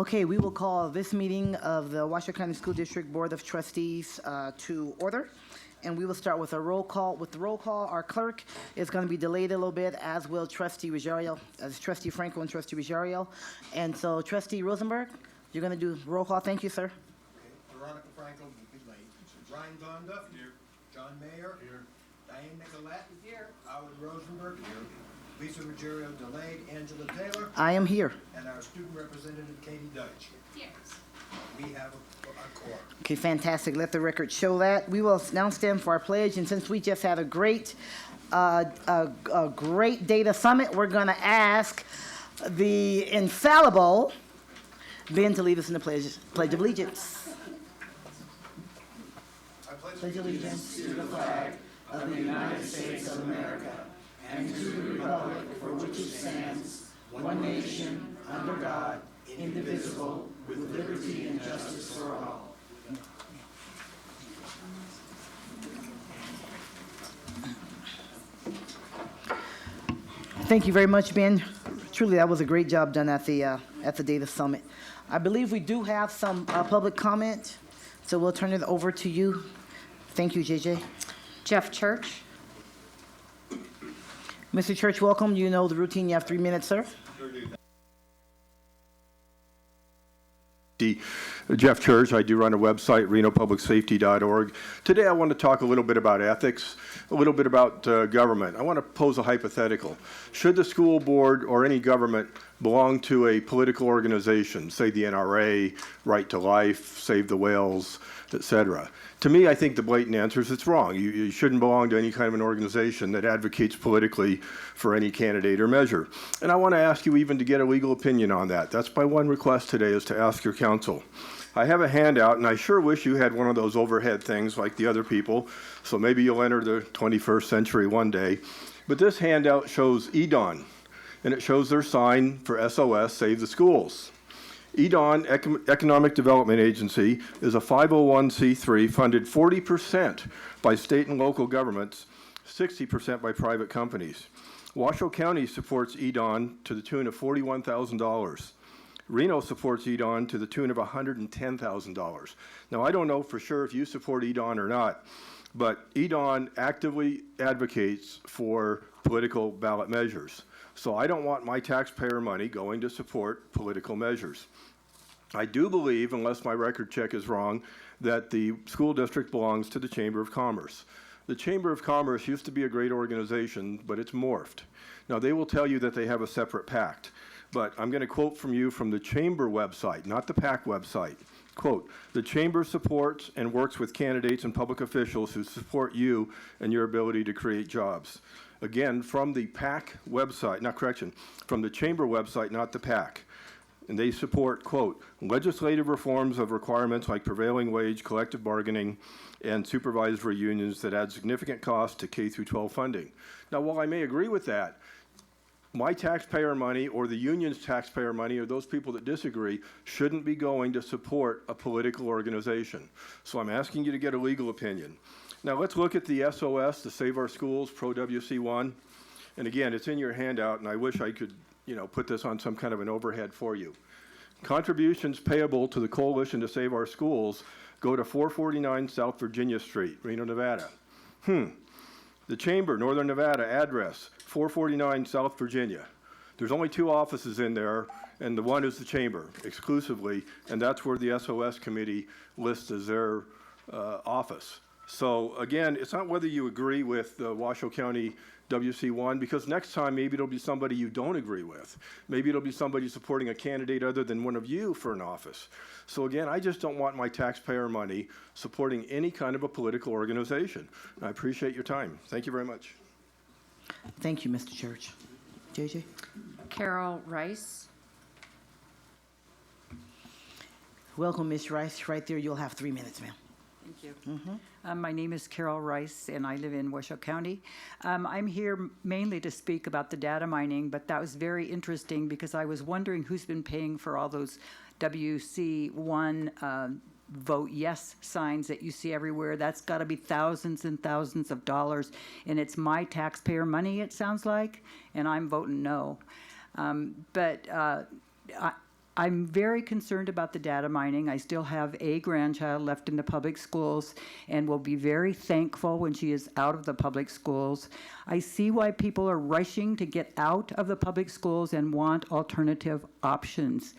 Okay, we will call this meeting of the Washoe County School District Board of Trustees to order. And we will start with a roll call. With the roll call, our clerk is going to be delayed a little bit, as will Trustee Rosario, as Trustee Franco and Trustee Rosario. And so Trustee Rosenberg, you're going to do roll call. Thank you, sir. Okay, Veronica Franco, you be late. Brian Gonda. Here. John Mayer. Here. Diane Nicolette. Here. Howard Rosenberg. Here. Lisa Ruggiero delayed. Angela Taylor. I am here. And our student representative, Katie Dutch. Yes. We have a quorum. Okay, fantastic. Let the record show that. We will now stand for our pledge. And since we just had a great data summit, we're going to ask the infallible Ben to lead us in the Pledge of Allegiance. I pledge allegiance to the flag of the United States of America and to the republic for which it stands, one nation, under God, indivisible, with liberty and justice for all. Thank you very much, Ben. Truly, that was a great job done at the Data Summit. I believe we do have some public comment, so we'll turn it over to you. Thank you, JJ. Jeff Church. Mr. Church, welcome. You know the routine. You have 3 minutes, sir. Jeff Church. I do run a website, renopublicsafety.org. Today I want to talk a little bit about ethics, a little bit about government. I want to pose a hypothetical. Should the school board or any government belong to a political organization, say the NRA, Right to Life, Save the Whales, etc.? To me, I think the blatant answer is it's wrong. You shouldn't belong to any kind of an organization that advocates politically for any candidate or measure. And I want to ask you even to get a legal opinion on that. That's my one request today, is to ask your counsel. I have a handout, and I sure wish you had one of those overhead things like the other people, so maybe you'll enter the 21st century one day. But this handout shows EDON, and it shows their sign for SOS, Save the Schools. EDON, Economic Development Agency, is a 501c3 funded 40% by state and local governments, 60% by private companies. Washoe County supports EDON to the tune of $41,000. Reno supports EDON to the tune of $110,000. Now, I don't know for sure if you support EDON or not, but EDON actively advocates for political ballot measures. So I don't want my taxpayer money going to support political measures. I do believe, unless my record check is wrong, that the school district belongs to the Chamber of Commerce. The Chamber of Commerce used to be a great organization, but it's morphed. Now, they will tell you that they have a separate pact, but I'm going to quote from you from the Chamber website, not the PAC website. Quote, "The Chamber supports and works with candidates and public officials who support you and your ability to create jobs." Again, from the PAC website, from the Chamber website, not the PAC. And they support, quote, "legislative reforms of requirements like prevailing wage, collective bargaining, and supervisory unions that add significant cost to K through 12 funding." Now, while I may agree with that, my taxpayer money or the union's taxpayer money, or those people that disagree, shouldn't be going to support a political organization. So I'm asking you to get a legal opinion. Now let's look at the SOS, the Save Our Schools, Pro WC1. And again, it's in your handout, and I wish I could, put this on some kind of an overhead for you. Contributions payable to the Coalition to Save Our Schools go to 449 South Virginia Street, Reno, Nevada. The Chamber, Northern Nevada, address 449 South Virginia. There's only 2 offices in there, and the one is the Chamber exclusively, and that's where the SOS committee lists as their office. So again, it's not whether you agree with the Washoe County WC1, because next time maybe it'll be somebody you don't agree with. Maybe it'll be somebody supporting a candidate other than one of you for an office. So again, I just don't want my taxpayer money supporting any kind of a political organization. I appreciate your time. Thank you very much. Thank you, Mr. Church. JJ? Carol Rice. Welcome, Ms. Rice. Right there, you'll have 3 minutes, ma'am. Thank you. My name is Carol Rice, and I live in Washoe County. I'm here mainly to speak about the data mining, but that was very interesting because I was wondering who's been paying for all those WC1 vote yes signs that you see everywhere. That's got to be thousands and thousands of dollars, and it's my taxpayer money, it sounds like, and I'm voting no. But I'm very concerned about the data mining. I still have a grandchild left in the public schools and will be very thankful when she is out of the public schools. I see why people are rushing to get out of the public schools and want alternative options.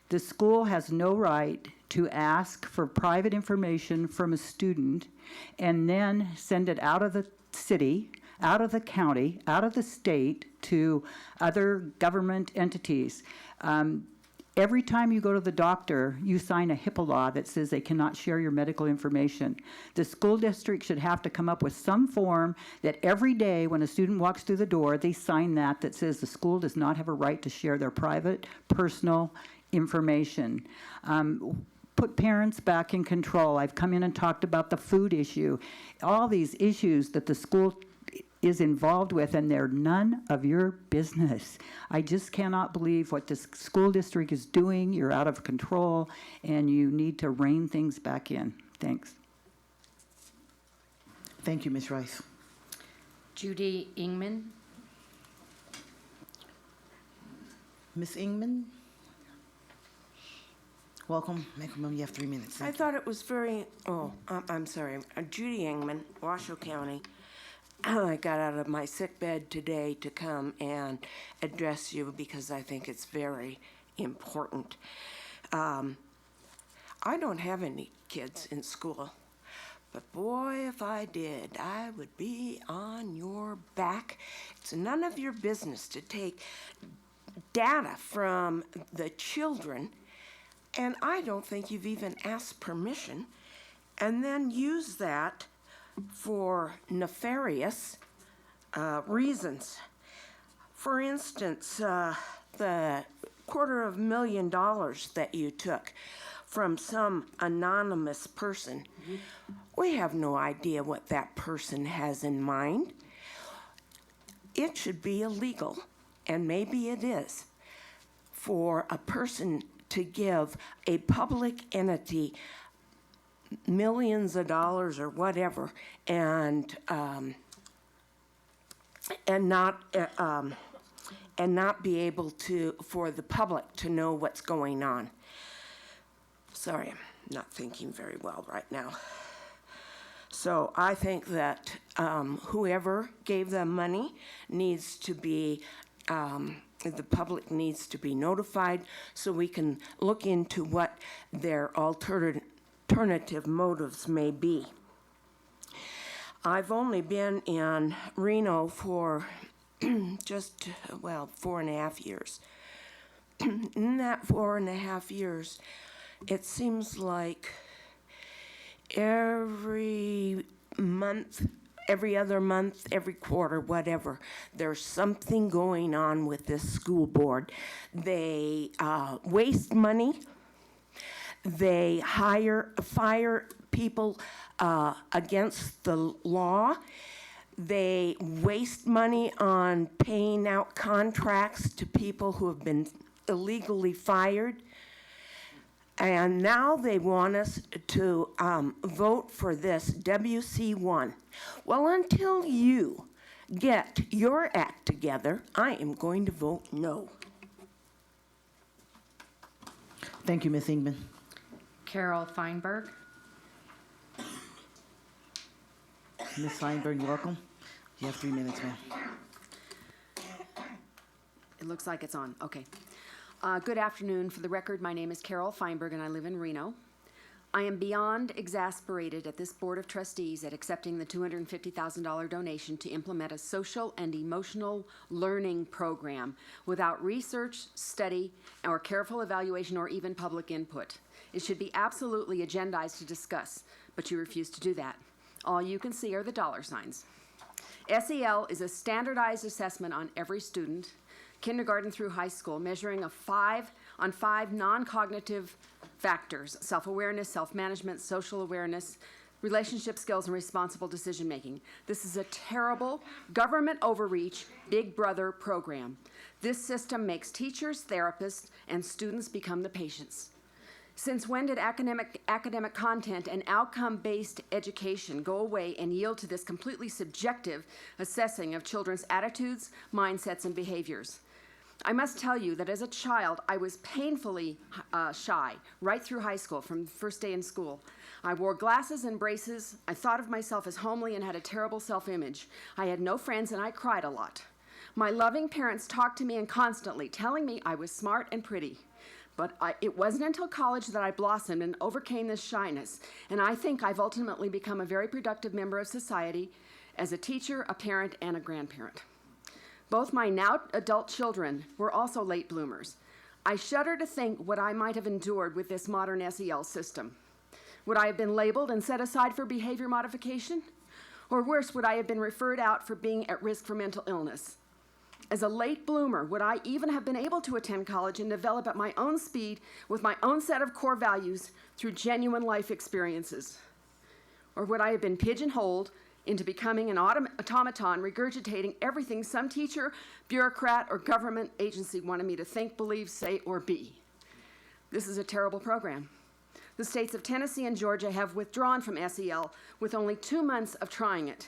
The school has no right to ask for private information from a student and then send it out of the city, out of the county, out of the state to other government entities. Every time you go to the doctor, you sign a HIPAA law that says they cannot share your medical information. The school district should have to come up with some form that every day when a student walks through the door, they sign that says the school does not have a right to share their private, personal information. Put parents back in control. I've come in and talked about the food issue, all these issues that the school is involved with, and they're none of your business. I just cannot believe what this school district is doing. You're out of control, and you need to rein things back in. Thanks. Thank you, Ms. Rice. Judy Ingman. Ms. Ingman? Welcome. You have 3 minutes. I thought it was very, I'm sorry, Judy Ingman, Washoe County. I got out of my sick bed today to come and address you because I think it's very important. I don't have any kids in school, but boy, if I did, I would be on your back. It's none of your business to take data from the children, and I don't think you've even asked permission, and then use that for nefarious reasons. For instance, the $250,000 that you took from some anonymous person, we have no idea what that person has in mind. It should be illegal, and maybe it is, for a person to give a public entity millions of dollars or whatever, and not be able to, for the public to know what's going on. Sorry, I'm not thinking very well right now. So I think that whoever gave them money needs to be, the public needs to be notified so we can look into what their alternative motives may be. I've only been in Reno for just, 4.5 years. In that 4.5 years, it seems like every month, every other month, every quarter, whatever, there's something going on with this school board. They waste money. They fire people against the law. They waste money on paying out contracts to people who have been illegally fired. And now they want us to vote for this WC1. Well, until you get your act together, I am going to vote no. Thank you, Ms. Ingman. Carol Feinberg. Ms. Feinberg, welcome. You have 3 minutes, ma'am. It looks like it's on. Okay. Good afternoon. For the record, my name is Carol Feinberg, and I live in Reno. I am beyond exasperated at this Board of Trustees at accepting the $250,000 donation to implement a social and emotional learning program without research, study, or careful evaluation, or even public input. It should be absolutely agendized to discuss, but you refuse to do that. All you can see are the dollar signs. SEL is a standardized assessment on every student, kindergarten through high school, measuring five non-cognitive factors: self-awareness, self-management, social awareness, relationship skills, and responsible decision-making. This is a terrible government overreach, Big Brother program. This system makes teachers, therapists, and students become the patients. Since when did academic content and outcome-based education go away and yield to this completely subjective assessing of children's attitudes, mindsets, and behaviors? I must tell you that as a child, I was painfully shy right through high school, from the first day in school. I wore glasses and braces. I thought of myself as homely and had a terrible self-image. I had no friends and I cried a lot. My loving parents talked to me and constantly telling me I was smart and pretty. But it wasn't until college that I blossomed and overcame this shyness. And I think I've ultimately become a very productive member of society as a teacher, a parent, and a grandparent. Both my now adult children were also late bloomers. I shudder to think what I might have endured with this modern SEL system. Would I have been labeled and set aside for behavior modification? Or worse, would I have been referred out for being at risk for mental illness? As a late bloomer, would I even have been able to attend college and develop at my own speed with my own set of core values through genuine life experiences? Or would I have been pigeonholed into becoming an automaton regurgitating everything some teacher, bureaucrat, or government agency wanted me to think, believe, say, or be? This is a terrible program. The states of Tennessee and Georgia have withdrawn from SEL with only 2 months of trying it,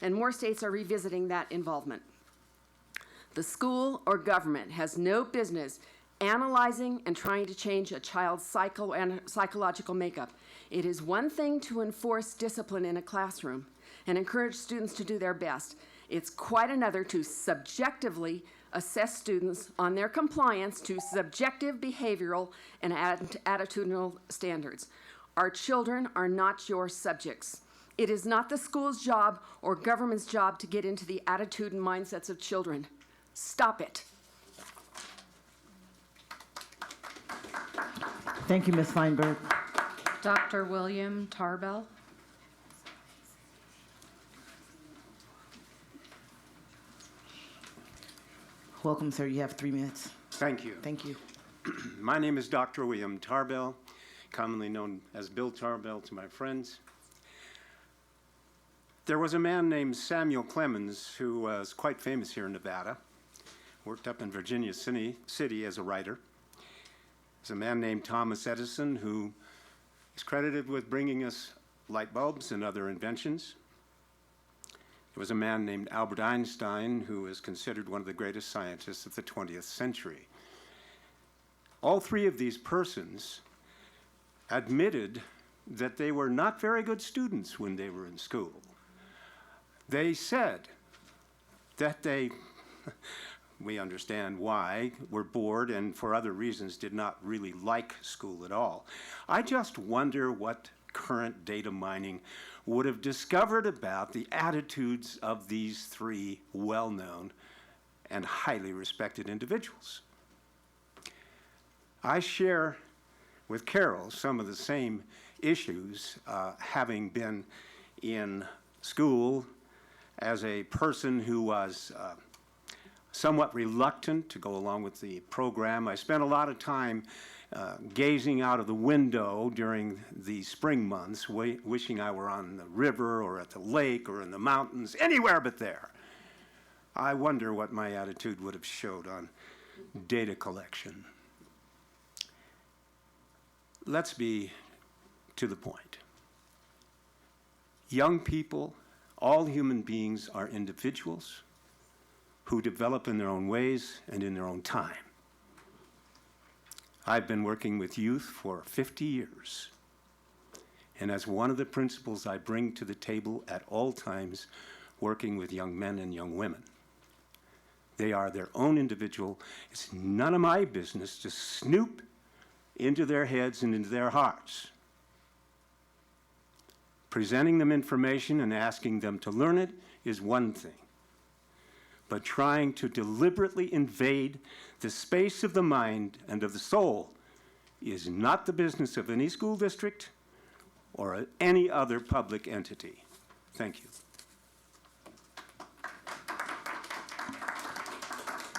and more states are revisiting that involvement. The school or government has no business analyzing and trying to change a child's psychological makeup. It is one thing to enforce discipline in a classroom and encourage students to do their best. It's quite another to subjectively assess students on their compliance to subjective behavioral and attitudinal standards. Our children are not your subjects. It is not the school's job or government's job to get into the attitude and mindsets of children. Stop it. Thank you, Ms. Feinberg. Dr. William Tarbell. Welcome, sir. You have 3 minutes. Thank you. Thank you. My name is Dr. William Tarbell, commonly known as Bill Tarbell to my friends. There was a man named Samuel Clemens who was quite famous here in Nevada, worked up in Virginia City as a writer. There's a man named Thomas Edison who is credited with bringing us light bulbs and other inventions. There was a man named Albert Einstein who is considered one of the greatest scientists of the 20th century. All 3 of these persons admitted that they were not very good students when they were in school. They said that they, we understand why, were bored and for other reasons did not really like school at all. I just wonder what current data mining would have discovered about the attitudes of these 3 well-known and highly respected individuals. I share with Carol some of the same issues, having been in school as a person who was somewhat reluctant to go along with the program. I spent a lot of time gazing out of the window during the spring months, wishing I were on the river or at the lake or in the mountains, anywhere but there. I wonder what my attitude would have showed on data collection. Let's be to the point. Young people, all human beings, are individuals who develop in their own ways and in their own time. I've been working with youth for 50 years, and as one of the principles I bring to the table at all times, working with young men and young women. They are their own individual. It's none of my business to snoop into their heads and into their hearts. Presenting them information and asking them to learn it is one thing. But trying to deliberately invade the space of the mind and of the soul is not the business of any school district or any other public entity. Thank you.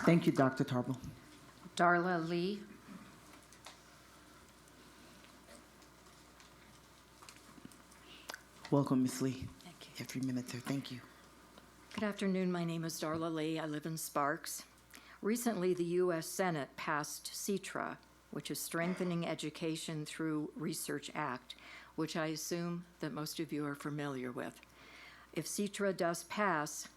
Thank you, Dr. Tarbell. Darla Lee. Welcome, Ms. Lee. Thank you. You have 3 minutes, sir. Thank you. Good afternoon. My name is Darla Lee. I live in Sparks. Recently, the U.S. Senate passed CETRA, which is Strengthening Education Through Research Act, which I assume that most of you are familiar with. If CETRA does pass,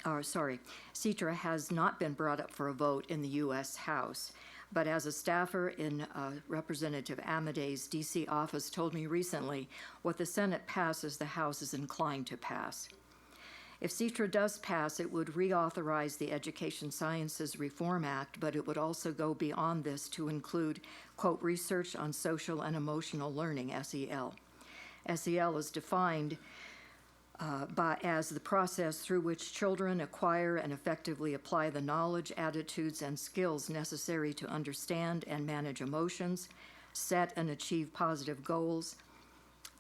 CITRA has not been brought up for a vote in the U.S. House. But as a staffer in Representative Amadei's D.C. office told me recently, what the Senate passes, the House is inclined to pass. If CITRA does pass, it would reauthorize the Education Sciences Reform Act, but it would also go beyond this to include, quote, research on social and emotional learning, SEL. SEL is defined as the process through which children acquire and effectively apply the knowledge, attitudes, and skills necessary to understand and manage emotions, set and achieve positive goals,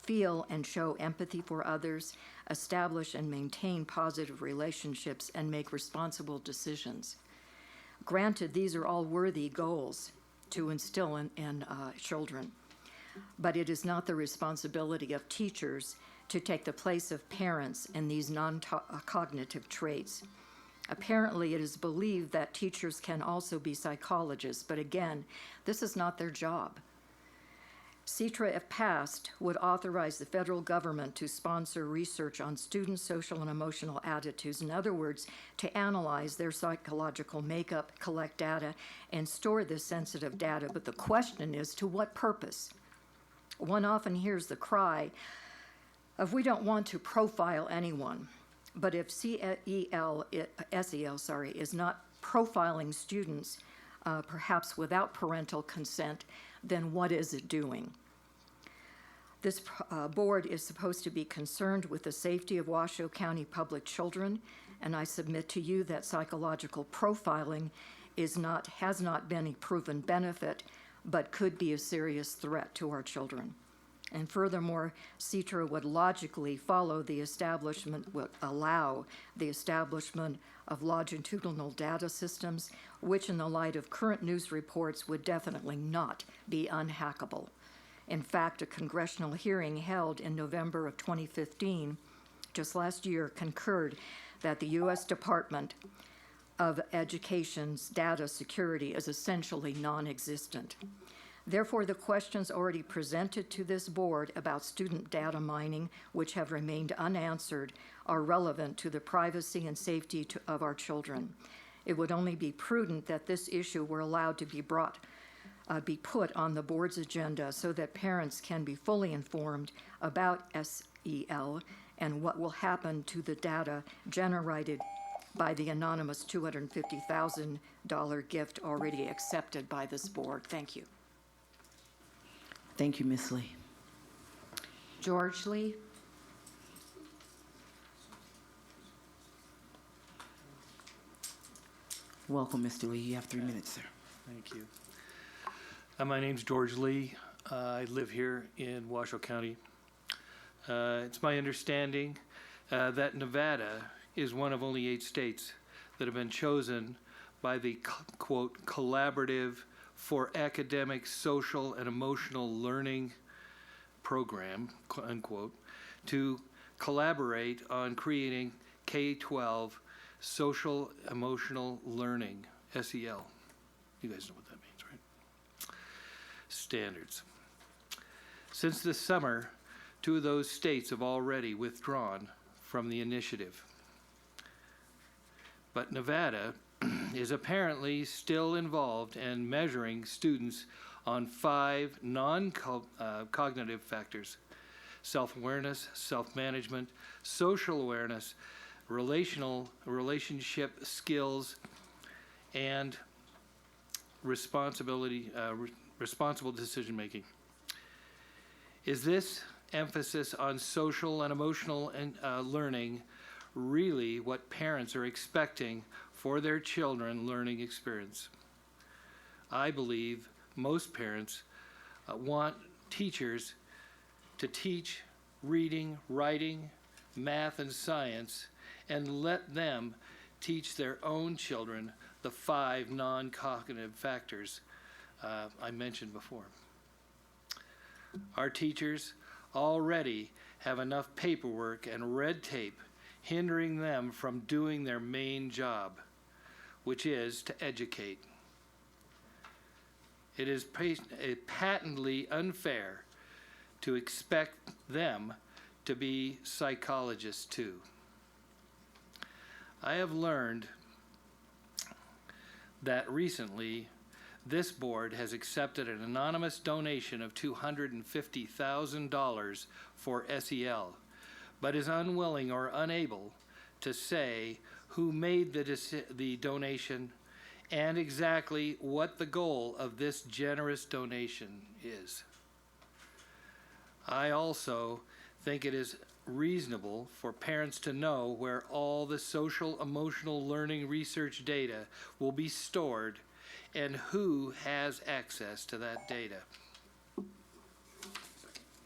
feel and show empathy for others, establish and maintain positive relationships, and make responsible decisions. Granted, these are all worthy goals to instill in children, but it is not the responsibility of teachers to take the place of parents in these non-cognitive traits. Apparently, it is believed that teachers can also be psychologists, but again, this is not their job. CITRA, if passed, would authorize the federal government to sponsor research on students' social and emotional attitudes. In other words, to analyze their psychological makeup, collect data, and store this sensitive data. But the question is, to what purpose? One often hears the cry of, we don't want to profile anyone. But if SEL is not profiling students, perhaps without parental consent, then what is it doing? This board is supposed to be concerned with the safety of Washoe County public children, and I submit to you that psychological profiling has not been a proven benefit, but could be a serious threat to our children. And furthermore, CITRA would logically allow the establishment of longitudinal data systems, which in the light of current news reports would definitely not be unhackable. In fact, a congressional hearing held in November of 2015, just last year, concurred that the U.S. Department of Education's data security is essentially non-existent. Therefore, the questions already presented to this board about student data mining, which have remained unanswered, are relevant to the privacy and safety of our children. It would only be prudent that this issue were allowed to be put on the board's agenda so that parents can be fully informed about SEL and what will happen to the data generated by the anonymous $250,000 gift already accepted by this board. Thank you. Thank you, Ms. Lee. George Lee. Welcome, Mr. Lee. You have 3 minutes, sir. Thank you. My name's George Lee. I live here in Washoe County. It's my understanding that Nevada is one of only 8 states that have been chosen by the, quote, collaborative for academic, social, and emotional learning program, unquote, to collaborate on creating K-12 social emotional learning, SEL. You guys know what that means, right? Standards. Since this summer, 2 of those states have already withdrawn from the initiative. But Nevada is apparently still involved in measuring students on 5 non-cognitive factors: self-awareness, self-management, social awareness, relationship skills, and responsible decision-making. Is this emphasis on social and emotional learning really what parents are expecting for their children learning experience? I believe most parents want teachers to teach reading, writing, math, and science, and let them teach their own children the 5 non-cognitive factors I mentioned before. Our teachers already have enough paperwork and red tape hindering them from doing their main job, which is to educate. It is patently unfair to expect them to be psychologists too. I have learned that recently this board has accepted an anonymous donation of $250,000 for SEL, but is unwilling or unable to say who made the donation and exactly what the goal of this generous donation is. I also think it is reasonable for parents to know where all the social emotional learning research data will be stored and who has access to that data.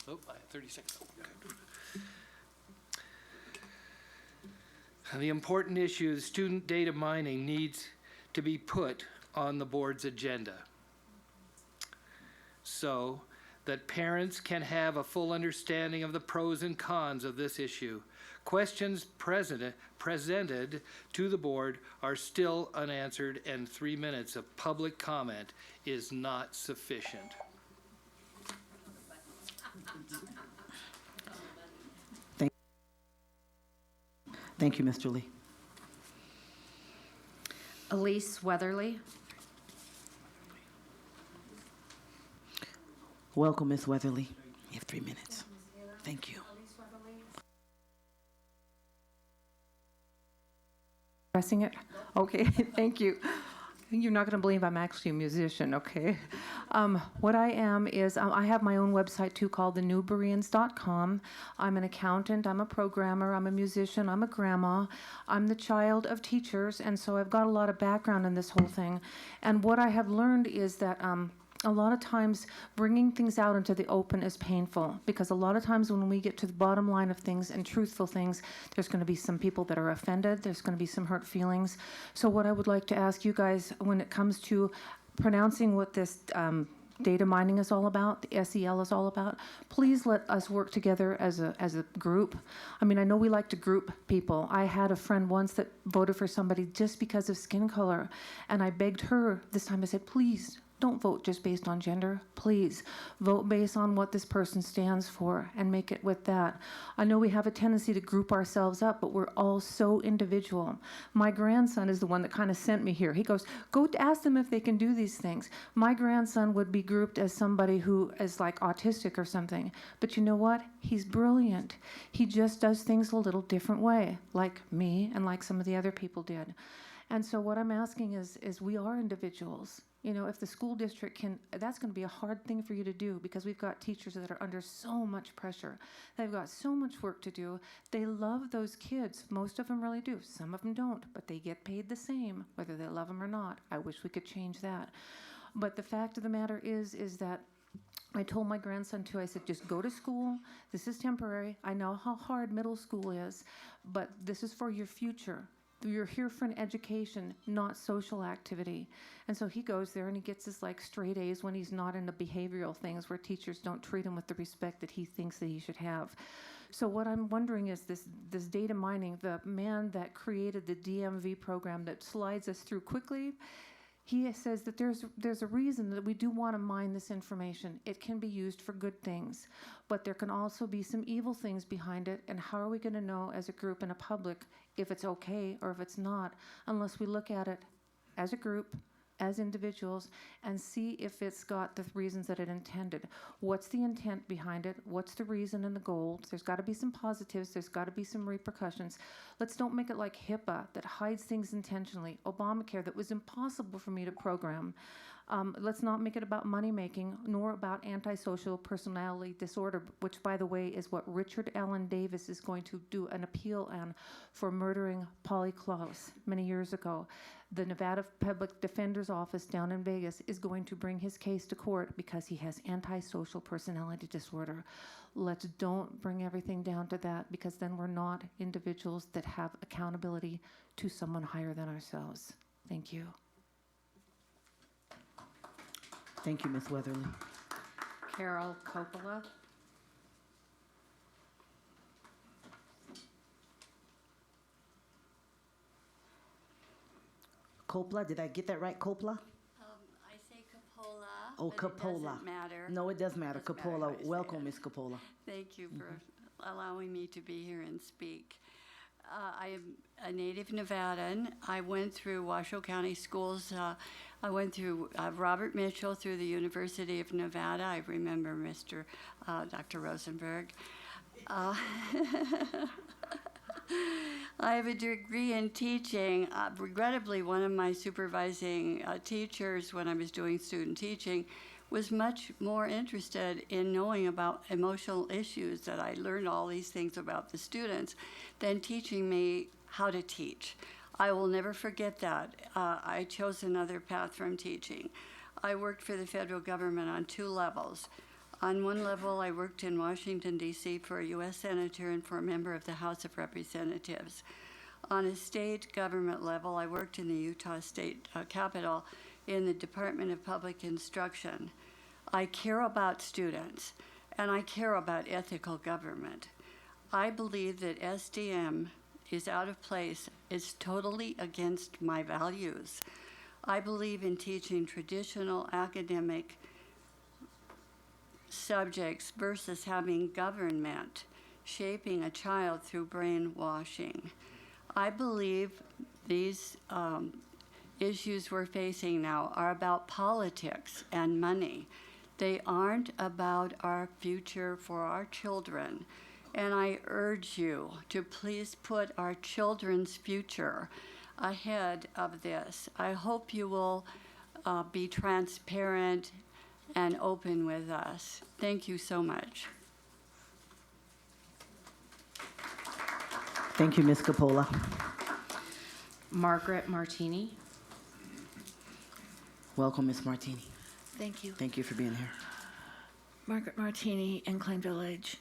Oh, I have 30 seconds. The important issue of student data mining needs to be put on the board's agenda so that parents can have a full understanding of the pros and cons of this issue. Questions presented to the board are still unanswered, and 3 minutes of public comment is not sufficient. Thank you, Mr. Lee. Elise Weatherly. Welcome, Ms. Weatherly. You have 3 minutes. Thank you. Pressing it? Okay, thank you. You're not going to believe I'm actually a musician, okay? What I am is, I have my own website too called thenewbereans.com. I'm an accountant, I'm a programmer, I'm a musician, I'm a grandma. I'm the child of teachers, and so I've got a lot of background in this whole thing. And what I have learned is that a lot of times bringing things out into the open is painful, because a lot of times when we get to the bottom line of things and truthful things, there's going to be some people that are offended, there's going to be some hurt feelings. So what I would like to ask you guys when it comes to pronouncing what this data mining is all about, the SEL is all about, please let us work together as a group. I mean, I know we like to group people. I had a friend once that voted for somebody just because of skin color, and I begged her this time, I said, please, don't vote just based on gender. Please vote based on what this person stands for and make it with that. I know we have a tendency to group ourselves up, but we're all so individual. My grandson is the one that kind of sent me here. He goes, go ask them if they can do these things. My grandson would be grouped as somebody who is like autistic or something. But you know what? He's brilliant. He just does things a little different way, like me and like some of the other people did. And so what I'm asking is we are individuals. You know, if the school district can, that's going to be a hard thing for you to do, because we've got teachers that are under so much pressure. They've got so much work to do. They love those kids. Most of them really do. Some of them don't, but they get paid the same, whether they love them or not. I wish we could change that. But the fact of the matter is that I told my grandson too, I said, just go to school. This is temporary. I know how hard middle school is, but this is for your future. You're here for an education, not social activity. And so he goes there and he gets his like straight A's when he's not in the behavioral things where teachers don't treat him with the respect that he thinks that he should have. So what I'm wondering is this data mining, the man that created the DMV program that slides us through quickly, he says that there's a reason that we do want to mine this information. It can be used for good things, but there can also be some evil things behind it. And how are we going to know as a group and a public if it's okay or if it's not, unless we look at it as a group, as individuals, and see if it's got the reasons that it intended. What's the intent behind it? What's the reason and the goals? There's got to be some positives. There's got to be some repercussions. Let's don't make it like HIPAA that hides things intentionally. Obamacare that was impossible for me to program. Let's not make it about money making, nor about antisocial personality disorder, which, by the way, is what Richard Allen Davis is going to do an appeal on for murdering Polly Klaus many years ago. The Nevada Public Defender's Office down in Vegas is going to bring his case to court because he has antisocial personality disorder. Let's don't bring everything down to that, because then we're not individuals that have accountability to someone higher than ourselves. Thank you. Thank you, Ms. Weatherly. Carol Coppola. Coppola, did I get that right, Coppola? I say Coppola. Oh, but Coppola. It doesn't matter. No, it does matter. Doesn't matter Coppola, how I say welcome, it. Ms. Coppola. Thank you for allowing me to be here and speak. I am a native Nevadan. I went through Washoe County Schools. I went through Robert Mitchell through the University of Nevada. I remember Dr. Rosenberg. I have a degree in teaching. Regrettably, one of my supervising teachers when I was doing student teaching was much more interested in knowing about emotional issues, that I learned all these things about the students, than teaching me how to teach. I will never forget that. I chose another path from teaching. I worked for the federal government on 2 levels. On one level, I worked in Washington, D.C. for a U.S. Senator and for a member of the House of Representatives. On a state government level, I worked in the Utah State Capitol in the Department of Public Instruction. I care about students, and I care about ethical government. I believe that SDM is out of place. It's totally against my values. I believe in teaching traditional academic subjects versus having government shaping a child through brainwashing. I believe these issues we're facing now are about politics and money. They aren't about our future for our children. And I urge you to please put our children's future ahead of this. I hope you will be transparent and open with us. Thank you so much. Thank you, Ms. Capola. Margaret Martini. Welcome, Ms. Martini. Thank you. Thank you for being here. Margaret Martini, Incline Village.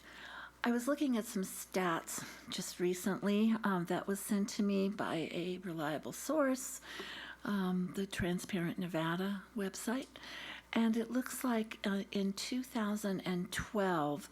I was looking at some stats just recently that was sent to me by a reliable source, the Transparent Nevada website. And it looks like in 2012,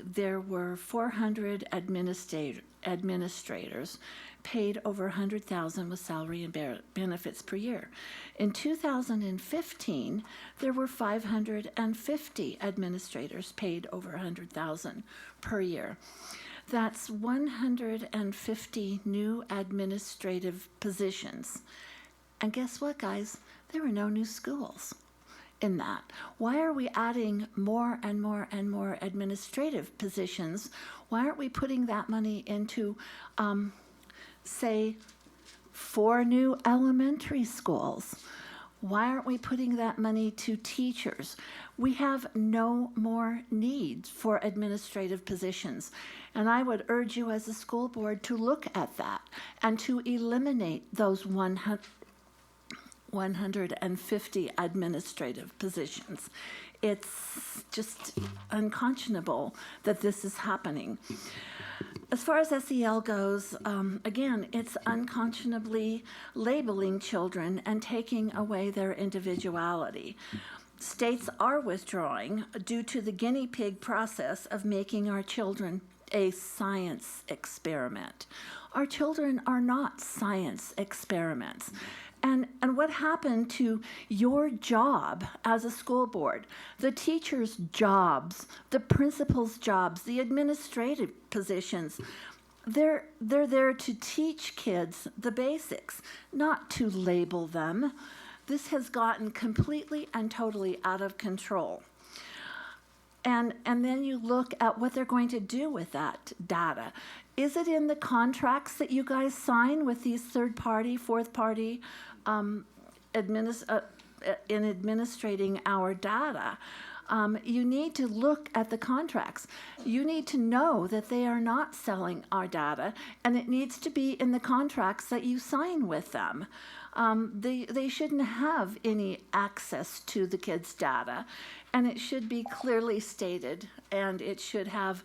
there were 400 administrators paid over $100,000 with salary and benefits per year. In 2015, there were 550 administrators paid over $100,000 per year. That's 150 new administrative positions. And guess what, guys? There were no new schools in that. Why are we adding more and more and more administrative positions? Why aren't we putting that money into, say, 4 new elementary schools? Why aren't we putting that money to teachers? We have no more needs for administrative positions. And I would urge you as a school board to look at that and to eliminate those 150 administrative positions. It's just unconscionable that this is happening. As far as SEL goes, again, it's unconscionably labeling children and taking away their individuality. States are withdrawing due to the guinea pig process of making our children a science experiment. Our children are not science experiments. And what happened to your job as a school board, the teachers' jobs, the principals' jobs, the administrative positions? They're there to teach kids the basics, not to label them. This has gotten completely and totally out of control. And then you look at what they're going to do with that data. Is it in the contracts that you guys sign with these third-party, fourth-party in administrating our data? You need to look at the contracts. You need to know that they are not selling our data, and it needs to be in the contracts that you sign with them. They shouldn't have any access to the kids' data, and it should be clearly stated, and it should have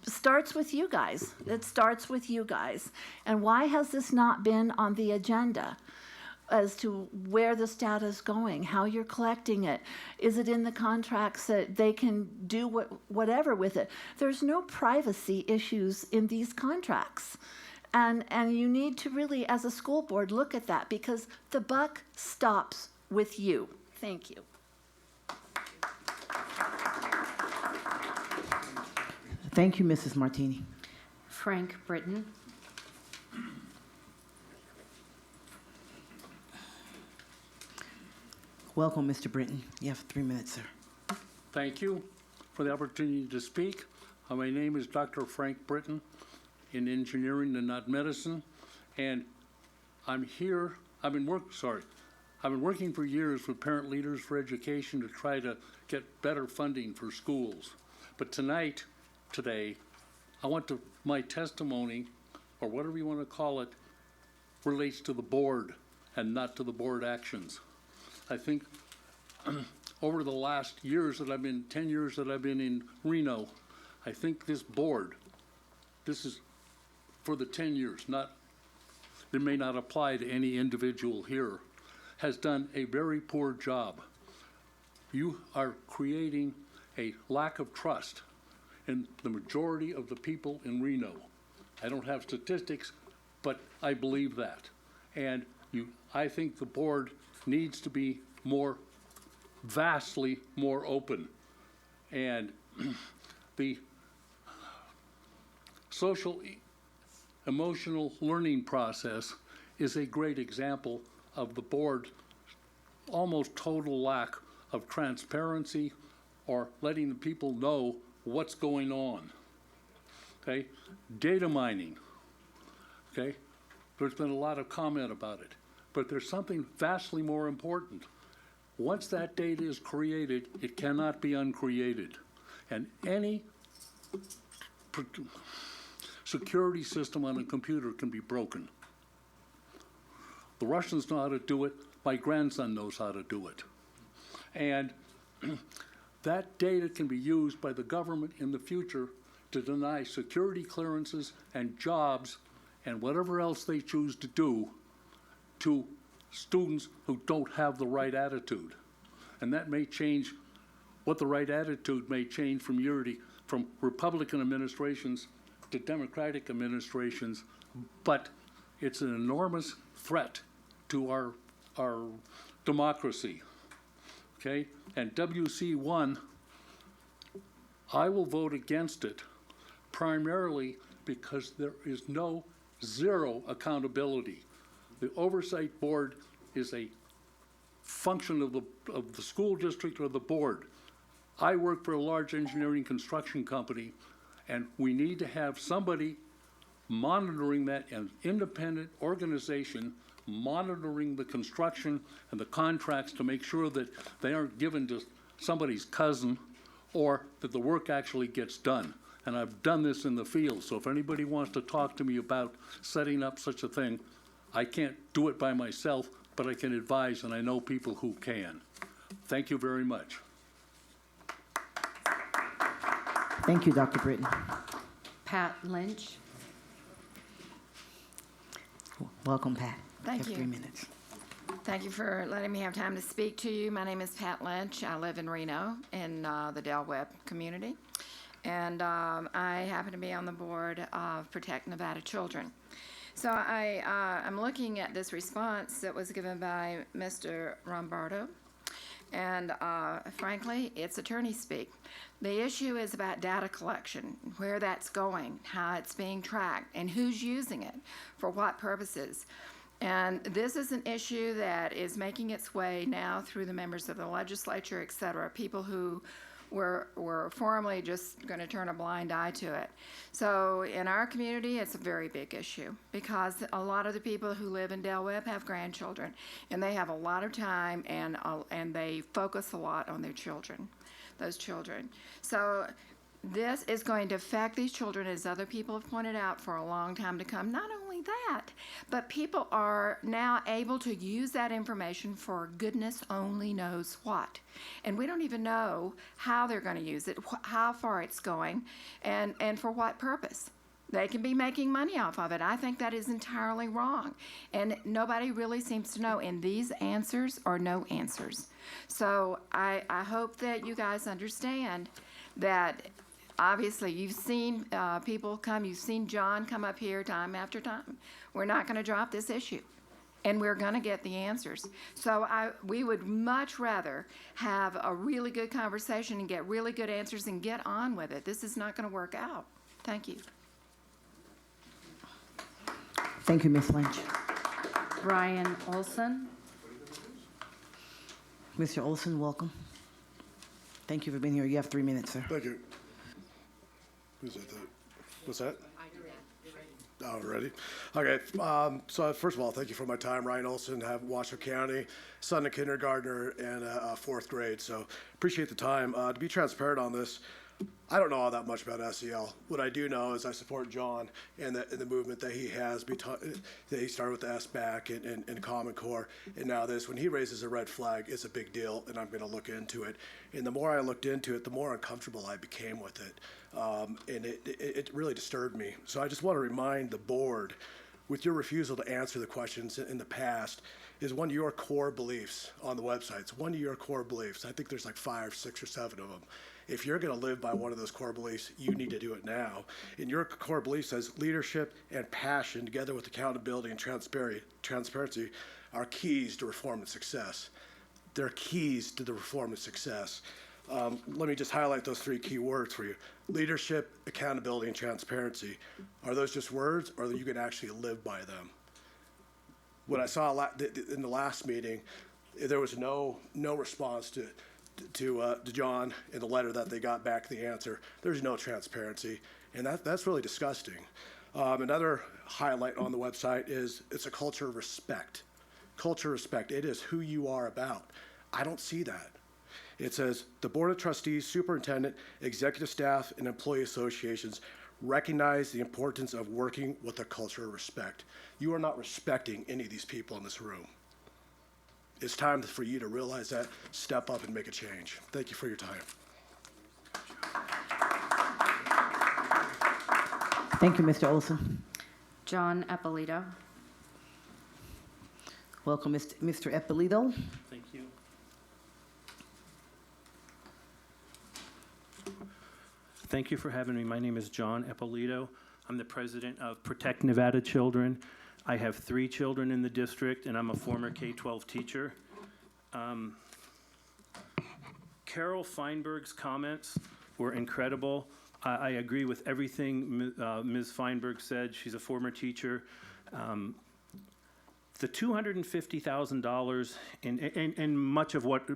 starts with you guys. It starts with you guys. And why has this not been on the agenda as to where this data is going, how you're collecting it? Is it in the contracts that they can do whatever with it? There's no privacy issues in these contracts. And you need to really, as a school board, look at that, because the buck stops with you. Thank you. Thank you, Mrs. Martini. Frank Britton. Welcome, Mr. Britton. You have 3 minutes, sir. Thank you for the opportunity to speak. My name is Dr. Frank Britton in engineering and not medicine, and I'm here. I've been working for years with Parent Leaders for Education to try to get better funding for schools. But today, my testimony, or whatever you want to call it, relates to the board and not to the board actions. I think over the last 10 years that I've been in Reno, I think this board, this is for the 10 years, it may not apply to any individual here, has done a very poor job. You are creating a lack of trust in the majority of the people in Reno. I don't have statistics, but I believe that. And I think the board needs to be vastly more open. And the social emotional learning process is a great example of the board's almost total lack of transparency or letting the people know what's going on. Okay? Data mining. Okay? There's been a lot of comment about it. But there's something vastly more important. Once that data is created, it cannot be uncreated. And any security system on a computer can be broken. The Russians know how to do it. My grandson knows how to do it. And that data can be used by the government in the future to deny security clearances and jobs and whatever else they choose to do to students who don't have the right attitude. And that may change, what the right attitude may change from from Republican administrations to Democratic administrations, but it's an enormous threat to our democracy. Okay? And WC1, I will vote against it primarily because there is zero accountability. The oversight board is a function of the school district or the board. I work for a large engineering construction company, and we need to have somebody monitoring that, an independent organization monitoring the construction and the contracts to make sure that they aren't given to somebody's cousin or that the work actually gets done. And I've done this in the field, so if anybody wants to talk to me about setting up such a thing, I can't do it by myself, but I can advise, and I know people who can. Thank you very much. Thank you, Dr. Britton. Pat Lynch. Welcome, Pat. Thank You have you. 3 minutes. Thank you for letting me have time to speak to you. My name is Pat Lynch. I live in Reno in the Del Webb community. And I happen to be on the board of Protect Nevada Children. So I'm looking at this response that was given by Mr. Rombardo. And frankly, it's attorney speak. The issue is about data collection, where that's going, how it's being tracked, and who's using it, for what purposes. And this is an issue that is making its way now through the members of the legislature, et cetera, people who were formerly just going to turn a blind eye to it. So in our community, it's a very big issue because a lot of the people who live in Del Webb have grandchildren, and they have a lot of time, and they focus a lot on their children, those children. So this is going to affect these children, as other people have pointed out, for a long time to come. Not only that, but people are now able to use that information for goodness only knows what. And we don't even know how they're going to use it, how far it's going, and for what purpose. They can be making money off of it. I think that is entirely wrong. And nobody really seems to know. And these answers are no answers. So I hope that you guys understand that obviously you've seen people come, you've seen John come up here time after time. We're not going to drop this issue. And we're going to get the answers. So we would much rather have a really good conversation and get really good answers and get on with it. This is not going to work out. Thank you. Thank you, Ms. Lynch. Brian Olson. Mr. Olson, welcome. Thank you for being here. You have 3 minutes, sir. Thank you. Who's that? What's that? Oh, ready? Okay. So first of all, thank you for my time. Ryan Olson, have Washoe County, son of kindergartner and fourth grade. So appreciate the time. To be transparent on this, I don't know all that much about SEL. What I do know is I support John and the movement that he has. That he started with the SBAC and Common Core, and now this. When he raises a red flag, it's a big deal, and I'm going to look into it. And the more I looked into it, the more uncomfortable I became with it, and it really disturbed me. So I just want to remind the board, with your refusal to answer the questions in the past, is one of your core beliefs on the website. It's one of your core beliefs. I think there's like 5, 6, or 7 of them. If you're going to live by one of those core beliefs, you need to do it now. And your core belief says leadership and passion, together with accountability and transparency, are keys to reform and success. They're keys to the reform and success. Let me just highlight those 3 key words for you. Leadership, accountability, and transparency. Are those just words, or are you can actually live by them? What I saw in the last meeting, there was no response to John in the letter that they got back, the answer. There's no transparency, and that's really disgusting. Another highlight on the website is it's a culture of respect. Culture of respect. It is who you are about. I don't see that. It says the Board of Trustees, Superintendent, Executive Staff, and Employee Associations recognize the importance of working with a culture of respect. You are not respecting any of these people in this room. It's time for you to realize that, step up, and make a change. Thank you for your time. Thank you, Mr. Olson. John Eppolito. Welcome, Mr. Eppolito. Thank you. Thank you for having me. My name is John Eppolito. I'm the president of Protect Nevada Children. I have 3 children in the district, and I'm a former K-12 teacher. Carol Feinberg's comments were incredible. I agree with everything Ms. Feinberg said. She's a former teacher. The $250,000 and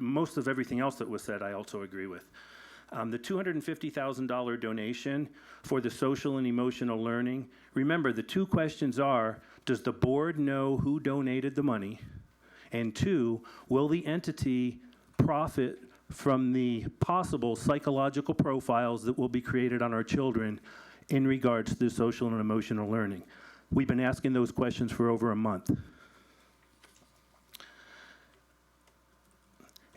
most of everything else that was said, I also agree with. The $250,000 donation for the social and emotional learning. Remember, the 2 questions are, does the board know who donated the money? And 2, will the entity profit from the possible psychological profiles that will be created on our children in regards to the social and emotional learning? We've been asking those questions for over a month.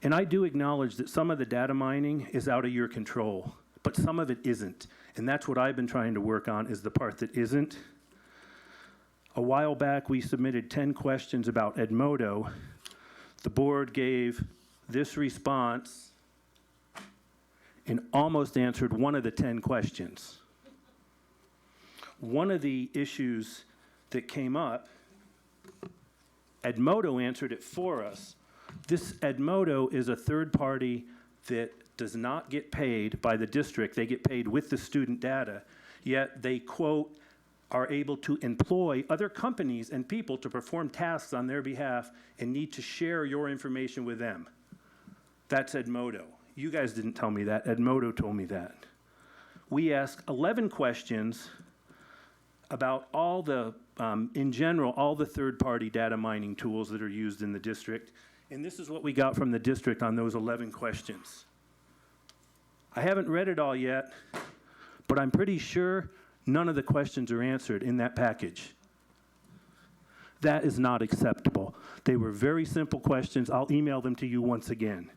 And I do acknowledge that some of the data mining is out of your control, but some of it isn't. And that's what I've been trying to work on, is the part that isn't. A while back, we submitted 10 questions about Edmodo. The board gave this response and almost answered one of the 10 questions. One of the issues that came up, Edmodo answered it for us. This Edmodo is a third party that does not get paid by the district. They get paid with the student data, yet they, quote, are able to employ other companies and people to perform tasks on their behalf and need to share your information with them. That's Edmodo. You guys didn't tell me that. Edmodo told me that. We asked 11 questions about all the, in general, all the third-party data mining tools that are used in the district. And this is what we got from the district on those 11 questions. I haven't read it all yet, but I'm pretty sure none of the questions are answered in that package. That is not acceptable. They were very simple questions. I'll email them to you once again.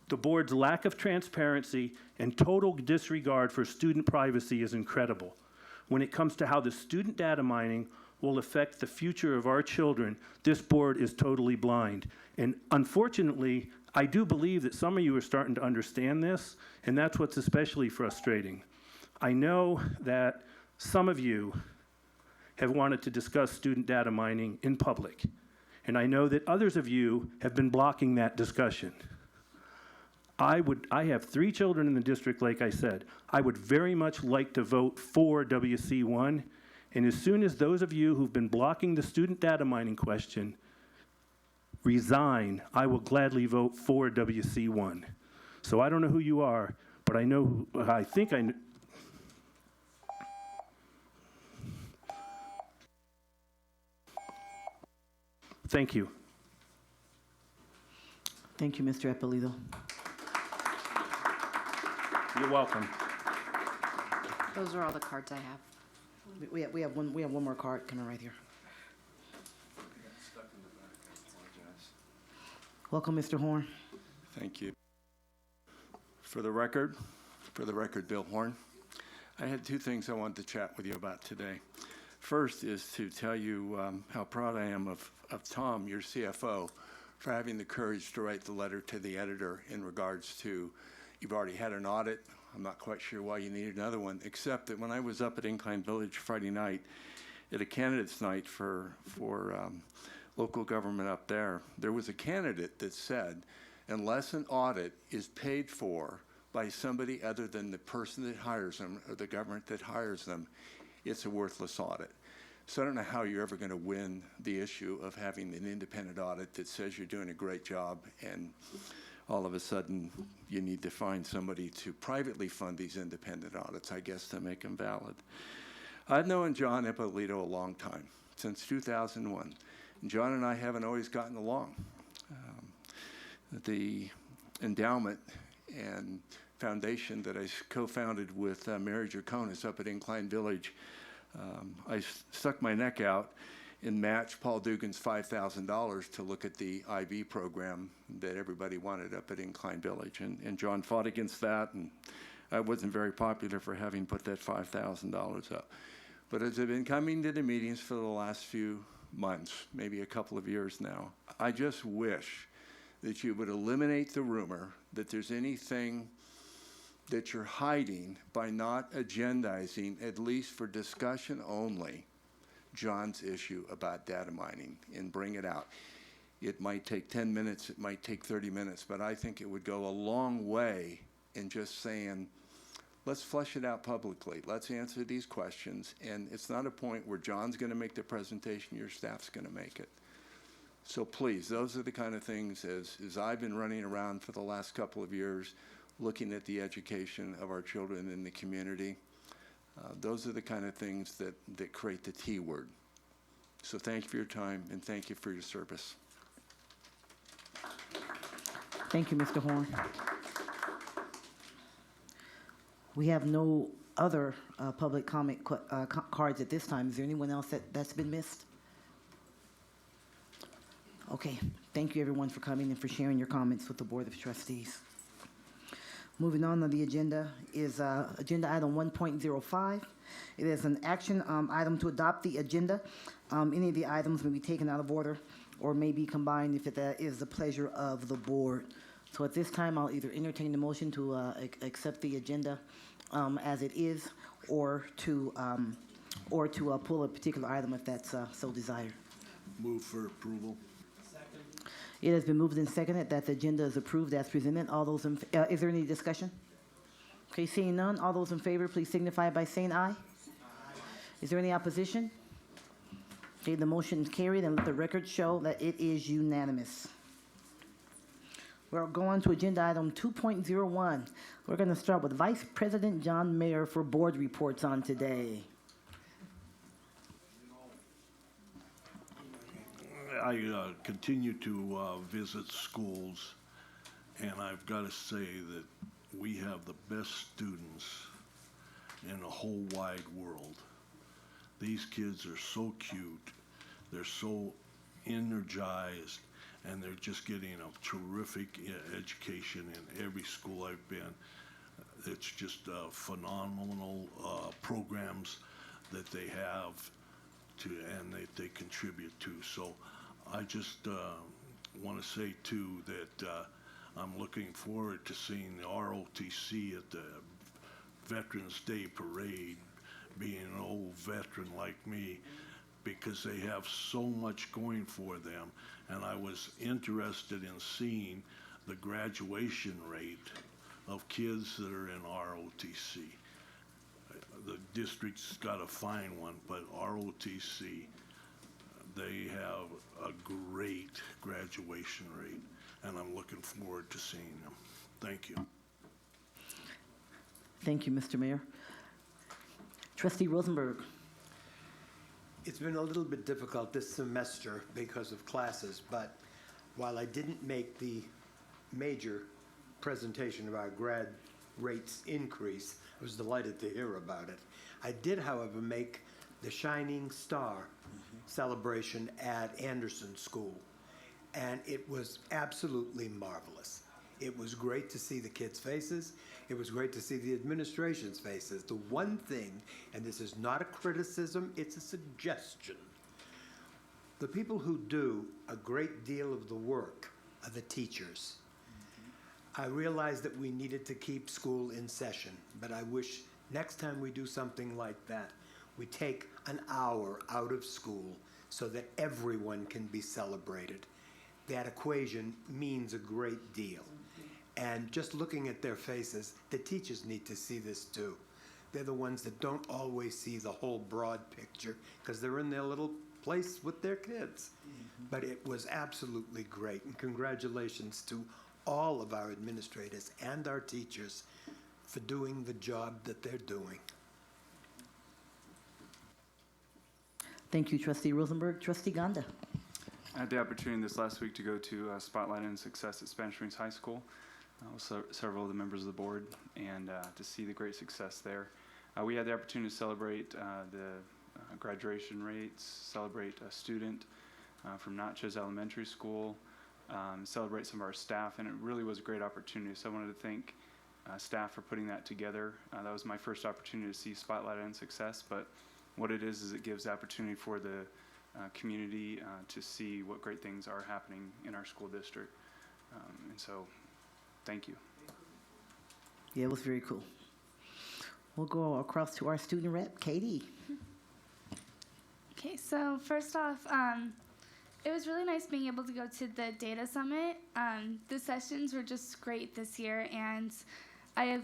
The board's lack of transparency and total disregard for student privacy is incredible. When it comes to how the student data mining will affect the future of our children, this board is totally blind. And unfortunately, I do believe that some of you are starting to understand this, and that's what's especially frustrating. I know that some of you have wanted to discuss student data mining in public, and I know that others of you have been blocking that discussion. I have 3 children in the district, like I said. I would very much like to vote for WC1 And as soon as those of you who've been blocking the student data mining question resign, I will gladly vote for WC1. So I don't know who you are, but I know who, I think I know. Thank you. Thank you, Mr. Eppolito. You're welcome. Those are all the cards I have. We have one more card coming right here. Welcome, Mr. Horn. Thank you. For the record, Bill Horn. I had two things I wanted to chat with you about today. First is to tell you how proud I am of Tom, your CFO, for having the courage to write the letter to the editor in regards to, you've already had an audit. I'm not quite sure why you needed another one, except that when I was up at Incline Village Friday night at a candidates night for local government up there, there was a candidate that said, unless an audit is paid for by somebody other than the person that hires them or the government that hires them, it's a worthless audit. So I don't know how you're ever going to win the issue of having an independent audit that says you're doing a great job and all of a sudden you need to find somebody to privately fund these independent audits, I guess, to make them valid. I've known John Eppolito a long time, since 2001. And John and I haven't always gotten along. The endowment and foundation that I co-founded with Mary Draconis up at Incline Village, I stuck my neck out and matched Paul Dugan's $5,000 to look at the IB program that everybody wanted up at Incline Village. And John fought against that, and I wasn't very popular for having put that $5,000 up. But as I've been coming to the meetings for the last few months, maybe a couple of years now, I just wish that you would eliminate the rumor that there's anything that you're hiding by not agendizing, at least for discussion only, John's issue about data mining and bring it out. It might take 10 minutes, it might take 30 minutes, but I think it would go a long way in just saying, let's flesh it out publicly. Let's answer these questions. And it's not a point where John's going to make the presentation, your staff's going to make it. So please, those are the kind of things as I've been running around for the last couple of years, looking at the education of our children in the community. Those are the kind of things that create the T word. So thank you for your time and thank you for your service. Thank you, Mr. Horn. We have no other public comment cards at this time. Is there anyone else that's been missed? Okay, thank you everyone for coming and for sharing your comments with the Board of Trustees. Moving on to the agenda is agenda item 1.05. It is an action item to adopt the agenda. Any of the items may be taken out of order or may be combined if that is the pleasure of the board. So at this time, I'll either entertain the motion to accept the agenda as it is, or to pull a particular item if that's so desired. Move for approval. It has been moved and seconded that the agenda is approved as presented. All those in, is there any discussion? Okay, seeing none, all those in favor, please signify by saying aye. Aye. Is there any opposition? Okay, the motion is carried, and let the record show that it is unanimous. We're going to agenda item 2.01. We're going to start with Vice President John Mayer for board reports on today. I continue to visit schools, and I've got to say that we have the best students in the whole wide world. These kids are so cute, they're so energized, and they're just getting a terrific education in every school I've been. It's just phenomenal programs that they have and they contribute to. So I just want to say too that I'm looking forward to seeing the ROTC at the Veterans Day Parade, being an old veteran like me, because they have so much going for them. And I was interested in seeing the graduation rate of kids that are in ROTC. the district's got to find one, but ROTC, they have a great graduation rate, and I'm looking forward to seeing them. Thank you. Thank you, Mr. Mayor. Trustee Rosenberg. It's been a little bit difficult this semester because of classes, but while I didn't make the major presentation of our grad rates increase, I was delighted to hear about it. I did, however, make the Shining Star celebration at Anderson School, and it was absolutely marvelous. It was great to see the kids' faces. It was great to see the administration's faces. The one thing, and this is not a criticism, it's a suggestion. The people who do a great deal of the work are the teachers. I realized that we needed to keep school in session, but I wish next time we do something like that, we take an hour out of school so that everyone can be celebrated. That equation means a great deal. And just looking at their faces, the teachers need to see this too. They're the ones that don't always see the whole broad picture because they're in their little place with their kids. But it was absolutely great, and congratulations to all of our administrators and our teachers for doing the job that they're doing. Thank you, Trustee Rosenberg. Trustee Ganda. I had the opportunity this last week to go to Spotlight and Success at Spanish Springs High School with several of the members of the board, and to see the great success there. We had the opportunity to celebrate the graduation rates, celebrate a student from Natchez Elementary School, celebrate some of our staff, and it really was a great opportunity. So I wanted to thank staff for putting that together. That was my first opportunity to see Spotlight and Success, but what it is it gives the opportunity for the community to see what great things are happening in our school district. And so, thank you. Yeah, it was very cool. We'll go across to our student rep, Katie. Okay, so first off, it was really nice being able to go to the Data Summit. The sessions were just great this year, and I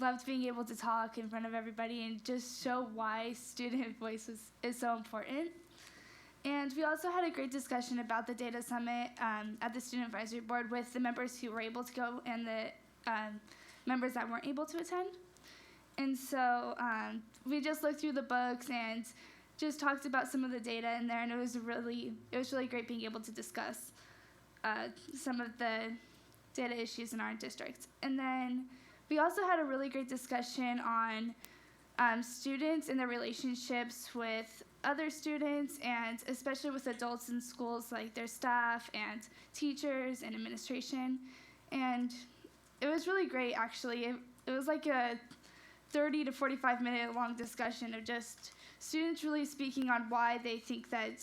loved being able to talk in front of everybody and just show why student voice is so important. And we also had a great discussion about the Data Summit at the Student Advisory Board with the members who were able to go and the members that weren't able to attend. And so we just looked through the books and just talked about some of the data in there, and it was really great being able to discuss some of the data issues in our district. And then we also had a really great discussion on students and their relationships with other students, and especially with adults in schools, like their staff and teachers and administration. And it was really great, actually. It was like a 30 to 45 minute long discussion of just students really speaking on why they think that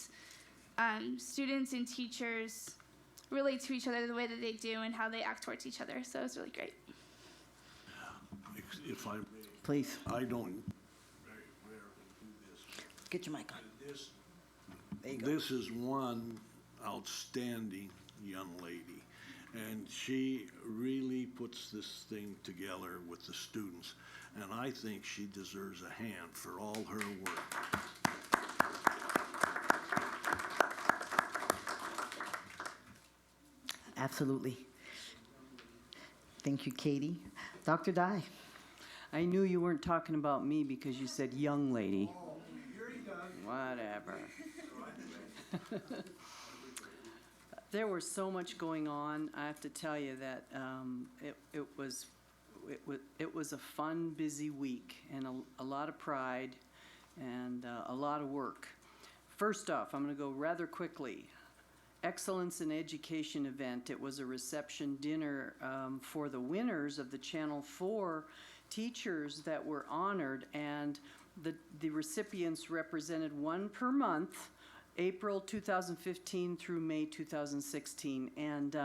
students and teachers relate to each other the way that they do and how they act towards each other. So it was really great. If I may. Please. I don't very rarely do this. Get your mic on. There you go. This is one outstanding young lady, and she really puts this thing together with the students, and I think she deserves a hand for all her work. Absolutely. Thank you, Katie. Dr. Dye. I knew you weren't talking about me because you said young lady. Whatever. There was so much going on. I have to tell you that it was a fun, busy week, and a lot of pride and a lot of work. First off, I'm going to go rather quickly. Excellence in Education event. It was a reception dinner for the winners of the Channel 4 teachers that were honored, and the recipients represented one per month, April 2015 through May 2016, and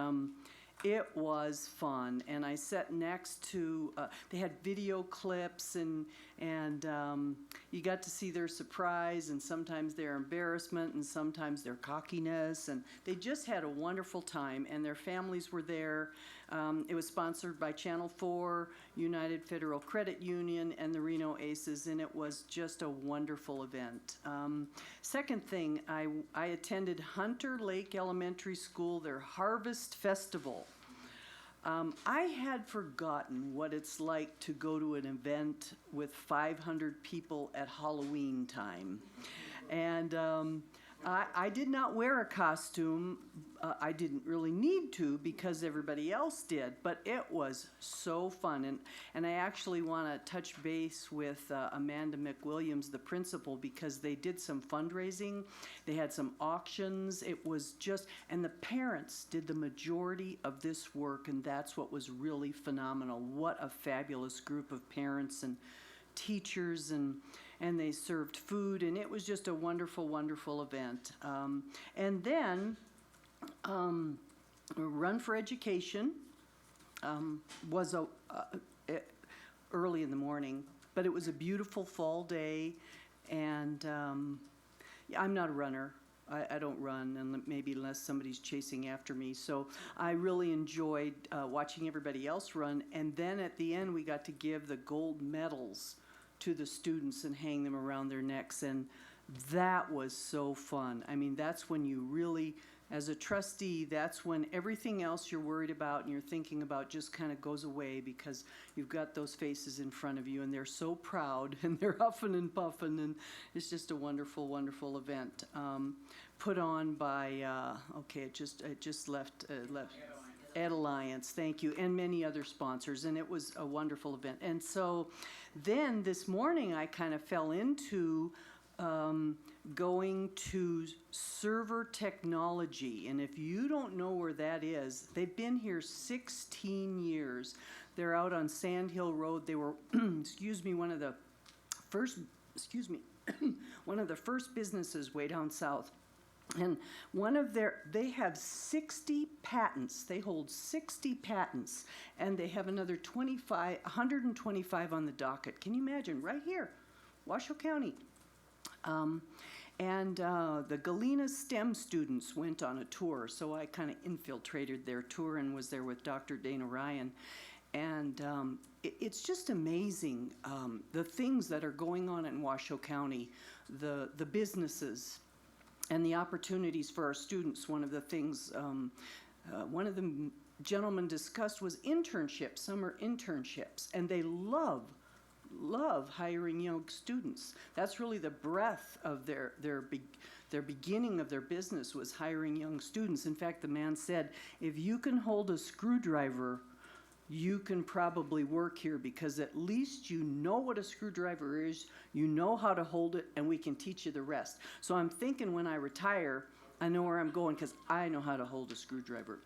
it was fun. And I sat next to, they had video clips and And you got to see their surprise and sometimes their embarrassment and sometimes their cockiness. And they just had a wonderful time, and their families were there. It was sponsored by Channel 4, United Federal Credit Union, and the Reno Aces, and it was just a wonderful event. Second thing, I attended Hunter Lake Elementary School, their Harvest Festival. I had forgotten what it's like to go to an event with 500 people at Halloween time. And I did not wear a costume. I didn't really need to because everybody else did, but it was so fun. And I actually want to touch base with Amanda McWilliams, the principal, because they did some fundraising. They had some auctions. It was just, and the parents did the majority of this work, and that's what was really phenomenal. What a fabulous group of parents and teachers, and they served food, and it was just a wonderful, wonderful event. And then Run for Education was early in the morning, but it was a beautiful fall day, and I'm not a runner. I don't run, and maybe unless somebody's chasing after me. So I really enjoyed watching everybody else run, and then at the end we got to give the gold medals to the students and hang them around their necks, and that was so fun. I mean, that's when you really, as a trustee, that's when everything else you're worried about and you're thinking about just kind of goes away, because you've got those faces in front of you and they're so proud and they're huffing and puffing, and it's just a wonderful, wonderful event. Put on by, it just left Ed Alliance, thank you, and many other sponsors, and it was a wonderful event. And so then this morning I kind of fell into going to Server Technology, and if you don't know where that is, they've been here 16 years. They're out on Sand Hill Road. They were, one of the first businesses way down south. And they have 60 patents. They hold 60 patents, and they have another 125 on the docket. Can you imagine? Right here, Washoe County. The Galena STEM students went on a tour, so I kind of infiltrated their tour and was there with Dr. Dana Ryan. And it's just amazing, the things that are going on in Washoe County, the businesses, and the opportunities for our students. One of the things, one of the gentlemen discussed was internships, summer internships, and they love hiring young students. That's really the breadth of their beginning of their business, was hiring young students. In fact, the man said, if you can hold a screwdriver, you can probably work here, because at least you know what a screwdriver is, you know how to hold it, and we can teach you the rest. So I'm thinking when I retire, I know where I'm going, because I know how to hold a screwdriver.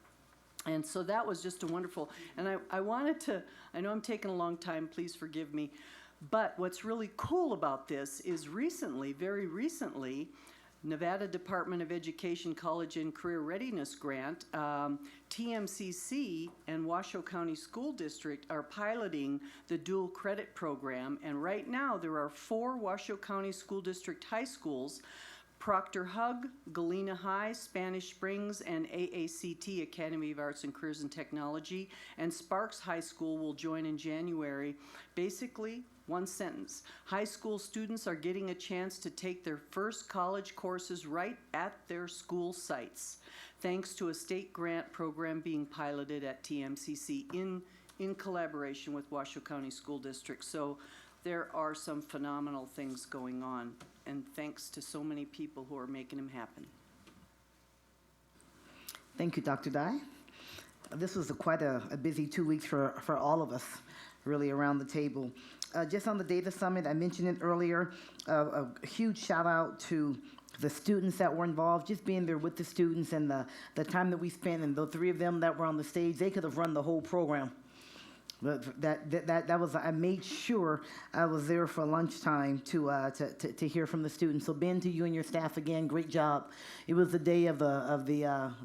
And so that was just a wonderful, and I wanted to, I know I'm taking a long time, please forgive me, but what's really cool about this is recently, very recently, Nevada Department of Education College and Career Readiness Grant, TMCC and Washoe County School District are piloting the dual credit program, and right now there are 4 Washoe County School District high schools, Proctor Hug, Galena High, Spanish Springs, and AACT, Academy of Arts and Careers and Technology, and Sparks High School will join in January. Basically, one sentence. High school students are getting a chance to take their first college courses right at their school sites, thanks to a state grant program being piloted at TMCC in collaboration with Washoe County School District. So there are some phenomenal things going on, and thanks to so many people who are making them happen. Thank you, Dr. Dye. This was quite a busy 2 weeks for all of us, really, around the table. Just on the Data Summit, I mentioned it earlier, a huge shout out to the students that were involved, just being there with the students, and the time that we spent, and the 3 of them that were on the stage, they could have run the whole program. That was, I made sure I was there for lunchtime to hear from the students. So Ben, to you and your staff again, great job. It was the day of the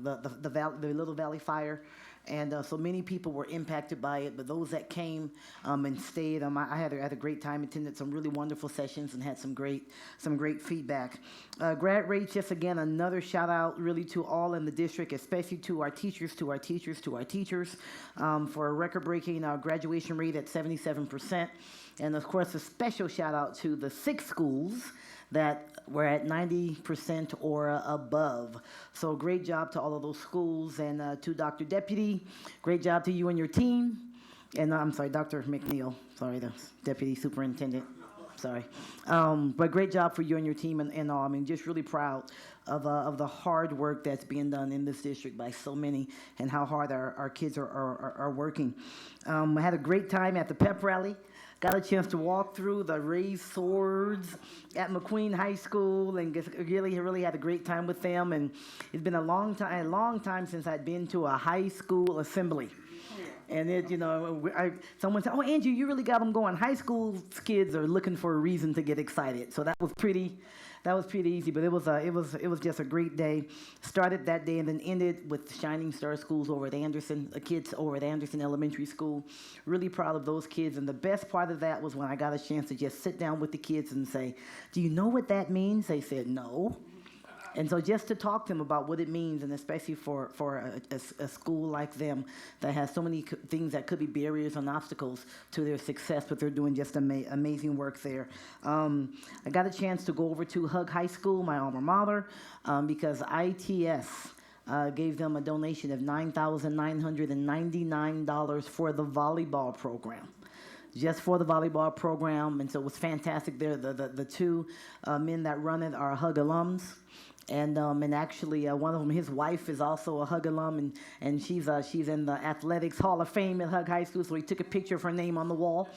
Little Valley Fire, And so many people were impacted by it, but those that came and stayed, I had a great time, attended some really wonderful sessions and had some great feedback. Grad rates, just again, another shout out really to all in the district, especially to our teachers, for a record-breaking graduation rate at 77%. And of course, a special shout out to the 6 schools that were at 90% or above. So great job to all of those schools, and to Dr. Deputy, great job to you and your team. And I'm sorry, Dr. McNeil, sorry, the Deputy Superintendent, sorry. But great job for you and your team and all. I mean, just really proud of the hard work that's being done in this district by so many, and how hard our kids are working. I had a great time at the pep rally. Got a chance to walk through the raised swords at McQueen High School, and really had a great time with them. And it's been a long time since I'd been to a high school assembly. And someone said, "Oh, Andrew, you really got them going." High school kids are looking for a reason to get excited, so that was pretty easy. But it was just a great day. Started that day and then ended with Shining Star Schools over at Anderson, the kids over at Anderson Elementary School. Really proud of those kids. And the best part of that was when I got a chance to just sit down with the kids and say, "Do you know what that means?" They said, "No." And so just to talk to them about what it means, and especially for a school like them that has so many things that could be barriers and obstacles to their success, but they're doing just amazing work there. I got a chance to go over to Hug High School, my alma mater, because ITS gave them a donation of $9,999 for the volleyball program. Just for the volleyball program, and so it was fantastic there. The 2 men that run it are Hug alums. And actually, one of them, his wife is also a Hug alum, and she's in the Athletics Hall of Fame at Hug High School, so he took a picture of her name on the wall.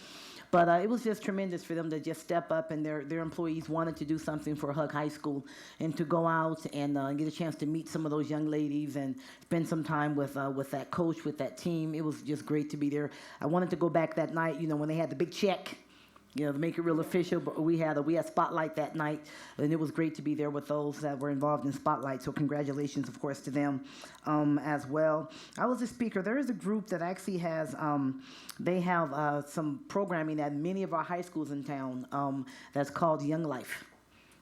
But it was just tremendous for them to just step up, and their employees wanted to do something for Hug High School, and to go out and get a chance to meet some of those young ladies and spend some time with that coach, with that team. It was just great to be there. I wanted to go back that night, when they had the big check, to make it real official, but we had Spotlight that night, and it was great to be there with those that were involved in Spotlight, so congratulations, of course, to them as well. I was a speaker. There is a group that actually has, they have some programming at many of our high schools in town that's called Young Life.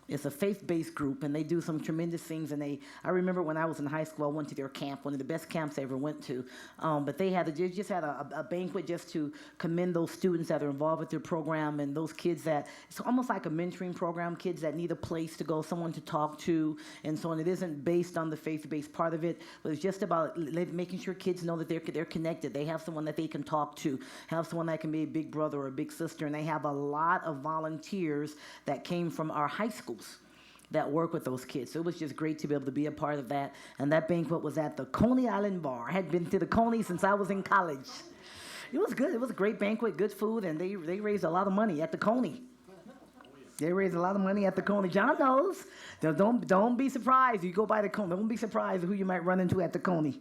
It's a faith-based group, and they do some tremendous things. And I remember when I was in high school, I went to their camp, one of the best camps I ever went to. But they just had a banquet just to commend those students that are involved with their program, and those kids that, it's almost like a mentoring program, kids that need a place to go, someone to talk to, and so on. It isn't based on the faith-based part of it, but it's just about making sure kids know that they're connected. They have someone that they can talk to, have someone that can be a big brother or a big sister, and they have a lot of volunteers that came from our high schools that work with those kids. So it was just great to be able to be a part of that. And that banquet was at the Coney Island Bar. I had been to the Coney since I was in college. It was good. It was a great banquet, good food, and they raised a lot of money at the Coney. They raised a lot of money at the Coney. John knows. Don't be surprised. You go by the Coney. Don't be surprised who you might run into at the Coney.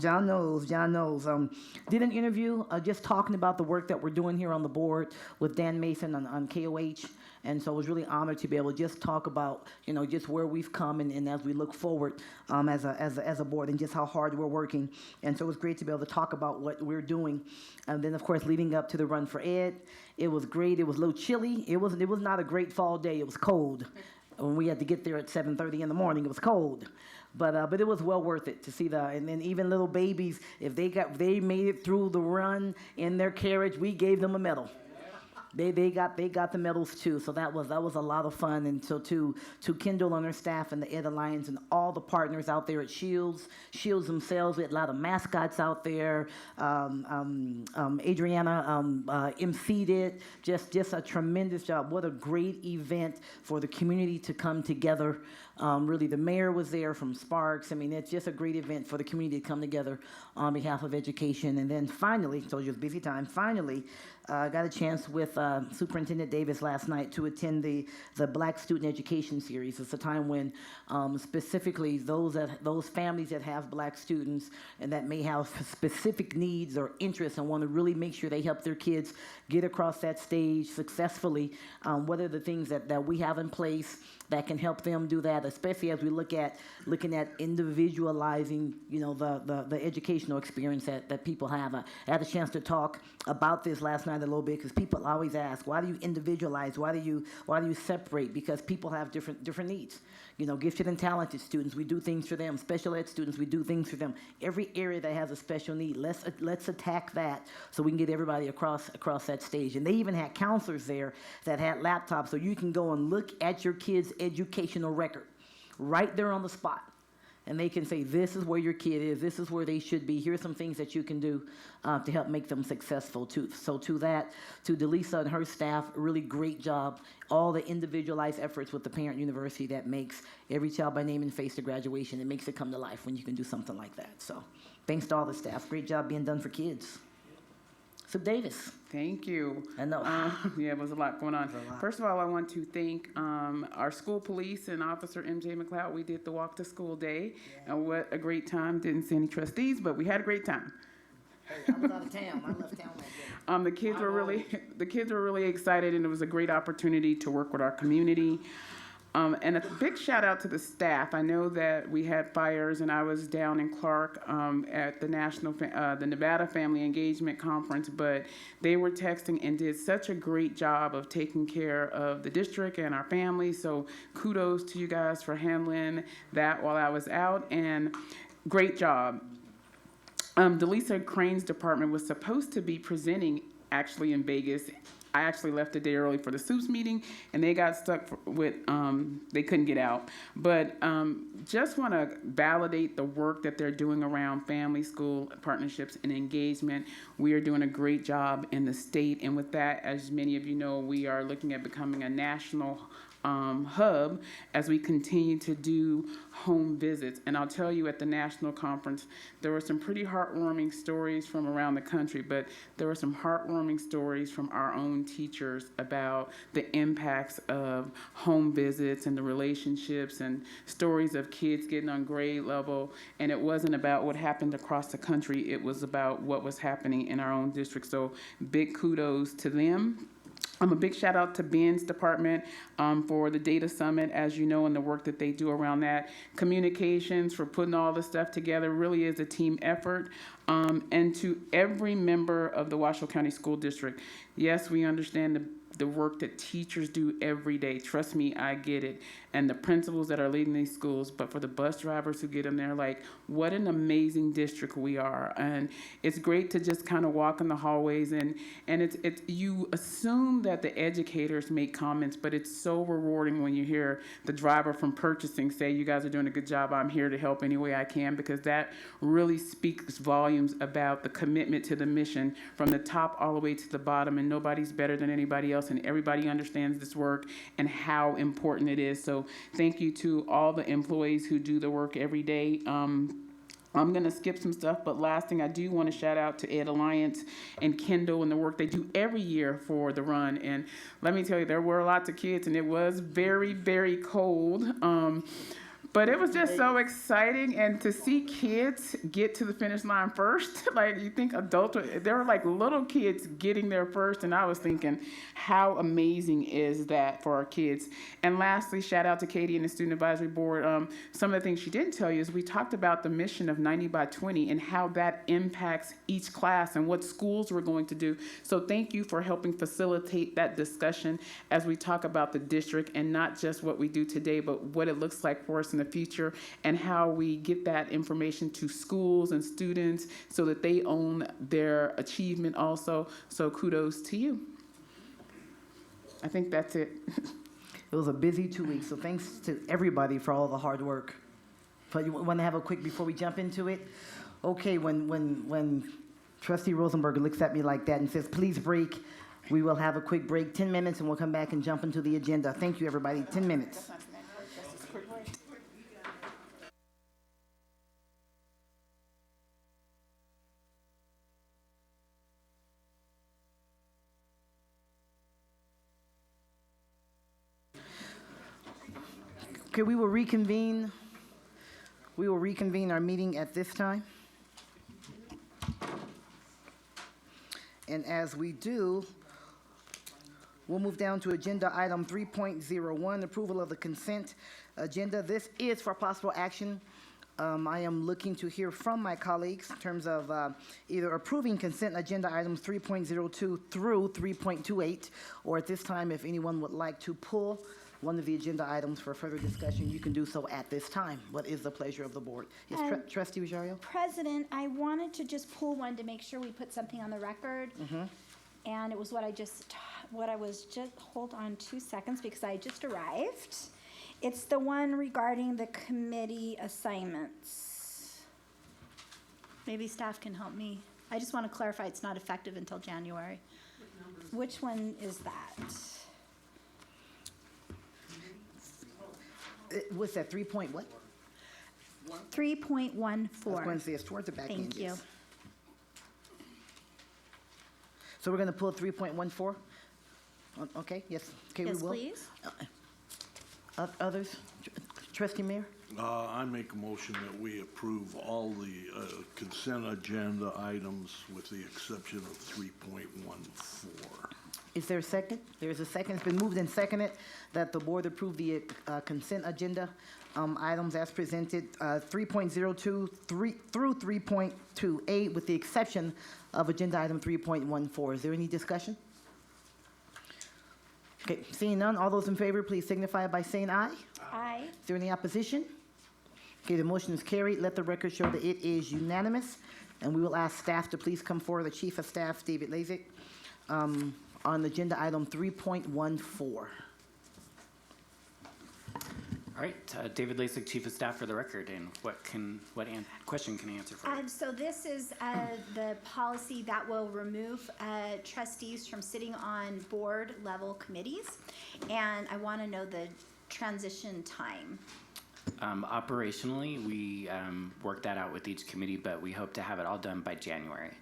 John knows. Did an interview just talking about the work that we're doing here on the board with Dan Mason on KOH. And so I was really honored to be able to just talk about, just where we've come and as we look forward as a board, and just how hard we're working. And so it was great to be able to talk about what we're doing. And then, of course, leading up to the Run for Ed, it was great. It was a little chilly. It was not a great fall day. It was cold. When we had to get there at 7:30 in the morning, it was cold. But it was well worth it to see and then even little babies, if they made it through the run in their carriage, we gave them a medal. They got the medals too, so that was a lot of fun. And so to Kendall and her staff and the Ed Alliance and all the partners out there at Shields themselves, we had a lot of mascots out there. Adriana emceed it, just a tremendous job. What a great event for the community to come together. Really, the mayor was there from Sparks. I mean, it's just a great event for the community to come together on behalf of education. And then finally, told you it was a busy time, finally, got a chance with Superintendent Davis last night to attend the Black Student Education Series. It's a time when specifically those families that have black students and that may have specific needs or interests and want to really make sure they help their kids get across that stage successfully. What are the things that we have in place that can help them do that, especially as we looking at individualizing, the educational experience that people have. I had a chance to talk about this last night a little bit because people always ask, why do you individualize? Why do you separate? Because people have different needs. Gifted and talented students, we do things for them. Special ed students, we do things for them. Every area that has a special need, let's attack that so we can get everybody across that stage. And they even had counselors there that had laptops, so you can go and look at your kid's educational record right there on the spot. And they can say, this is where your kid is, this is where they should be, here's some things that you can do to help make them successful too. So to Delisa and her staff, really great job. All the individualized efforts with the parent university that makes every child by name and face to graduation. It makes it come to life when you can do something like that. So thanks to all the staff. Great job being done for kids. So Davis. Thank you. I know. Yeah, it was a lot going on. First of all, I want to thank our school police and Officer MJ McLeod. We did the walk to school day, and what a great time. Didn't see any trustees, but we had a great time. Hey, I was out of town. I left town that day. The kids were really excited, and it was a great opportunity to work with our community. And a big shout out to the staff. I know that we had fires, and I was down in Clark at the the Nevada Family Engagement Conference, but they were texting and did such a great job of taking care of the district and our families. So kudos to you guys for handling that while I was out, and great job. Delisa Crane's department was supposed to be presenting actually in Vegas. I actually left a day early for the SUPS meeting, and they got stuck with, they couldn't get out. But just want to validate the work that they're doing around family, school partnerships, and engagement. We are doing a great job in the state, and with that, as many of you know, we are looking at becoming a national hub as we continue to do home visits. And I'll tell you, at the national conference, there were some pretty heartwarming stories from around the country, but there were some heartwarming stories from our own teachers about the impacts of home visits and the relationships, and stories of kids getting on grade level. And it wasn't about what happened across the country, it was about what was happening in our own district. So big kudos to them. A big shout out to Ben's department for the Data Summit, as you know, and the work that they do around that. Communications for putting all this stuff together, really is a team effort. And to every member of the Washoe County School District, yes, we understand the work that teachers do every day. Trust me, I get it. And the principals that are leading these schools, but for the bus drivers who get in there, like, what an amazing district we are. And it's great to just kind of walk in the hallways, and it's you assume that the educators make comments, but it's so rewarding when you hear the driver from purchasing say, you guys are doing a good job, I'm here to help any way I can, because that really speaks volumes about the commitment to the mission from the top all the way to the bottom, and nobody's better than anybody else, and everybody understands this work and how important it is. So thank you to all the employees who do the work every day. I'm going to skip some stuff, but last thing, I do want to shout out to Ed Alliance and Kendall and the work they do every year for the run. And let me tell you, there were lots of kids, and it was very, very cold. But it was just so exciting, and to see kids get to the finish line first, like, you think adults, there were like little kids getting there first, and I was thinking, how amazing is that for our kids? And lastly, shout out to Katie and the Student Advisory Board. Some of the things she didn't tell you is we talked about the mission of 90 by 20 and how that impacts each class and what schools we're going to do. So thank you for helping facilitate that discussion as we talk about the district, and not just what we do today, but what it looks like for us in the future, and how we get that information to schools and students so that they own their achievement also. So kudos to you. I think that's it. It was a busy 2 weeks, so thanks to everybody for all the hard work. But you want to have a quick, before we jump into it? Okay, when Trustee Rosenberg looks at me like that and says, please break, we will have a quick break, 10 minutes, and we'll come back and jump into the agenda. Thank you, everybody, 10 minutes. Okay, we will reconvene our meeting at this time. And as we do, we'll move down to agenda item 3.01, approval of the consent agenda. This is for possible action. I am looking to hear from my colleagues in terms of either approving consent agenda items 3.02 through 3.28, or at this time, if anyone would like to pull one of the agenda items for further discussion, you can do so at this time. What is the pleasure of the board? Yes, Trustee Rosario? President, I wanted to just pull one to make sure we put something on the record. And it was what I was just, hold on 2 seconds because I just arrived. It's the one regarding the committee assignments. Maybe staff can help me. I just want to clarify it's not effective until January. Which one is that? What's that, 3 point what? 3.14. I was going to say it's towards the back end. Thank you. Yes. So we're going to pull 3.14? Okay, yes. Okay, Yes, we will. please. Others? Trustee Mayor? I make a motion that we approve all the consent agenda items with the exception of 3.14. Is there a second? There is a second. It's been moved and seconded that the board approve the consent agenda items as presented, 3.02 through 3.28, with the exception of agenda item 3.14. Is there any discussion? Okay, seeing none, all those in favor, please signify by saying aye. Aye. Is there any opposition? Okay, the motion is carried. Let the record show that it is unanimous, and we will ask staff to please come forward. The Chief of Staff, David Lazick, on agenda item 3.14. All right, David Lasik, Chief of Staff for the record, and what question can I answer for you? So this is the policy that will remove trustees from sitting on board level committees, and I want to know the transition time. Operationally, we work that out with each committee, but we hope to have it all done by January,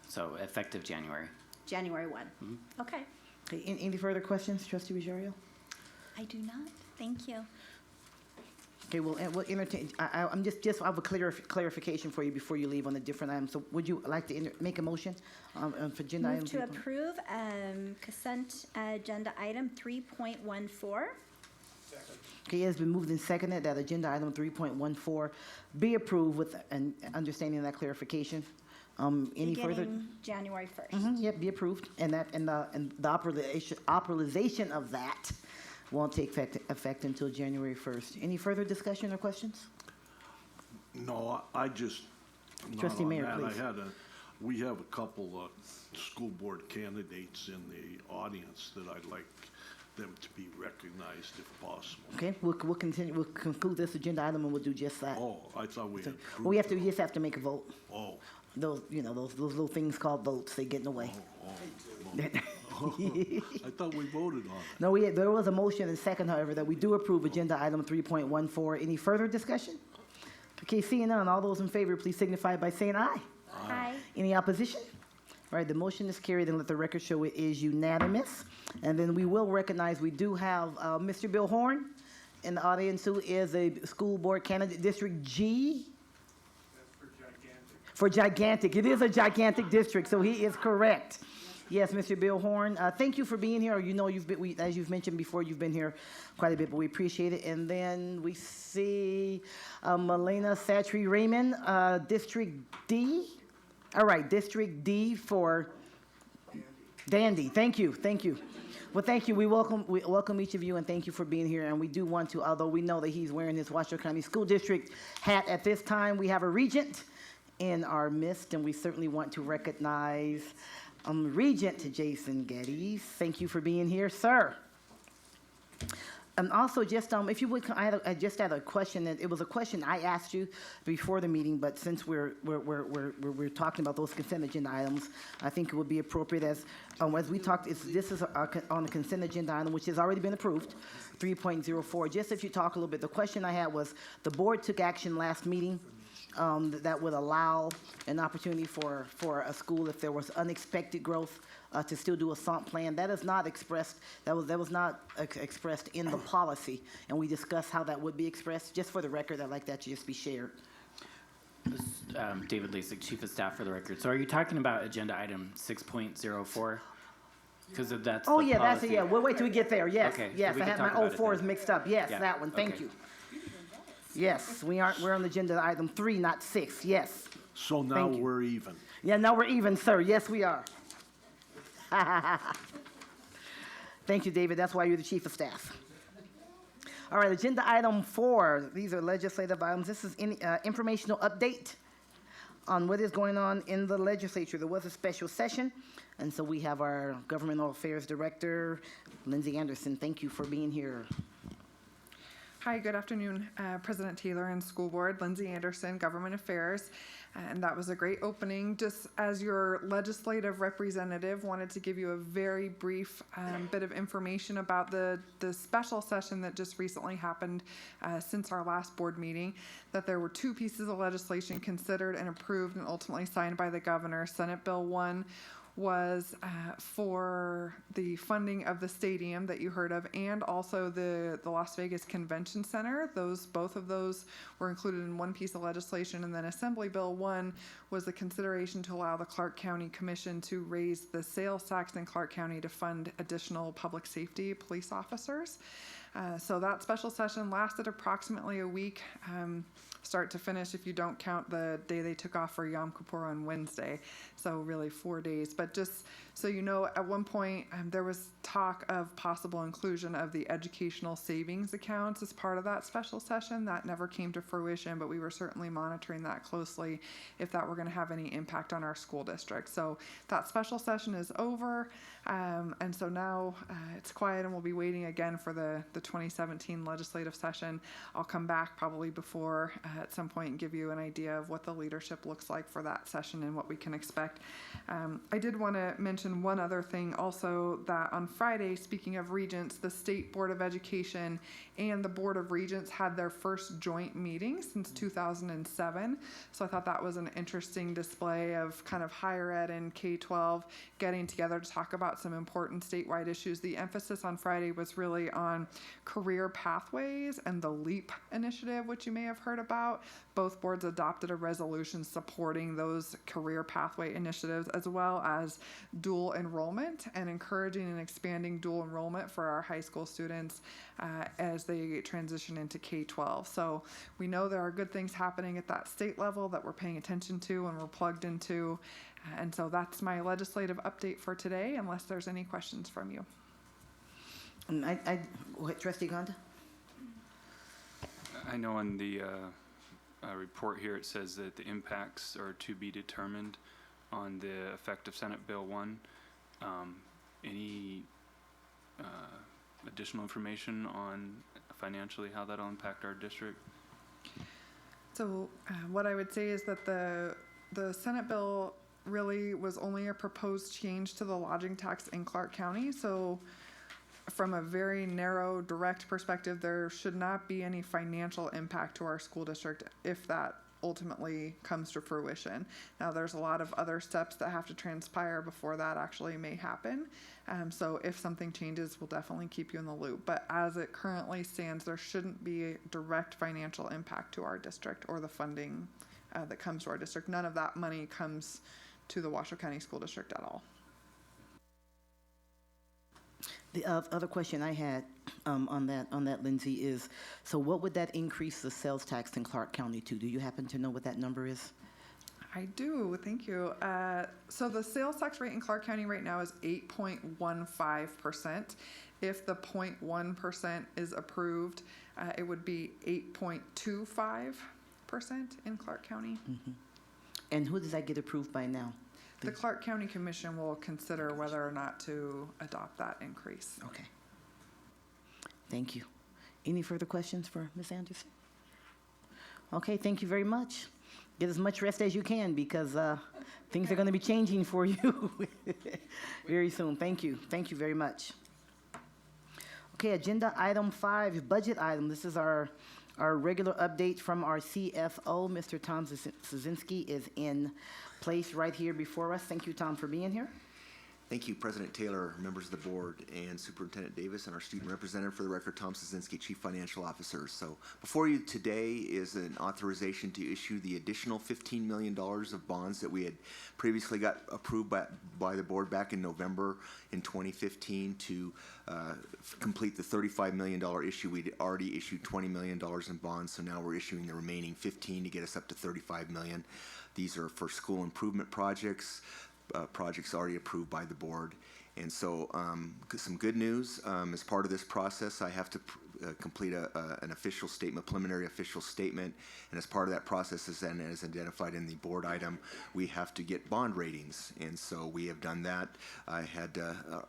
so effective January. January 1. Okay. Okay, any further questions, Trustee Rosario? I do not. Thank you. Okay, we'll entertain. I have a clarification for you before you leave on the different items. So, would you like to make a motion for agenda item? Move to approve consent agenda item 3.14. Okay, it has been moved and seconded that agenda item 3.14 be approved with an understanding of that clarification. Any further? Beginning January 1st. Yep, be approved, and the operation of that won't take effect until January 1st. Any further discussion or questions? No, I just, Trustee Mayor, please. We have a couple of school board candidates in the audience that I'd like them to be recognized if possible. Okay, we'll continue. We'll conclude this agenda item and we'll do just that. Oh, I thought we had. We just have to make a vote. Oh. Those little things called votes, they get in the way. I thought we voted on it. No, there was a motion and second, however, that we do approve agenda item 3.14. Any further discussion? Okay, seeing none, all those in favor, please signify by saying aye. Aye. Any opposition? All right, the motion is carried, and let the record show it is unanimous. And then we will recognize, we do have Mr. Bill Horn in the audience, who is a school board candidate, District G. For gigantic. It is a gigantic district, so he is correct. Yes, Mr. Bill Horn. Thank you for being here. You know, as you've mentioned before, you've been here quite a bit, but we appreciate it. And then we see Melena Satry Raymond, District D. All right, District D for Dandy. Thank you. Well, thank you. We welcome each of you, and thank you for being here. And we do want to, although we know that he's wearing his Washoe County School District hat at this time, we have a regent in our midst, and we certainly want to recognize Regent Jason Geddes. Thank you for being here, sir. And also, just if you would, I just had a question. And it was a question I asked you before the meeting, but since we're talking about those consent agenda items, I think it would be appropriate as we talked. This is on the consent agenda item, which has already been approved, 3.04. Just if you talk a little bit, the question I had was the board took action last meeting that would allow an opportunity for a school, if there was unexpected growth, to still do a SOMP plan. That is not expressed, that was not expressed in the policy, and we discussed how that would be expressed. Just for the record, I'd like that to just be shared. David Lasik, Chief of Staff for the record. So are you talking about agenda item 6.04? Because that's Oh, the yeah, that's it, policy. yeah. We'll wait till we get there. Yes, Okay, so yes. we I can had my talk about it 04s then. mixed up. Yes, Yeah, that one. Thank okay. you. Yes, we're on agenda item 3, not 6. Yes. So now Thank you. we're even. Yeah, now we're even, sir. Yes, we are. Thank you, David. That's why you're the Chief of Staff. All right, agenda item 4. These are legislative items. This is any informational update on what is going on in the legislature. There was a special session, and so we have our Governmental Affairs Director, Lindsay Anderson. Thank you for being here. Hi, good afternoon, President Taylor and School Board. Lindsay Anderson, Government Affairs. And that was a great opening. Just as your legislative representative, wanted to give you a very brief bit of information about the special session that just recently happened since our last board meeting, that there were 2 pieces of legislation considered and approved and ultimately signed by the governor. Senate Bill 1 was for the funding of the stadium that you heard of, and also the Las Vegas Convention Center. Both of those were included in one piece of legislation. And then Assembly Bill 1 was the consideration to allow the Clark County Commission to raise the sales tax in Clark County to fund additional public safety police officers. So that special session lasted approximately a week, start to finish, if you don't count the day they took off for Yom Kippur on Wednesday. So really 4 days. But just so you know, at one point there was talk of possible inclusion of the educational savings accounts as part of that special session. That never came to fruition, but we were certainly monitoring that closely if that were going to have any impact on our school district. So that special session is over. And so now it's quiet, and we'll be waiting again for the 2017 legislative session. I'll come back probably before at some point and give you an idea of what the leadership looks like for that session and what we can expect. I did want to mention one other thing also, that on Friday, speaking of regents, the State Board of Education and the Board of Regents had their first joint meeting since 2007. So I thought that was an interesting display of kind of higher ed and K-12 getting together to talk about some important statewide issues. The emphasis on Friday was really on career pathways and the LEAP initiative, which you may have heard about. Both boards adopted a resolution supporting those career pathway initiatives, as well as dual enrollment and encouraging and expanding dual enrollment for our high school students as they transition into K-12. So we know there are good things happening at that state level that we're paying attention to and we're plugged into. And so that's my legislative update for today, unless there's any questions from you. Trustee Gonda? I know on the report here it says that the impacts are to be determined on the effect of Senate Bill 1. Any additional information on financially how that'll impact our district? So what I would say is that the Senate bill really was only a proposed change to the lodging tax in Clark County. So from a very narrow, direct perspective, there should not be any financial impact to our school district if that ultimately comes to fruition. Now, there's a lot of other steps that have to transpire before that actually may happen. So if something changes, we'll definitely keep you in the loop. But as it currently stands, there shouldn't be a direct financial impact to our district or the funding that comes to our district. None of that money comes to the Washoe County School District at all. The other question I had on that, Lindsay, is, so what would that increase the sales tax in Clark County to? Do you happen to know what that number is? I do, thank you. So the sales tax rate in Clark County right now is 8.15%. If the 0.1% is approved, it would be 8.25% in Clark County. Mm-hmm. And who does that get approved by now? The Clark County Commission will consider whether or not to adopt that increase. Okay. Thank you. Any further questions for Ms. Anderson? Okay, thank you very much. Get as much rest as you can, because things are going to be changing for you very soon. Thank you. Thank you very much. Okay, agenda item 5, budget item. This is our Our regular update from our CFO, Mr. Tom Szynski, is in place right here before us. Thank you, Tom, for being here. Thank you, President Taylor, members of the board, and Superintendent Davis, and our student representative. For the record, Tom Szynski, Chief Financial Officer. So before you today is an authorization to issue the additional $15 million of bonds that we had previously got approved by the board back in November in 2015 to complete the $35 million issue. We'd already issued $20 million in bonds, so now we're issuing the remaining 15 to get us up to $35 million. These are for school improvement projects. Projects already approved by the board. And so some good news, as part of this process, I have to complete an official statement, preliminary official statement, and as part of that process, as identified in the board item, we have to get bond ratings, and so we have done that. I had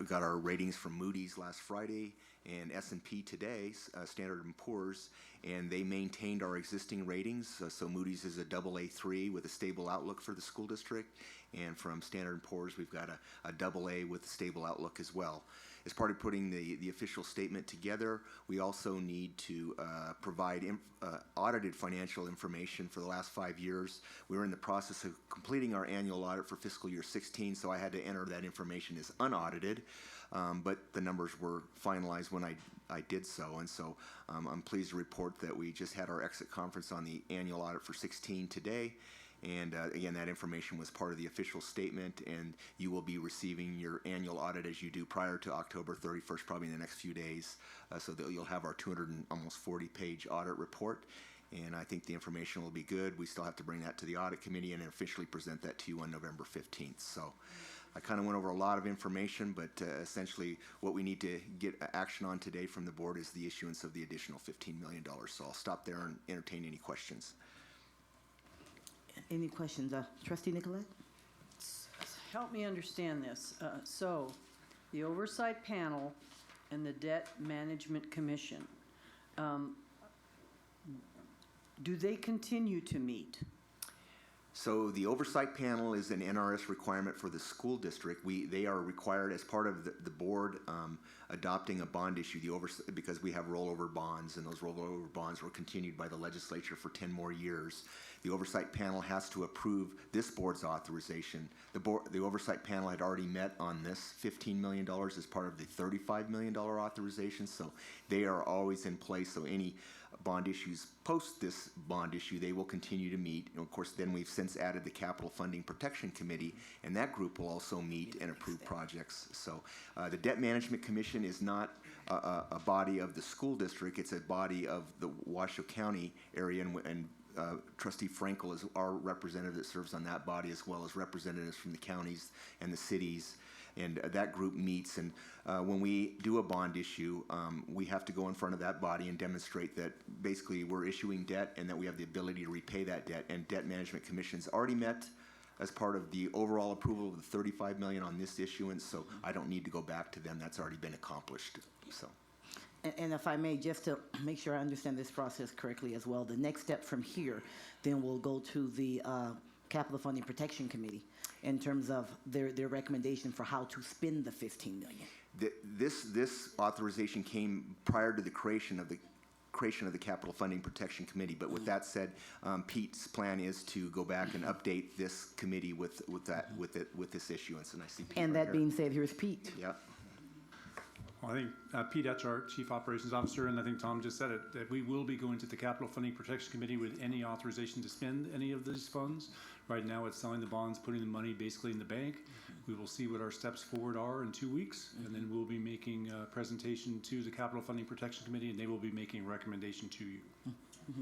got our ratings from Moody's last Friday, and S&P today, Standard & Poor's, and they maintained our existing ratings. So Moody's is a AA3 with a stable outlook for the school district, and from Standard & Poor's, we've got a AA with a stable outlook as well. As part of putting the official statement together, we also need to provide audited financial information for the last 5 years. We were in the process of completing our annual audit for fiscal year 16, so I had to enter that information as unaudited. But the numbers were finalized when I did so, and so I'm pleased to report that we just had our exit conference on the annual audit for 16 today. And again, that information was part of the official statement, and you will be receiving your annual audit as you do prior to October 31st, probably in the next few days, so that you'll have our 240-page audit report. And I think the information will be good. We still have to bring that to the audit committee and officially present that to you on November 15th. So I kind of went over a lot of information, but essentially what we need to get action on today from the board is the issuance of the additional $15 million. So I'll stop there and entertain any questions. Any questions? Trustee Nicolette? Help me understand this. So, the Oversight Panel and the Debt Management Commission, do they continue to meet? So the Oversight Panel is an NRS requirement for the school district. They are required as part of the board adopting a bond issue, because we have rollover bonds, and those rollover bonds were continued by the legislature for 10 more years. The Oversight Panel has to approve this board's authorization. The Oversight Panel had already met on this $15 million as part of the $35 million authorization, so they are always in place. So any bond issues post this bond issue, they will continue to meet. And of course, then we've since added the Capital Funding Protection Committee, and that group will also meet and approve projects. So the Debt Management Commission is not a body of the school district. It's a body of the Washoe County area, and Trustee Frankel is our representative that serves on that body, as well as representatives from the counties and the cities. And that group meets, and when we do a bond issue, we have to go in front of that body and demonstrate that basically we're issuing debt and that we have the ability to repay that debt. And Debt Management Commission's already met as part of the overall approval of the $35 million on this issuance, so I don't need to go back to them. That's already been accomplished. So. And if I may, just to make sure I understand this process correctly as well, the next step from here, then we'll go to the Capital Funding Protection Committee in terms of their recommendation for how to spend the $15 million. This authorization came prior to the creation of the Capital Funding Protection Committee. But with that said, Pete's plan is to go back and update this committee with this issuance. And I see Pete. And right that here. being said, here's Pete. Yeah. Well, I think Pete Etch, our Chief Operations Officer, and I think Tom just said it, that we will be going to the Capital Funding Protection Committee with any authorization to spend any of these funds. Right now, it's selling the bonds, putting the money basically in the bank. We will see what our steps forward are in 2 weeks, and then we'll be making a presentation to the Capital Funding Protection Committee, and they will be making a recommendation to you.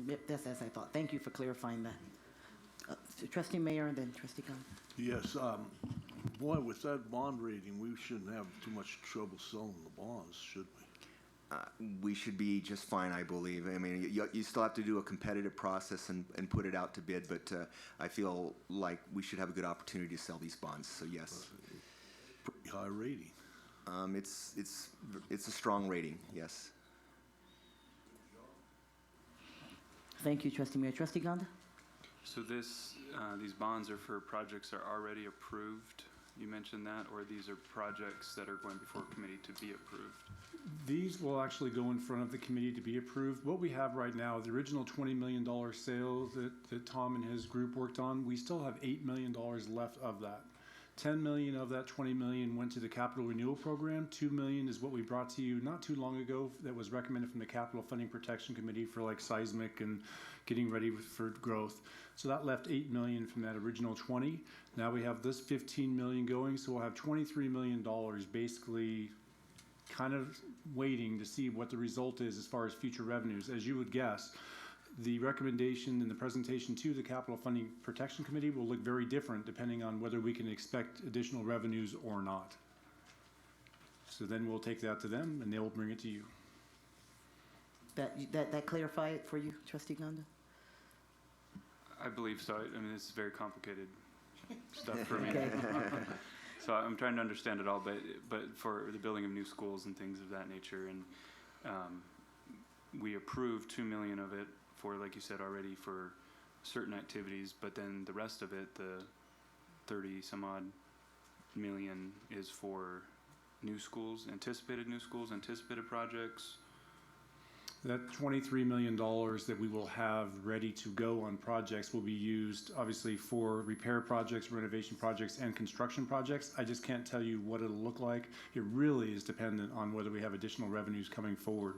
Yep, that's as I thought. Thank you for clarifying that. Trustee Mayor and then Trustee Khan. Yes, boy, with that bond rating, we shouldn't have too much trouble selling the bonds, should we? We should be just fine, I believe. I mean, you still have to do a competitive process and put it out to bid, but I feel like we should have a good opportunity to sell these bonds, so yes. Pretty high rating. It's a strong rating, yes. Thank you, Trustee Mayor. Trustee Gonda? So these bonds are for projects that are already approved You mentioned that, or these are projects that are going before committee to be approved? These will actually go in front of the committee to be approved. What we have right now, the original $20 million sale that Tom and his group worked on, we still have $8 million left of that. 10 million of that 20 million went to the capital renewal program. 2 million is what we brought to you not too long ago that was recommended from the Capital Funding Protection Committee for like seismic and getting ready for growth. So that left 8 million from that original 20. Now we have this 15 million going, so we'll have $23 million basically kind of waiting to see what the result is as far as future revenues. As you would guess, the recommendation and the presentation to the Capital Funding Protection Committee will look very different depending on whether we can expect additional revenues or not. So then we'll take that to them and they'll bring it to you. That clarify it for you, Trustee Gonda? I believe so. I mean, it's very complicated stuff for me. So I'm trying to understand it all, but for the building of new schools and things of that nature, and we approved 2 million of it for, like you said already, for certain activities, but then the rest of it, the 30 some odd million, is for new schools, anticipated projects. That $23 million that we will have ready to go on projects will be used obviously for repair projects, renovation projects, and construction projects. I just can't tell you what it'll look like. It really is dependent on whether we have additional revenues coming forward.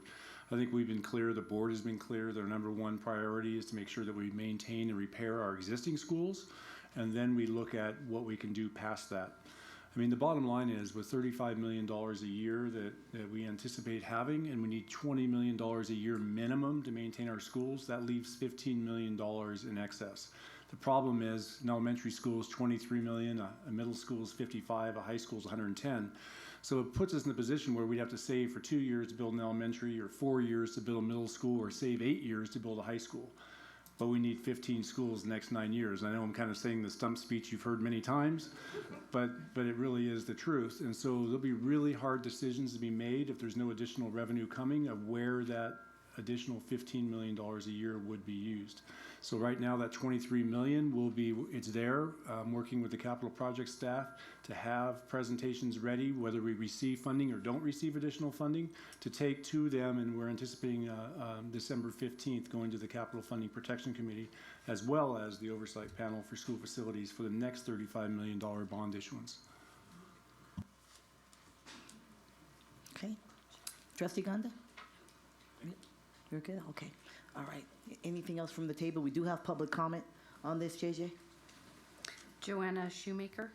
I think we've been clear, the board has been clear, their number one priority is to make sure that we maintain and repair our existing schools, and then we look at what we can do past that. I mean, the bottom line is with $35 million a year that we anticipate having, and we need $20 million a year minimum to maintain our schools, that leaves $15 million in excess. The problem is an elementary school is $23 million, a middle school is $55, a high school is $110. So it puts us in a position where we'd have to save for 2 years to build an elementary, or 4 years to build a middle school, or save 8 years to build a high school. But we need 15 schools the next 9 years. I know I'm kind of saying the stump speech you've heard many times, but it really is the truth. And so there'll be really hard decisions to be made if there's no additional revenue coming of where that additional $15 million a year would be used. So right now that 23 million will be, it's there. I'm working with the capital project staff to have presentations ready, whether we receive funding or don't receive additional funding, to take to them, and we're anticipating December 15th going to the Capital Funding Protection Committee, as well as the Oversight Panel for School Facilities for the next $35 million bond issuance. Okay. Trustee Gonda? You're good? Okay. All right. Anything else from the table? We do have public comment on this, JJ. Joanna Shoemaker.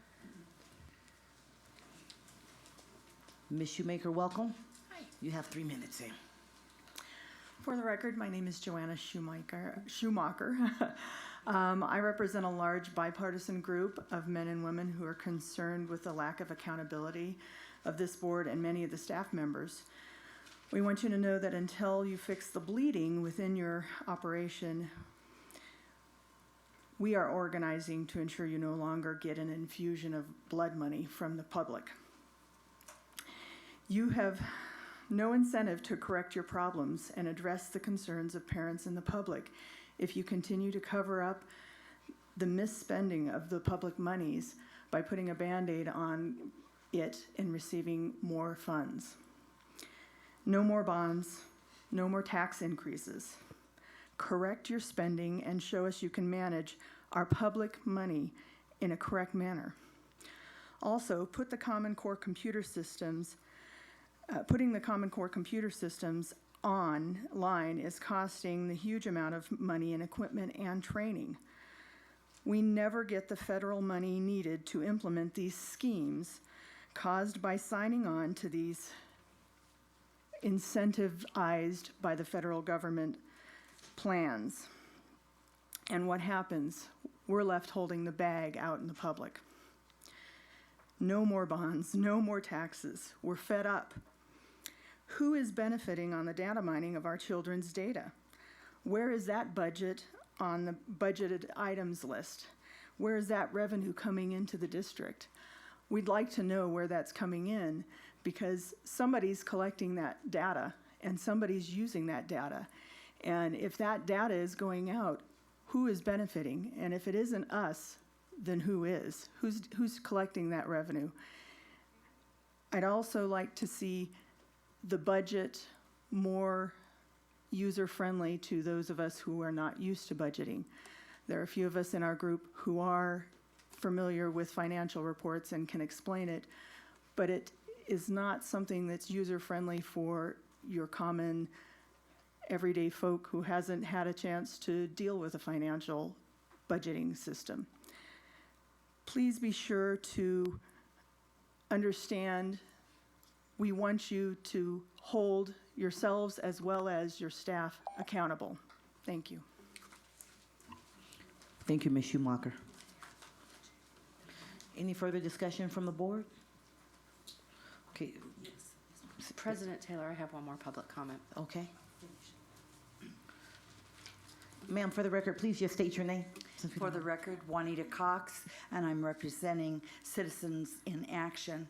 Ms. Shoemaker, welcome. Hi. You have 3 minutes in. For the record, my name is Joanna Schumacher. I represent a large bipartisan group of men and women who are concerned with the lack of accountability of this board and many of the staff members. We want you to know that until you fix the bleeding within your operation, we are organizing to ensure you no longer get an infusion of blood money from the public. You have no incentive to correct your problems and address the concerns of parents and the public if you continue to cover up the misspending of the public monies by putting a Band-Aid on it and receiving more funds. No more bonds, no more tax increases. Correct your spending and show us you can manage our public money in a correct manner. Also, putting the Common Core computer systems online is costing the huge amount of money in equipment and training. We never get the federal money needed to implement these schemes caused by signing on to these incentivized by the federal government plans. And what happens? We're left holding the bag out in the public. No more bonds, no more taxes. We're fed up. Who is benefiting on the data mining of our children's data? Where is that budget on the budgeted items list? Where is that revenue coming into the district? We'd like to know where that's coming in, because somebody's collecting that data and somebody's using that data. And if that data is going out, who is benefiting? And if it isn't us, then who is? Who's collecting that revenue? I'd also like to see the budget more user-friendly to those of us who are not used to budgeting. There are a few of us in our group who are familiar with financial reports and can explain it, but it is not something that's user-friendly for your common everyday folk who hasn't had a chance to deal with a financial budgeting system. Please be sure to understand we want you to hold yourselves as well as your staff accountable. Thank you. Thank you, Ms. Schumacher. Any further discussion from the board? Okay. President Taylor, I have one more public comment. Okay. Ma'am, for the record, please just state your name. For the record, Juanita Cox, and I'm representing Citizens in Action.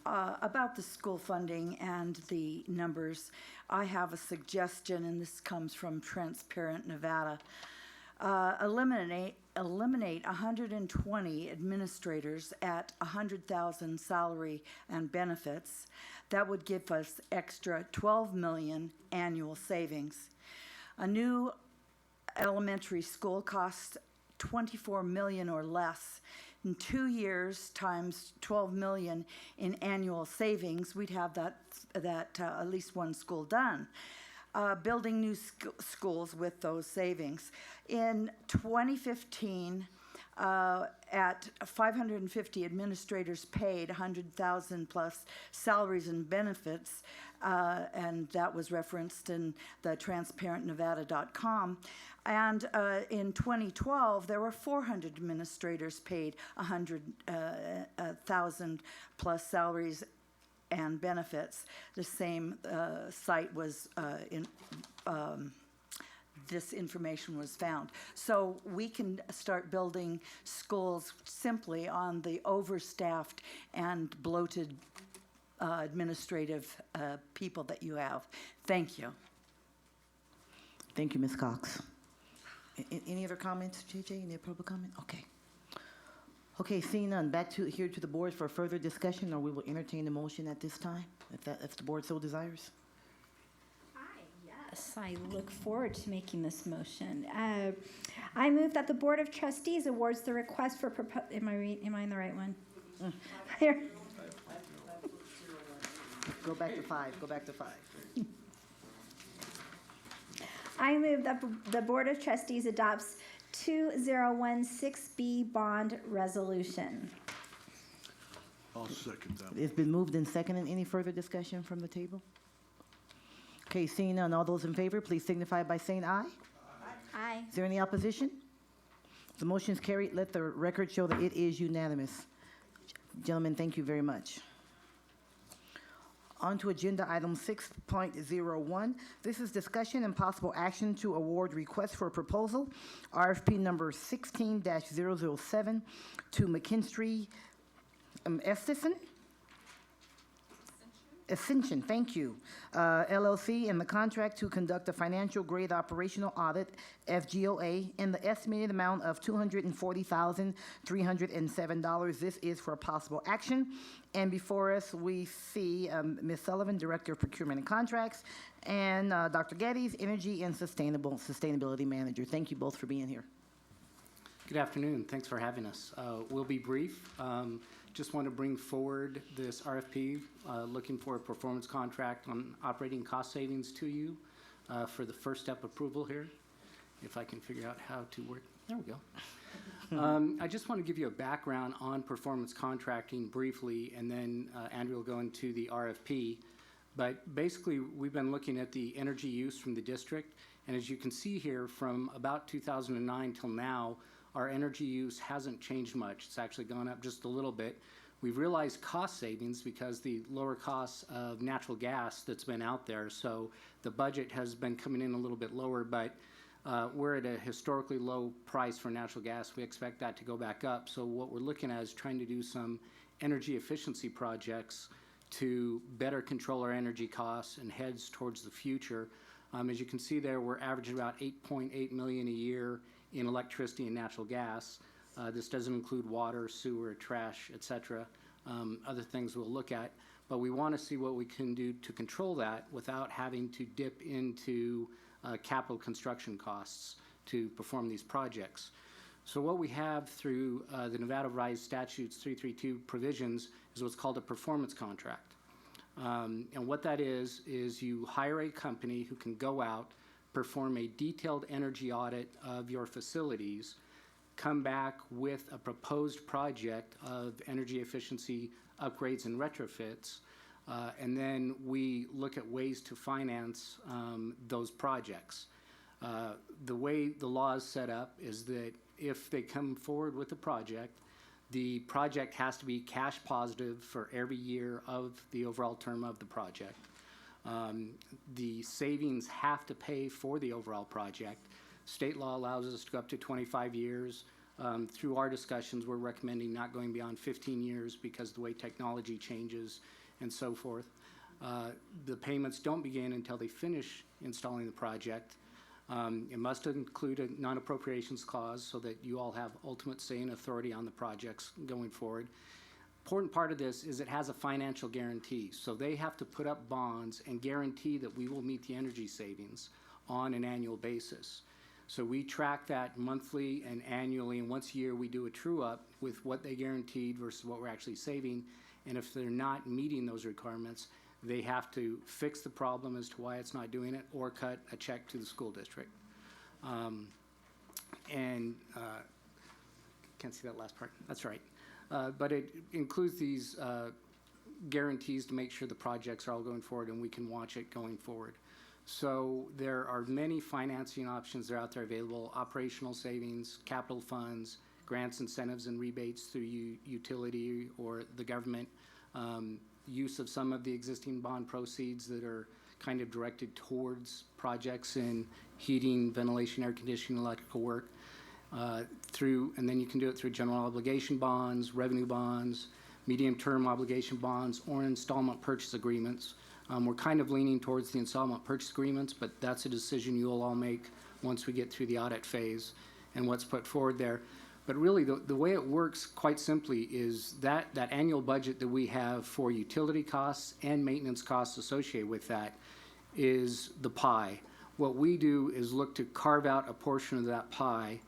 About the school funding and the numbers, I have a suggestion, and this comes from Transparent Nevada. Eliminate 120 administrators at 100,000 salary and benefits. That would give us extra 12 million annual savings. A new elementary school costs 24 million or less. In 2 years times 12 million in annual savings, we'd have that at least one school done. Building new schools with those savings. In 2015, at 550 administrators paid, 100,000 plus salaries and benefits, and that was referenced in the transparentnevada.com. And in 2012, there were 400 administrators paid 100,000 plus salaries and benefits. The same site was this information was found. So we can start building schools simply on the overstaffed and bloated administrative people that you have. Thank you. Thank you, Ms. Cox. Any other comments, JJ? Any public comment? Okay. Okay, seeing none, back to here to the board for further discussion, or we will entertain the motion at this time, if the board so desires. Yes, I look forward to making this motion. I move that the Board of Trustees awards the request for am I in the right one? Here. Go back to 5. Go back to 5. I move that the Board of Trustees adopts 2016B bond resolution. I'll second that. It's been moved and seconded. Any further discussion from the table? Okay, seeing none, all those in favor, please signify by saying aye. Aye. Is there any opposition? The motion is carried. Let the record show that it is unanimous. Gentlemen, thank you very much. On to agenda item 6.01. This is discussion and possible action to award request for proposal, RFP number 16-007 to McKinstry Ascension, thank you, LLC, and the contract to conduct a financial grade operational audit, FGOA, in the estimated amount of $240,307. This is for possible action. And before us, we see Ms. Sullivan, Director of Procurement and Contracts, and Dr. Geddes, Energy and Sustainability Manager. Thank you both for being here. Good afternoon. Thanks for having us. We'll be brief. Just want to bring forward this RFP, looking for a performance contract on operating cost savings to you for the first step approval here. If I can figure out how to work. There we go. I just want to give you a background on performance contracting briefly, and then Andrew will go into the RFP. But basically, we've been looking at the energy use from the district, and as you can see here, from about 2009 till now, our energy use hasn't changed much. It's actually gone up just a little bit. We've realized cost savings because the lower costs of natural gas that's been out there, so the budget has been coming in a little bit lower, but we're at a historically low price for natural gas. We expect that to go back up. So what we're looking at is trying to do some energy efficiency projects to better control our energy costs and heads towards the future. As you can see there, we're averaging about $8.8 million a year in electricity and natural gas. This doesn't include water, sewer, trash, et cetera, other things we'll look at. But we want to see what we can do to control that without having to dip into capital construction costs to perform these projects. So what we have through the Nevada Revised Statutes 332 provisions is what's called a performance contract. And what that is you hire a company who can go out, perform a detailed energy audit of your facilities, come back with a proposed project of energy efficiency upgrades and retrofits, and then we look at ways to finance those projects. The way the law is set up is that if they come forward with a project, the project has to be cash positive for every year of the overall term of the project. The savings have to pay for the overall project. State law allows us to go up to 25 years. Through our discussions, we're recommending not going beyond 15 years because of the way technology changes and so forth. The payments don't begin until they finish installing the project. It must include a non-appropriations clause so that you all have ultimate say and authority on the projects going forward. Important part of this is it has a financial guarantee. So they have to put up bonds and guarantee that we will meet the energy savings on an annual basis. So we track that monthly and annually, and once a year we do a true-up with what they guaranteed versus what we're actually saving. And if they're not meeting those requirements, they have to fix the problem as to why it's not doing it or cut a check to the school district. Can't see that last part. That's right. But it includes these guarantees to make sure the projects are all going forward and we can watch it going forward. So there are many financing options that are out there available: operational savings, capital funds, grants, incentives, and rebates through utility or the government, use of some of the existing bond proceeds that are kind of directed towards projects in heating, ventilation, air conditioning, electrical work, and then you can do it through general obligation bonds, revenue bonds, medium-term obligation bonds, or installment purchase agreements. We're kind of leaning towards the installment purchase agreements, but that's a decision you'll all make once we get through the audit phase and what's put forward there. But really, the way it works, quite simply, is that annual budget that we have for utility costs and maintenance costs associated with that is the pie. What we do is look to carve out a portion of that pie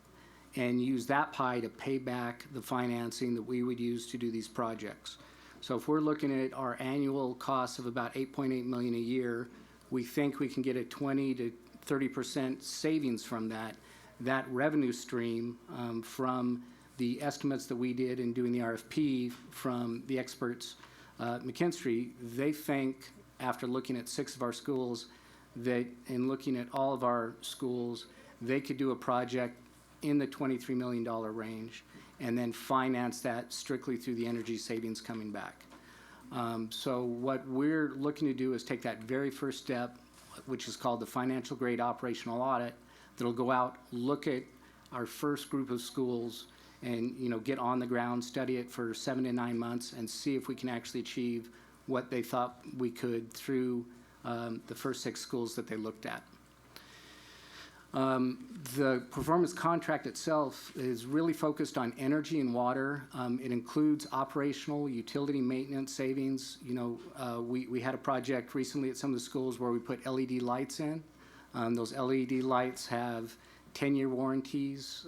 and use that pie to pay back the financing that we would use to do these projects. So if we're looking at our annual costs of about $8.8 million a year, we think we can get a 20 to 30% savings from that. That revenue stream from the estimates that we did in doing the RFP from the experts, McKinstry, they think, after looking at 6 of our schools, that in looking at all of our schools, they could do a project in the $23 million range and then finance that strictly through the energy savings coming back. So what we're looking to do is take that very first step, which is called the financial grade operational audit, that'll go out, look at our first group of schools and get on the ground, study it for 7 to 9 months and see if we can actually achieve what they thought we could through the first 6 schools that they looked at. The performance contract itself is really focused on energy and water. It includes operational, utility maintenance savings. We had a project recently at some of the schools where we put LED lights in. Those LED lights have 10-year warranties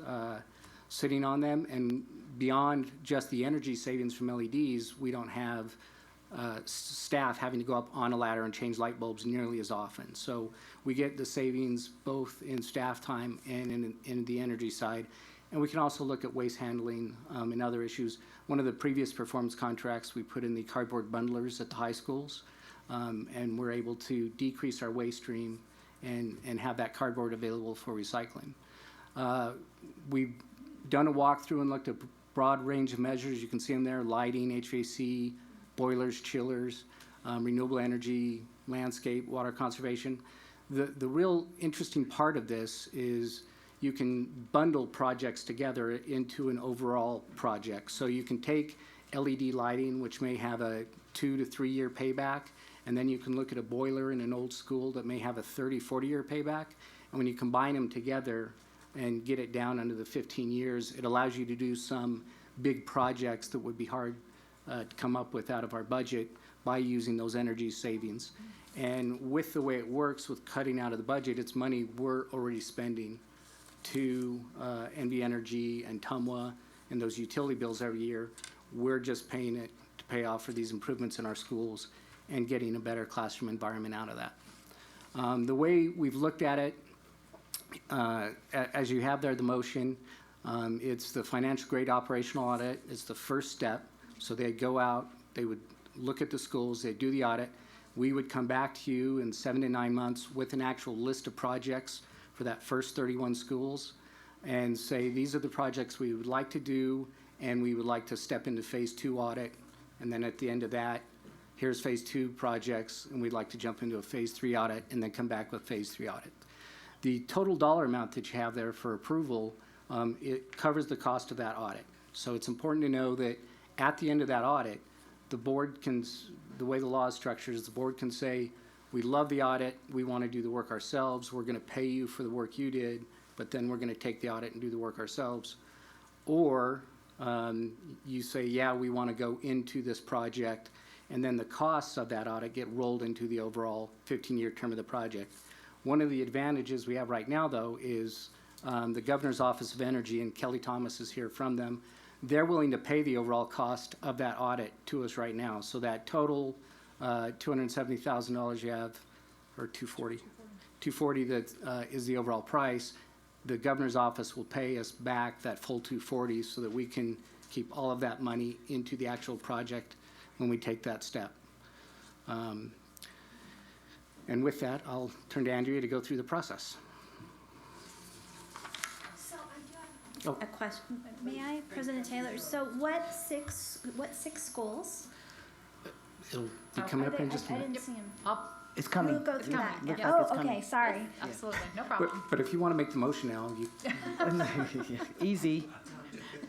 sitting on them, and beyond just the energy savings from LEDs, we don't have staff having to go up on a ladder and change light bulbs nearly as often. So we get the savings both in staff time and in the energy side. And we can also look at waste handling and other issues. One of the previous performance contracts, we put in the cardboard bundlers at the high schools, and we're able to decrease our waste stream and have that cardboard available for recycling. We've done a walkthrough and looked at a broad range of measures. You can see them there: lighting, HVAC, boilers, chillers, renewable energy, landscape, water conservation. The real interesting part of this is you can bundle projects together into an overall project. So you can take LED lighting, which may have a 2 to 3 year payback, and then you can look at a boiler in an old school that may have a 30, 40 year payback. And when you combine them together, and get it down under the 15 years. It allows you to do some big projects that would be hard to come up with out of our budget by using those energy savings. And with the way it works with cutting out of the budget, it's money we're already spending to NV Energy and TUMWA and those utility bills every year. We're just paying it to pay off for these improvements in our schools and getting a better classroom environment out of that. The way we've looked at it, as you have there, the motion, it's the financial grade operational audit. It's the first step. So they'd go out, they would look at the schools, they'd do the audit. We would come back to you in 7 to 9 months with an actual list of projects for that first 31 schools and say, these are the projects we would like to do, and we would like to step into phase 2 audit. And then at the end of that, here's phase 2 projects, and we'd like to jump into a phase 3 audit and then come back with phase 3 audit. The total dollar amount that you have there for approval, it covers the cost of that audit. So it's important to know that at the end of that audit, the board can, the way the law is structured is the board can say, we love the audit, we want to do the work ourselves, we're going to pay you for the work you did, but then we're going to take the audit and do the work ourselves. Or you say, yeah, we want to go into this project, and then the costs of that audit get rolled into the overall 15-year term of the project. One of the advantages we have right now, though, is the Governor's Office of Energy, and Kelly Thomas is here from them. They're willing to pay the overall cost of that audit to us right now. So that total $270,000 you have, or $240 that is the overall price. The Governor's Office will pay us back that full $240 so that we can keep all of that money into the actual project when we take that step. And with that, I'll turn to Andrea to go through the process. So I do have a question. May I, President Taylor? So what six schools? It'll be coming up in just a I minute. didn't see them. It's coming. We'll go through that. Looks like Oh, it's coming. okay, sorry. Absolutely, no problem. But if you want to make the motion now, you, Easy.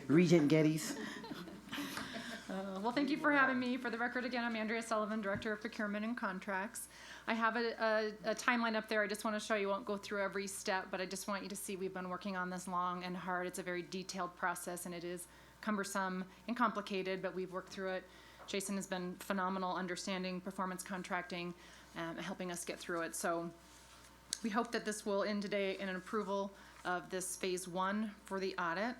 Regent Geddes. Well, thank you for having me. For the record, again, I'm Andrea Sullivan, Director of Procurement and Contracts. I have a timeline up there. I just want to show you. Won't go through every step, but I just want you to see we've been working on this long and hard. It's a very detailed process, and it is cumbersome and complicated, but we've worked through it. Jason has been phenomenal understanding performance contracting and helping us get through it. So we hope that this will end today in an approval of this phase 1 for the audit.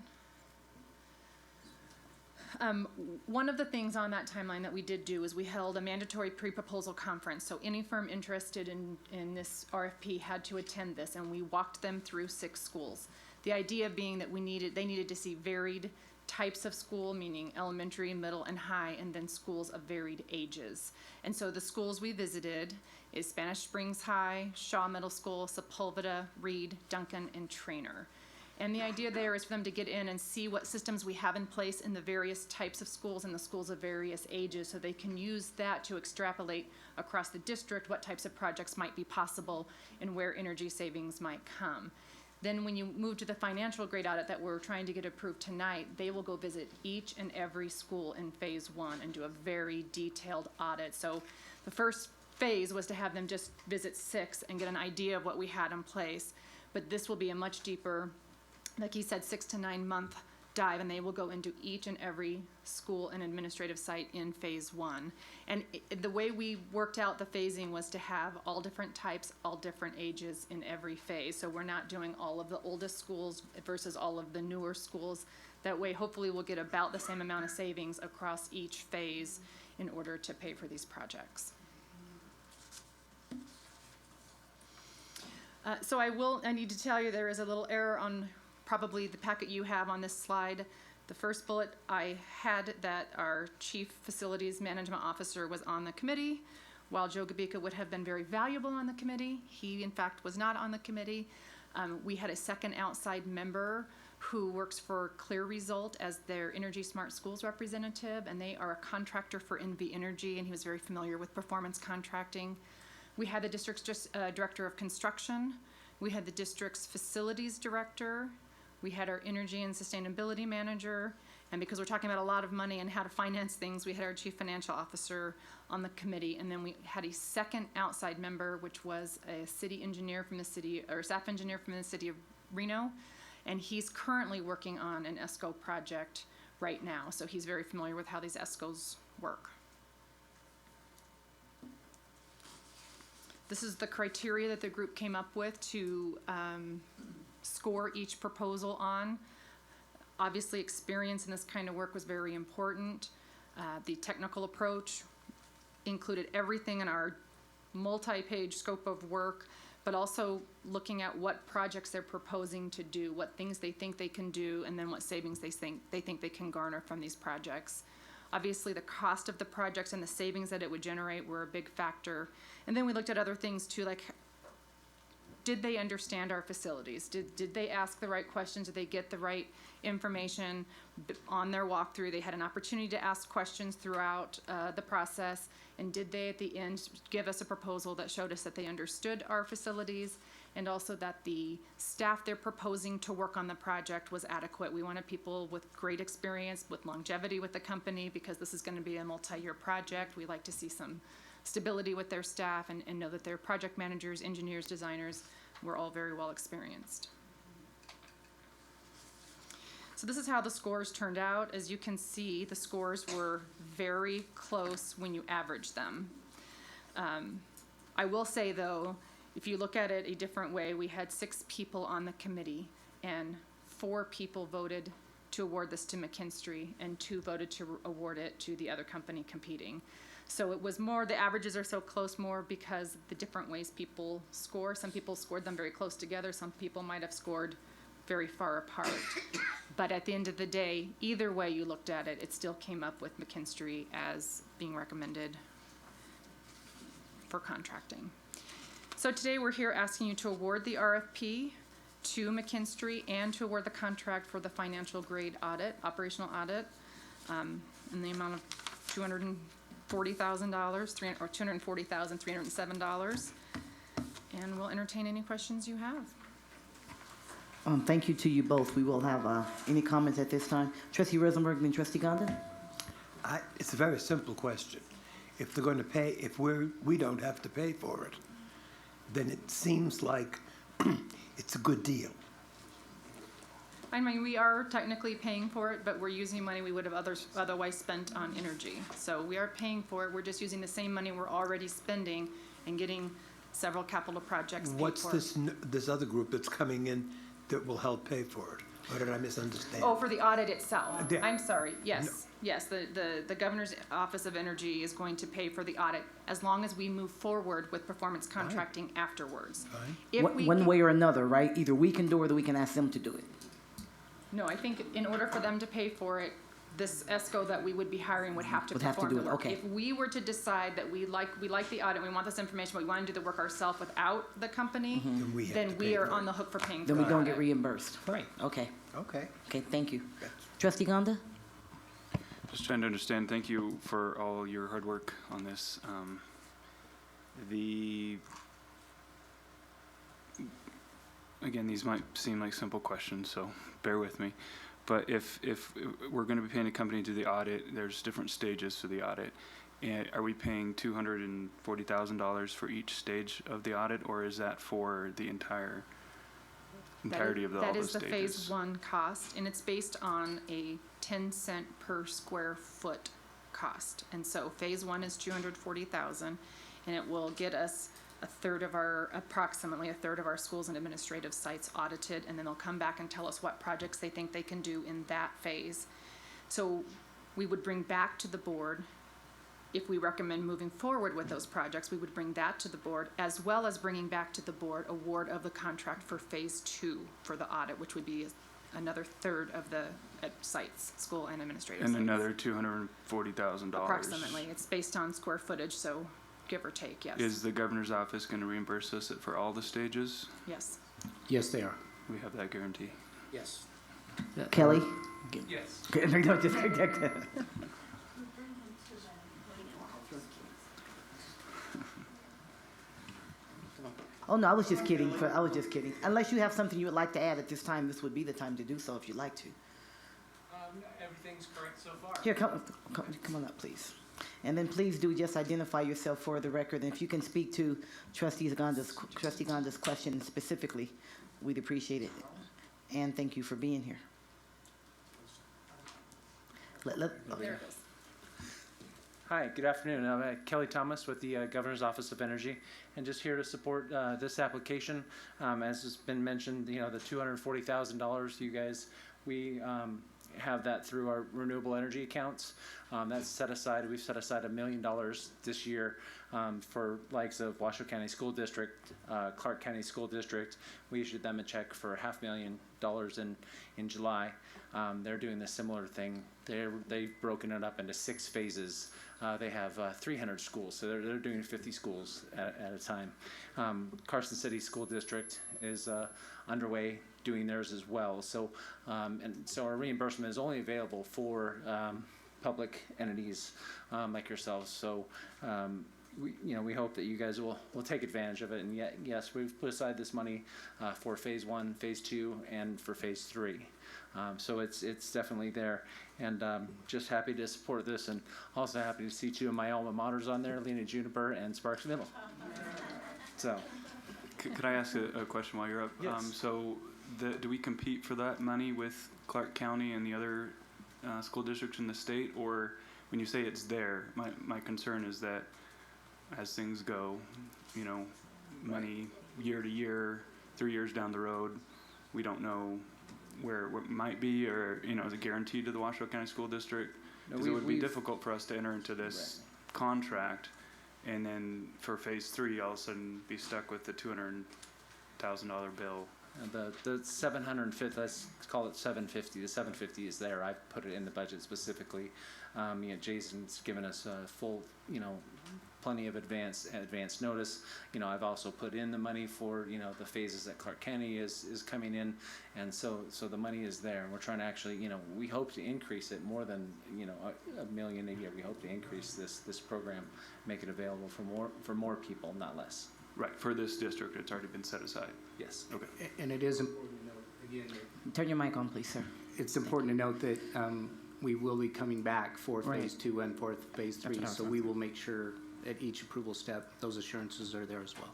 One of the things on that timeline that we did do is we held a mandatory pre-proposal conference. So any firm interested in this RFP had to attend this, and we walked them through 6 schools. The idea being that they needed to see varied types of school, meaning elementary, middle, and high, and then schools of varied ages. And so the schools we visited is Spanish Springs High, Shaw Middle School, Sepulveda, Reed, Duncan, and Trainer. And the idea there is for them to get in and see what systems we have in place in the various types of schools and the schools of various ages, so they can use that to extrapolate across the district what types of projects might be possible and where energy savings might come. Then when you move to the financial grade audit that we're trying to get approved tonight, they will go visit each and every school in phase 1 and do a very detailed audit. So the first phase was to have them just visit 6 and get an idea of what we had in place. But this will be a much deeper, like he said, 6 to 9 month dive, and they will go into each and every school and administrative site in phase 1. And the way we worked out the phasing was to have all different types, all different ages in every phase. So we're not doing all of the oldest schools versus all of the newer schools. That way, hopefully, we'll get about the same amount of savings across each phase in order to pay for these projects. So I need to tell you there is a little error on probably the packet you have on this slide. The first bullet, I had that our Chief Facilities Management Officer was on the committee, while Joe Gabika would have been very valuable on the committee. He, in fact, was not on the committee. We had a second outside member who works for Clear Result as their Energy Smart Schools representative, and they are a contractor for NV Energy, and he was very familiar with performance contracting. We had the district's director of construction. We had the district's facilities director. We had our energy and sustainability manager, and because we're talking about a lot of money and how to finance things, we had our chief financial officer on the committee, and then we had a second outside member, which was a city engineer from the city, or staff engineer from the city of Reno, And he's currently working on an ESCO project right now, so he's very familiar with how these ESCOs work. This is the criteria that the group came up with to score each proposal on. Obviously, experience in this kind of work was very important. The technical approach included everything in our multi-page scope of work, but also looking at what projects they're proposing to do, what things they think they can do, and then what savings they think they can garner from these projects. Obviously, the cost of the projects and the savings that it would generate were a big factor. And then we looked at other things too, like, did they understand our facilities? Did they ask the right questions? Did they get the right information on their walkthrough? They had an opportunity to ask questions throughout the process. And did they, at the end, give us a proposal that showed us that they understood our facilities and also that the staff they're proposing to work on the project was adequate? We wanted people with great experience, with longevity with the company, because this is going to be a multi-year project. We like to see some stability with their staff and know that their project managers, engineers, designers were all very well experienced. So this is how the scores turned out. As you can see, the scores were very close when you average them. I will say, though, if you look at it a different way, we had 6 people on the committee, and 4 people voted to award this to McKinstry, and 2 voted to award it to the other company competing. So it was more, the averages are so close more because the different ways people score. Some people scored them very close together. Some people might have scored very far apart. But at the end of the day, either way you looked at it, it still came up with McKinstry as being recommended for contracting. So today we're here asking you to award the RFP to McKinstry and to award the contract for the financial grade audit, operational audit, in the amount of $240,000, or $240,307. And we'll entertain any questions you have. Thank you to you both. We will have any comments at this time. Trustee Rosenberg, then Trustee Gondon. It's a very simple question. If they're going to pay, if we don't have to pay for it, then it seems like it's a good deal. I mean, we are technically paying for it, but we're using money we would have otherwise spent on energy. So we are paying for it. We're just using the same money we're already spending and getting several capital projects paid for. What's this other group that's coming in that will help pay for it? Or did I misunderstand? Oh, for the audit itself. Yeah. I'm sorry. Yes, yes. The Governor's Office of Energy is going to pay for the audit as long as we move forward with performance contracting afterwards. If One way or another, right? Either we can do it or we can ask them to do it. No, I think in order for them to pay for it, this ESCO that we would be hiring would have to perform the work. Okay. If we were to decide that we like the audit, we want this information, but we want to do the work ourselves without the company, then we are on the hook for paying for it. Then we don't get reimbursed. Right. Okay. Okay. Okay, thank you. Trustee Gonda? Just trying to understand. Thank you for all your hard work on this. Again, these might seem like simple questions, so bear with me. But if we're going to be paying a company to the audit, there's different stages to the audit. And are we paying $240,000 for each stage of the audit, or is that for the entirety of all That the is the stages? phase 1 cost, and it's based on a 10-cent per square foot cost. And so phase 1 is $240,000, and it will get us approximately a third of our schools and administrative sites audited, and then they'll come back and tell us what projects they think they can do in that phase. So we would bring back to the board, if we recommend moving forward with those projects, we would bring that to the board, as well as bringing back to the board award of the contract for phase 2 for the audit, which would be another third of the sites, school and administrative And sites. another $240,000. Approximately. It's based on square footage, so give or take, yes. Is the governor's office going to reimburse us for all the stages? Yes. Yes, they are. We have that guarantee. Yes. Kelly? Yes. No, just Oh, no, I was just kidding. I was just kidding. Unless you have something you would like to add at this time, this would be the time to do so if you'd like to. Everything's correct so far. Here, come on up, please. And then please do just identify yourself for the record. And if you can speak to Trustee Gonda's question specifically, we'd appreciate it. and thank you for being here. There it goes. Hi, good afternoon. I'm Kelly Thomas with the Governor's Office of Energy, and just here to support this application. As has been mentioned, you know, the $240,000 you guys, we have that through our renewable energy accounts. That's set aside. We've set aside $1 million this year for likes of Washoe County School District, Clark County School District. We issued them a check for $500,000 in July. They're doing a similar thing. They've broken it up into 6 phases. They have 300 schools, so they're doing 50 schools at a time. Carson City School District is underway doing theirs as well. So, and so our reimbursement is only available for public entities like yourselves. So, we hope that you guys will take advantage of it. And yet, yes, we've put aside this money for phase 1, phase 2, and for phase 3. So it's definitely there, and just happy to support this, and also happy to see 2 of my alma maters on there, Lena Juniper and Sparks Middle. So, Could I ask a question while you're up? Yes. So, do we compete for that money with Clark County and the other school districts in the state, or when you say it's there, my concern is that as things go, you know, money year to year, 3 years down the road, we don't know where it might be, or, you know, is it guaranteed to the Washoe County School District? Because it would be difficult for us to enter into this contract, and then for phase 3, all of a sudden be stuck with the $200,000 bill. The 750, let's call it 750. The 750 is there. I put it in the budget specifically. Jason's given us a full, plenty of advance notice. I've also put in the money for, the phases that Clark County is coming in, and so the money is there, and we're trying to actually, we hope to increase it more than, $1 million a year. We hope to increase this program, make it available for more people, not less. Right, for this district, it's already been set aside. Yes. Okay. And it is important to note, again, Turn your mic on, please, sir. it's important to note that we will be coming back for Right. phase 2 and for phase 3, what I was so we will make sure at each approval step, those assurances are there as well.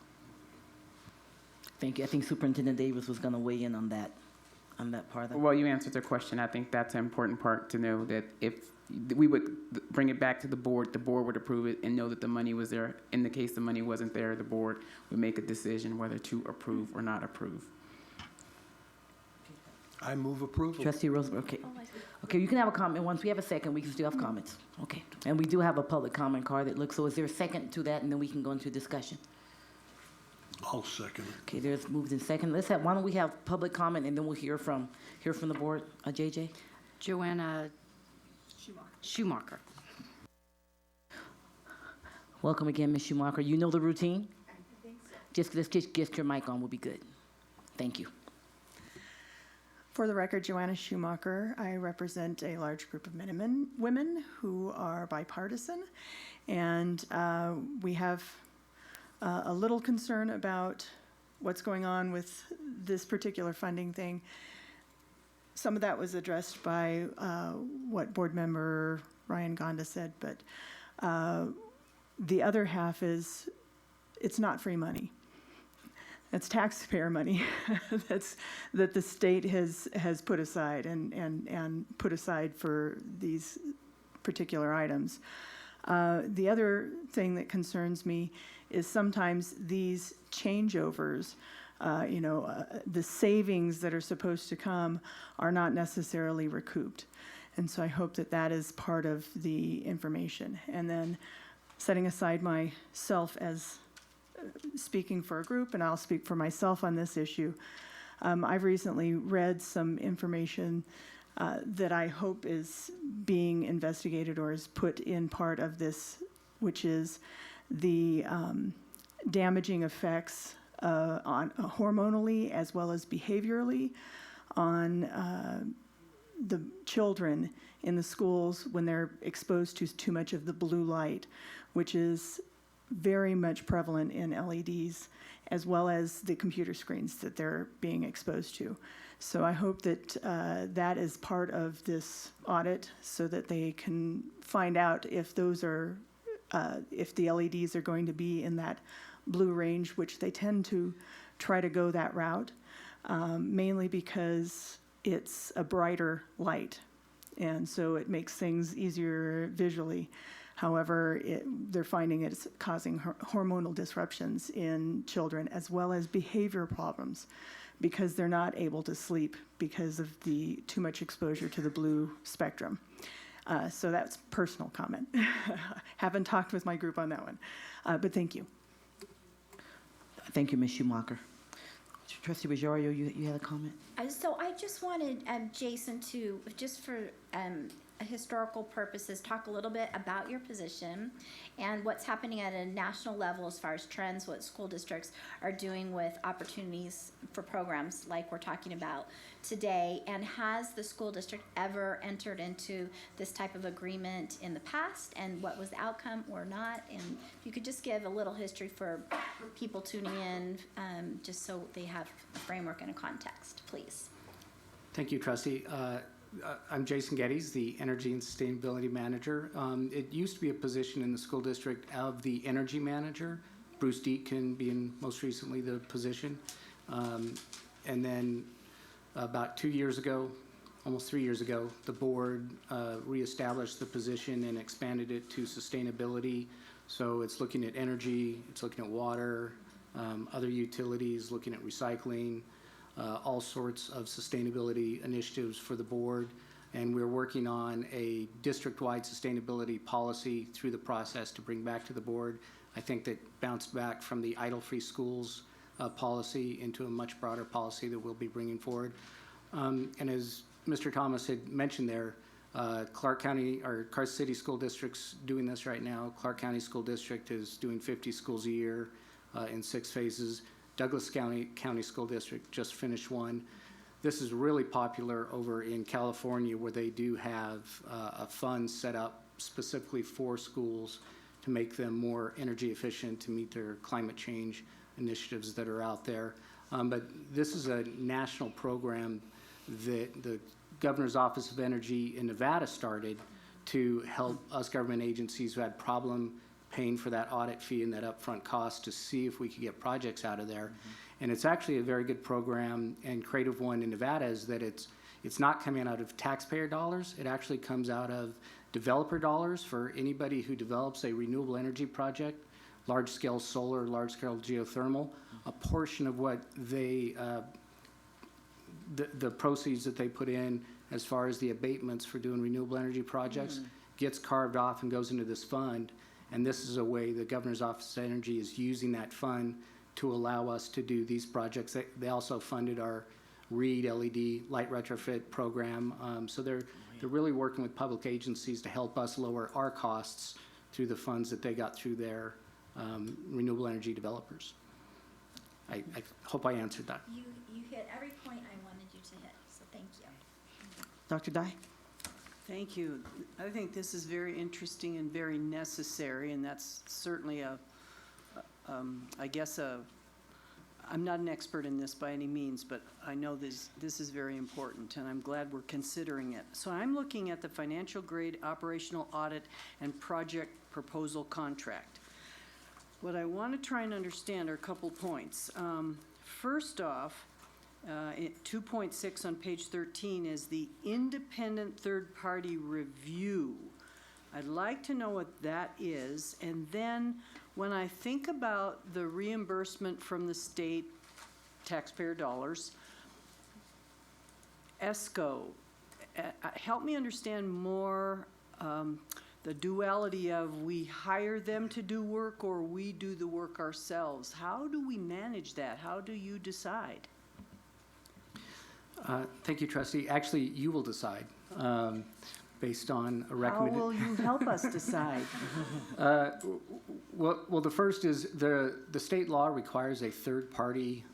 Thank you. I think Superintendent Davis was going to weigh in on that part of it. Well, you answered the question. I think that's an important part to know, that if we would bring it back to the board would approve it and know that the money was there. In the case the money wasn't there, the board would make a decision whether to approve or not approve. I move approval. Trustee Rosenberg, okay. Okay, you can have a comment. Once we have a second, we can still have comments. Okay. And we do have a public comment card that looks, so is there a second to that, and then we can go into discussion? I'll second it. Okay, there's moved in second. Why don't we have public comment, and then we'll hear from the board. JJ? Joanna Schumacher. Welcome again, Ms. Schumacher. You know the routine? I think so. Just get your mic on will be good. Thank you. For the record, Joanna Schumacher. I represent a large group of men and women who are bipartisan, and we have a little concern about what's going on with this particular funding thing. Some of that was addressed by what board member Ryan Gonda said, but the other half is it's not free money. That's taxpayer money that the state has put aside and put aside for these particular items. The other thing that concerns me is sometimes these changeovers, the savings that are supposed to come are not necessarily recouped. And so I hope that is part of the information. And then setting aside myself as speaking for a group, and I'll speak for myself on this issue. I've recently read some information that I hope is being investigated or is put in part of this, which is the damaging effects on hormonally as well as behaviorally on the children in the schools when they're exposed to too much of the blue light, which is very much prevalent in LEDs, as well as the computer screens that they're being exposed to. So I hope that that is part of this audit, so that they can find out if those are, if the LEDs are going to be in that blue range, which they tend to try to go that route. mainly because it's a brighter light, and so it makes things easier visually. However, they're finding it's causing hormonal disruptions in children as well as behavior problems because they're not able to sleep because of the too much exposure to the blue spectrum. So that's personal comment. Haven't talked with my group on that one, but thank you. Thank you, Ms. Schumacher. Trustee Rosario, you had a comment? So I just wanted Jason to, just for historical purposes, talk a little bit about your position and what's happening at a national level as far as trends, what school districts are doing with opportunities for programs like we're talking about today. And has the school district ever entered into this type of agreement in the past, and what was the outcome or not? And if you could just give a little history for people tuning in, just so they have a framework and a context, please. Thank you, Trustee. I'm Jason Geddes, the Energy and Sustainability Manager. It used to be a position in the school district of the Energy Manager, Bruce Deatkin being most recently the position. And then about 2 years ago, almost 3 years ago, the board reestablished the position and expanded it to sustainability. So it's looking at energy, it's looking at water, other utilities, looking at recycling, all sorts of sustainability initiatives for the board. And we're working on a district-wide sustainability policy through the process to bring back to the board. I think that bounced back from the idle-free schools policy into a much broader policy that we'll be bringing forward. And as Mr. Thomas had mentioned there, Clark County, or Carson City School District's doing this right now. Clark County School District is doing 50 schools a year in 6 phases. Douglas County School District just finished one. This is really popular over in California, where they do have a fund set up specifically for schools to make them more energy efficient to meet their climate change initiatives that are out there. But this is a national program that the Governor's Office of Energy in Nevada started to help us government agencies who had problem paying for that audit fee and that upfront cost to see if we could get projects out of there. And it's actually a very good program and creative one in Nevada is that it's not coming out of taxpayer dollars. It actually comes out of developer dollars for anybody who develops a renewable energy project, large-scale solar, large-scale geothermal. A portion of what they, the proceeds that they put in as far as the abatements for doing renewable energy projects gets carved off and goes into this fund. And this is a way the Governor's Office of Energy is using that fund to allow us to do these projects. They also funded our READ LED light retrofit program. So they're really working with public agencies to help us lower our costs through the funds that they got through their renewable energy developers. I hope I answered that. You hit every point I wanted you to hit, so thank you. Dr. Dye? Thank you. I think this is very interesting and very necessary, and that's certainly I guess I'm not an expert in this by any means, but I know this is very important, and I'm glad we're considering it. So I'm looking at the financial grade operational audit and project proposal contract. What I want to try and understand are a couple points. First off, 2.6 on page 13 is the independent third-party review. I'd like to know what that is, and then when I think about the reimbursement from the state taxpayer dollars, ESCO, help me understand more the duality of we hire them to do work or we do the work ourselves. How do we manage that? How do you decide? Thank you, Trustee. Actually, you will decide based on a How recommendation. will you help us decide? Well, the first is the state law requires a third-party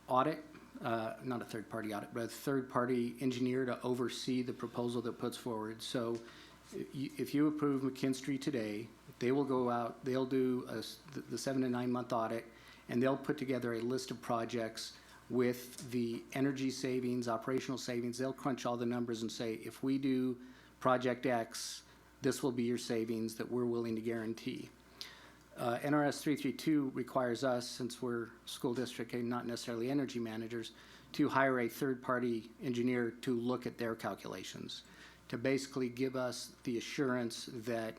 audit, not a third-party audit, but a third-party engineer to oversee the proposal that puts forward. So if you approve McKinstry today, they will go out, they'll do the 7 to 9 month audit, and they'll put together a list of projects with the energy savings, operational savings. They'll crunch all the numbers and say, if we do project X, this will be your savings that we're willing to guarantee. NRS 332 requires us, since we're school district and not necessarily energy managers, to hire a third-party engineer to look at their calculations, to basically give us the assurance that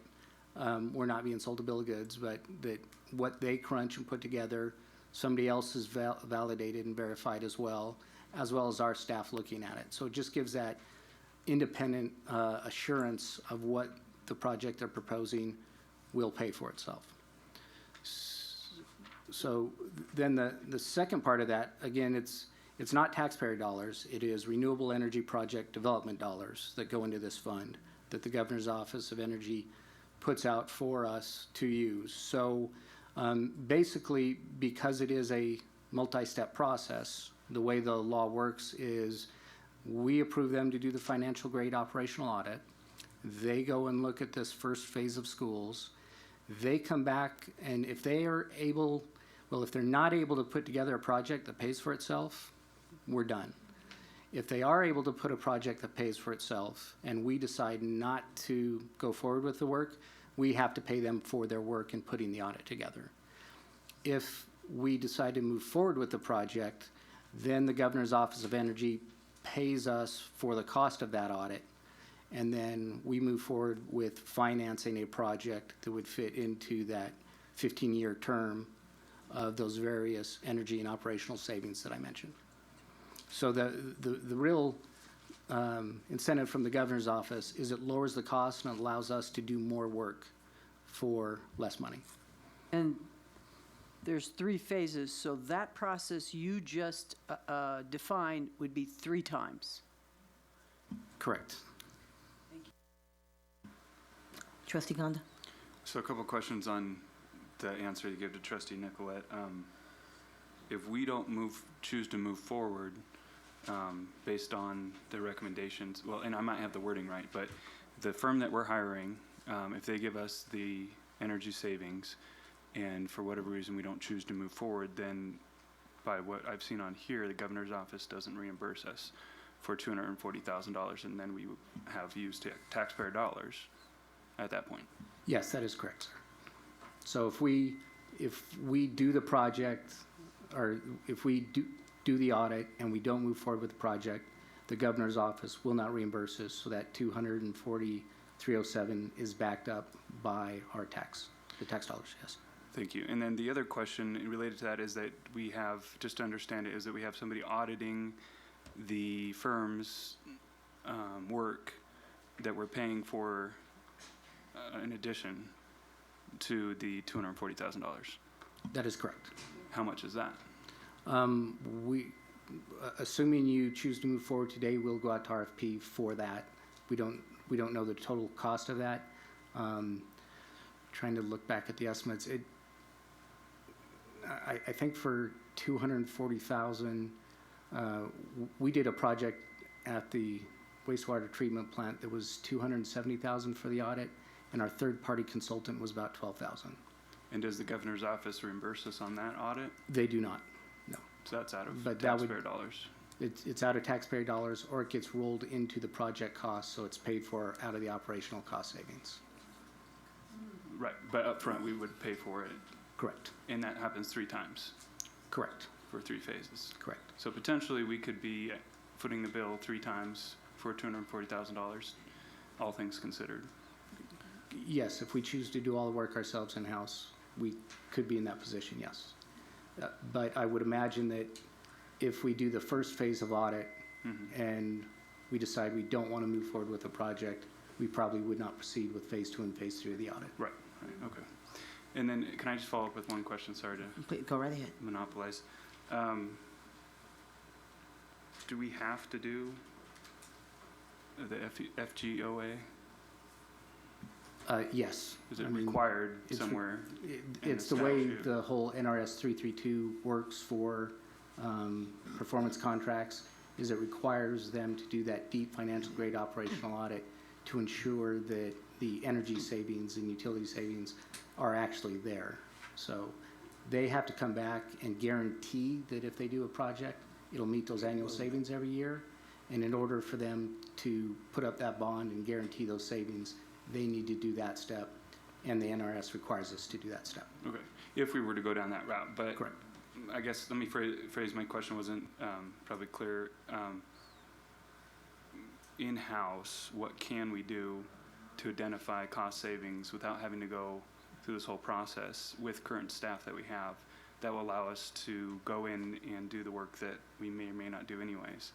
we're not being sold a bill of goods, but that what they crunch and put together, somebody else has validated and verified as well as our staff looking at it. So it just gives that independent assurance of what the project they're proposing will pay for itself. So then the second part of that, again, it's not taxpayer dollars. It is renewable energy project development dollars that go into this fund that the Governor's Office of Energy puts out for us to use. So basically, because it is a multi-step process, the way the law works is we approve them to do the financial grade operational audit. They go and look at this first phase of schools. They come back, and if they are able, well, if they're not able to put together a project that pays for itself, we're done. If they are able to put a project that pays for itself and we decide not to go forward with the work, we have to pay them for their work in putting the audit together. If we decide to move forward with the project, then the Governor's Office of Energy pays us for the cost of that audit, and then we move forward with financing a project that would fit into that 15-year term of those various energy and operational savings that I mentioned. So the real incentive from the Governor's Office is it lowers the cost and it allows us to do more work for less money. And there's 3 phases, so that process you just defined would be 3 times. Correct. Trustee Gonda? So a couple questions on the answer you gave to Trustee Nicolette. If we don't choose to move forward based on the recommendations, well, and I might have the wording right, but the firm that we're hiring, if they give us the energy savings and for whatever reason we don't choose to move forward, then by what I've seen on here, the Governor's Office doesn't reimburse us for $240,000, and then we have used taxpayer dollars at that point. Yes, that is correct, sir. So if we do the project, or if we do the audit and we don't move forward with the project, the Governor's Office will not reimburse us, so that $240,307 is backed up by the tax dollars, yes. Thank you. And then the other question related to that is that we have, just to understand it, is that we have somebody auditing the firm's work that we're paying for in addition to the $240,000. That is correct. How much is that? Assuming you choose to move forward today, we'll go out to RFP for that. We don't know the total cost of that. Trying to look back at the estimates, I think for $240,000, we did a project at the wastewater treatment plant that was $270,000 for the audit, and our third-party consultant was about $12,000. And does the Governor's Office reimburse us on that audit? They do not, no. So that's out of But taxpayer dollars? It's out of taxpayer dollars, or it gets rolled into the project cost, so it's paid for out of the operational cost savings. Right, but up front we would pay for it. Correct. And that happens 3 times? Correct. For 3 phases? Correct. So potentially we could be footing the bill 3 times for $240,000, all things considered. Yes, if we choose to do all the work ourselves in-house, we could be in that position, yes. But I would imagine that if we do the first phase of audit and we decide we don't want to move forward with the project, we probably would not proceed with phase 2 and phase 3 of the audit. Right, okay. And then can I just follow up with one question? Sorry to Please, go right ahead. monopolize. Do we have to do the FGOA? Yes. Is it required somewhere? It's the way the whole NRS 332 works for performance contracts, is it requires them to do that deep financial grade operational audit to ensure that the energy savings and utility savings are actually there. So they have to come back and guarantee that if they do a project, it'll meet those annual savings every year. And in order for them to put up that bond and guarantee those savings, they need to do that step and the NRS requires us to do that step. Okay, if we were to go down that route, but Correct. I guess let me phrase my question wasn't probably clear. In-house, what can we do to identify cost savings without having to go through this whole process with current staff that we have that will allow us to go in and do the work that we may or may not do anyways?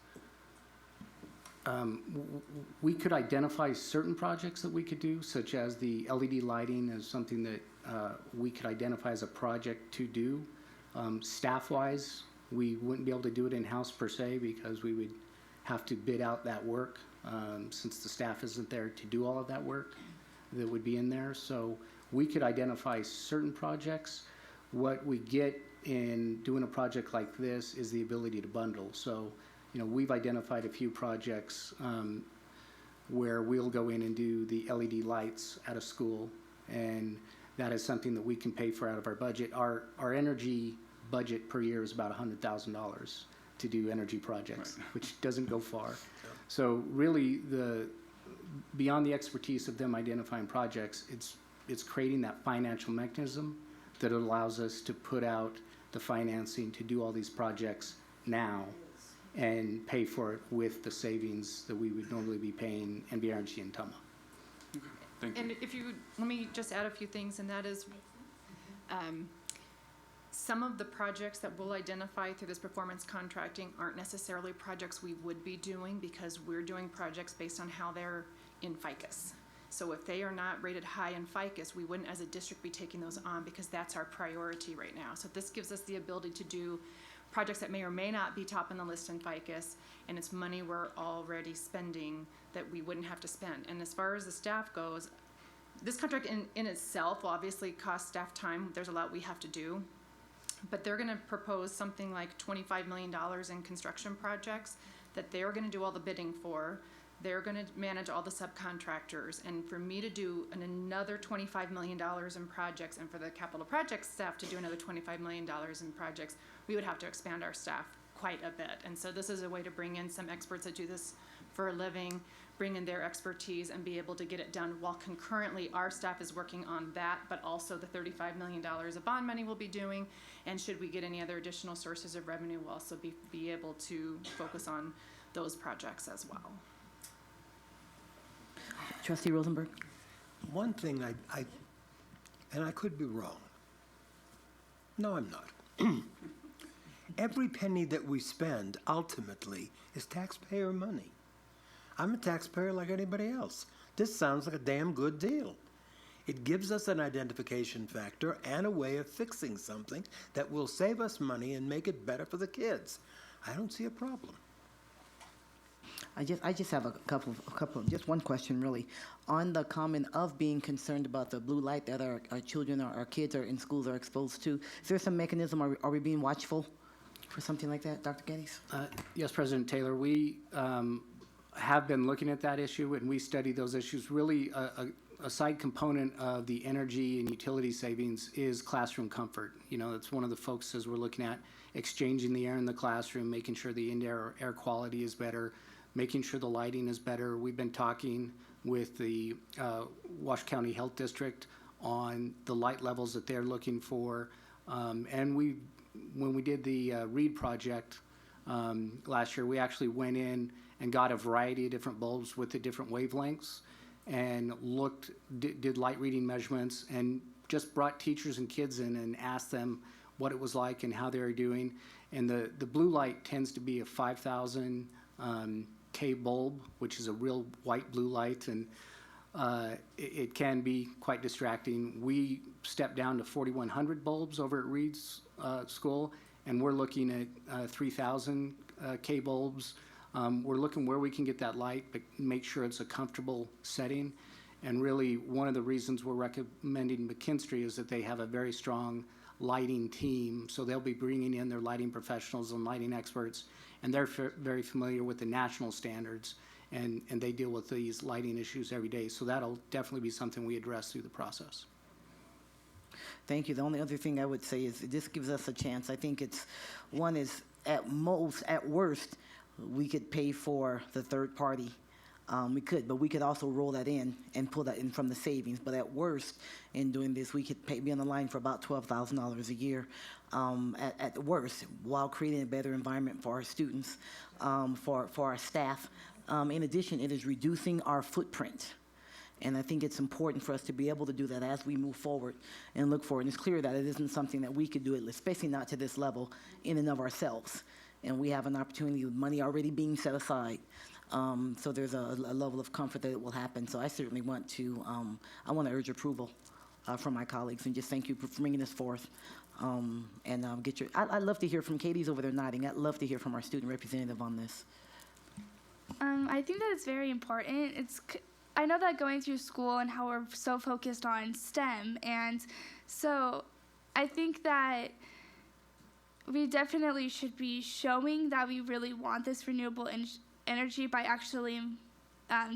We could identify certain projects that we could do, such as the LED lighting is something that we could identify as a project to do. Staff-wise, we wouldn't be able to do it in-house per se because we would have to bid out that work since the staff isn't there to do all of that work that would be in there. So we could identify certain projects. What we get in doing a project like this is the ability to bundle. So, you know, we've identified a few projects where we'll go in and do the LED lights at a school, and that is something that we can pay for out of our budget. Our energy budget per year is about $100,000 to do energy projects, right, which doesn't go far. So really, beyond the expertise of them identifying projects, it's creating that financial mechanism that allows us to put out the financing to do all these projects now and pay for it with the savings that we would normally be paying NBRG and TUMA. Thank you. And if you, let me just add a few things, and that is some of the projects that we'll identify through this performance contracting aren't necessarily projects we would be doing because we're doing projects based on how they're in FICUS. So if they are not rated high in FICUS, we wouldn't as a district be taking those on because that's our priority right now. So this gives us the ability to do projects that may or may not be top on the list in FICUS, and it's money we're already spending that we wouldn't have to spend. And as far as the staff goes, this contract in itself will obviously cost staff time. There's a lot we have to do. But they're going to propose something like $25 million in construction projects that they're going to do all the bidding for. They're going to manage all the subcontractors. And for me to do another $25 million in projects, and for the capital projects staff to do another $25 million in projects, we would have to expand our staff quite a bit. And so this is a way to bring in some experts that do this for a living, bring in their expertise and be able to get it done while concurrently our staff is working on that, but also the $35 million of bond money we'll be doing. And should we get any other additional sources of revenue, we'll also be able to focus on those projects as well. Trustee Rosenberg? One thing and I could be wrong. No, I'm not. Every penny that we spend ultimately is taxpayer money. I'm a taxpayer like anybody else. This sounds like a damn good deal. It gives us an identification factor and a way of fixing something that will save us money and make it better for the kids. I don't see a problem. I just have a couple of just one question really. On the comment of being concerned about the blue light that our children or our kids are in schools are exposed to, is there some mechanism, are we being watchful for something like that, Dr. Geddes? Yes, President Taylor, we have been looking at that issue and we study those issues. Really, a side component of the energy and utility savings is classroom comfort. You know, that's one of the focuses we're looking at, exchanging the air in the classroom, making sure the indoor air quality is better, making sure the lighting is better. We've been talking with the Washoe County Health District on the light levels that they're looking for. And when we did the READ project last year, we actually went in and got a variety of different bulbs with the different wavelengths and did light reading measurements and just brought teachers and kids in and asked them what it was like and how they were doing. And the blue light tends to be a 5,000 K bulb, which is a real white blue light, and it can be quite distracting. We stepped down to 4,100 bulbs over at Reed's school, and we're looking at 3,000 K bulbs. We're looking where we can get that light, but make sure it's a comfortable setting. And really, one of the reasons we're recommending McKinstry is that they have a very strong lighting team. So they'll be bringing in their lighting professionals and lighting experts, and they're very familiar with the national standards, and they deal with these lighting issues every day. So that'll definitely be something we address through the process. Thank you. The only other thing I would say is this gives us a chance. I think at worst, we could pay for the third party We could, but we could also roll that in and pull that in from the savings. But at worst, in doing this, we could be on the line for about $12,000 a year at worst, while creating a better environment for our students, for our staff. In addition, it is reducing our footprint. And I think it's important for us to be able to do that as we move forward and look forward. And it's clear that it isn't something that we could do, especially not to this level in and of ourselves. And we have an opportunity with money already being set aside. So there's a level of comfort that it will happen. So I certainly want to, I want to urge approval from my colleagues and just thank you for bringing this forth. I'd love to hear from Katie's over there nodding. I'd love to hear from our student representative on this. I think that it's very important. I know that going through school and how we're so focused on STEM, and so I think that we definitely should be showing that we really want this renewable energy by actually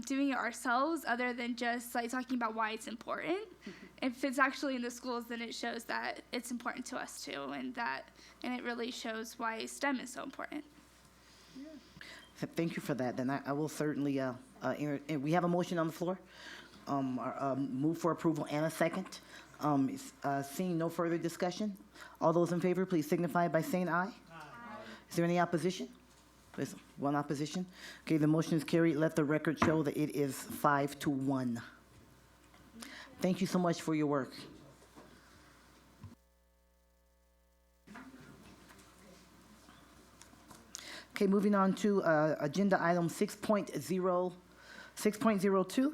doing it ourselves, other than just like talking about why it's important. If it's actually in the schools, then it shows that it's important to us too, and it really shows why STEM is so important. Thank you for that. Then I will certainly, we have a motion on the floor. Move for approval and a second. Seeing no further discussion, all those in favor, please signify by saying aye. Aye. Is there any opposition? There's one opposition. Okay, the motion is carried. Let the record show that it is 5-1. Thank you so much for your work. Okay, moving on to agenda item 6.02,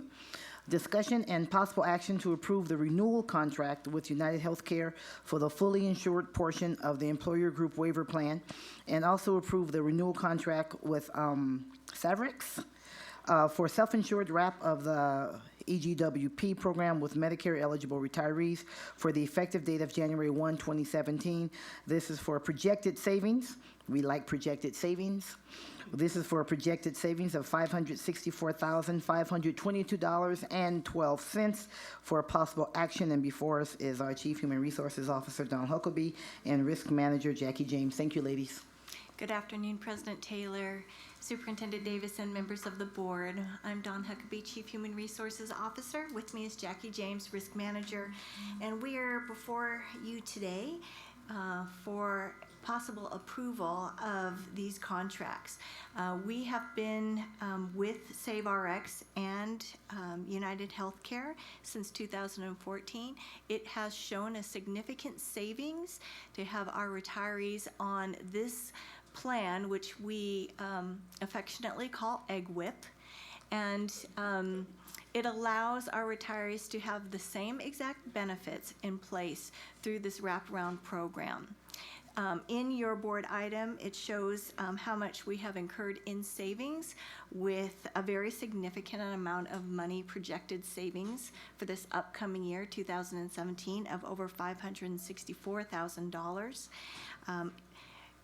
discussion and possible action to approve the renewal contract with United Healthcare for the fully insured portion of the employer group waiver plan, and also approve the renewal contract with Savrix for self-insured wrap of the EGWP program with Medicare-eligible retirees for the effective date of January 1, 2017. This is for projected savings. We like projected savings. This is for a projected savings of $564,522.12 for a possible action. And before us is our Chief Human Resources Officer, Don Huckabee, and Risk Manager, Jackie James. Thank you, ladies. Good afternoon, President Taylor, Superintendent Davis, and members of the board. I'm Dawn Huckabee, Chief Human Resources Officer. With me is Jackie James, Risk Manager, and we are before you today for possible approval of these contracts. We have been with SaveRx and United Healthcare since 2014. It has shown a significant savings to have our retirees on this plan, which we affectionately call EGWIP, and it allows our retirees to have the same exact benefits in place through this wraparound program. In your board item, it shows how much we have incurred in savings, with a very significant amount of money projected savings for this upcoming year, 2017, of over $564,000.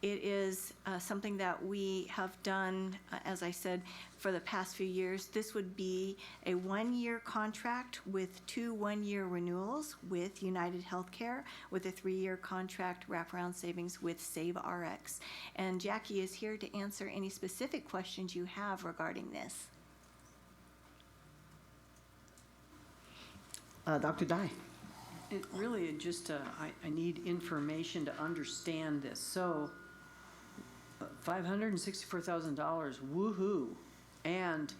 It is something that we have done, as I said, for the past few years. This would be a one-year contract with 2 one-year renewals with United Healthcare, with a 3-year contract wraparound savings with SaveRx. And Jackie is here to answer any specific questions you have regarding this. Dr. Dye. It really just, I need information to understand this. So, $564,000, woohoo, and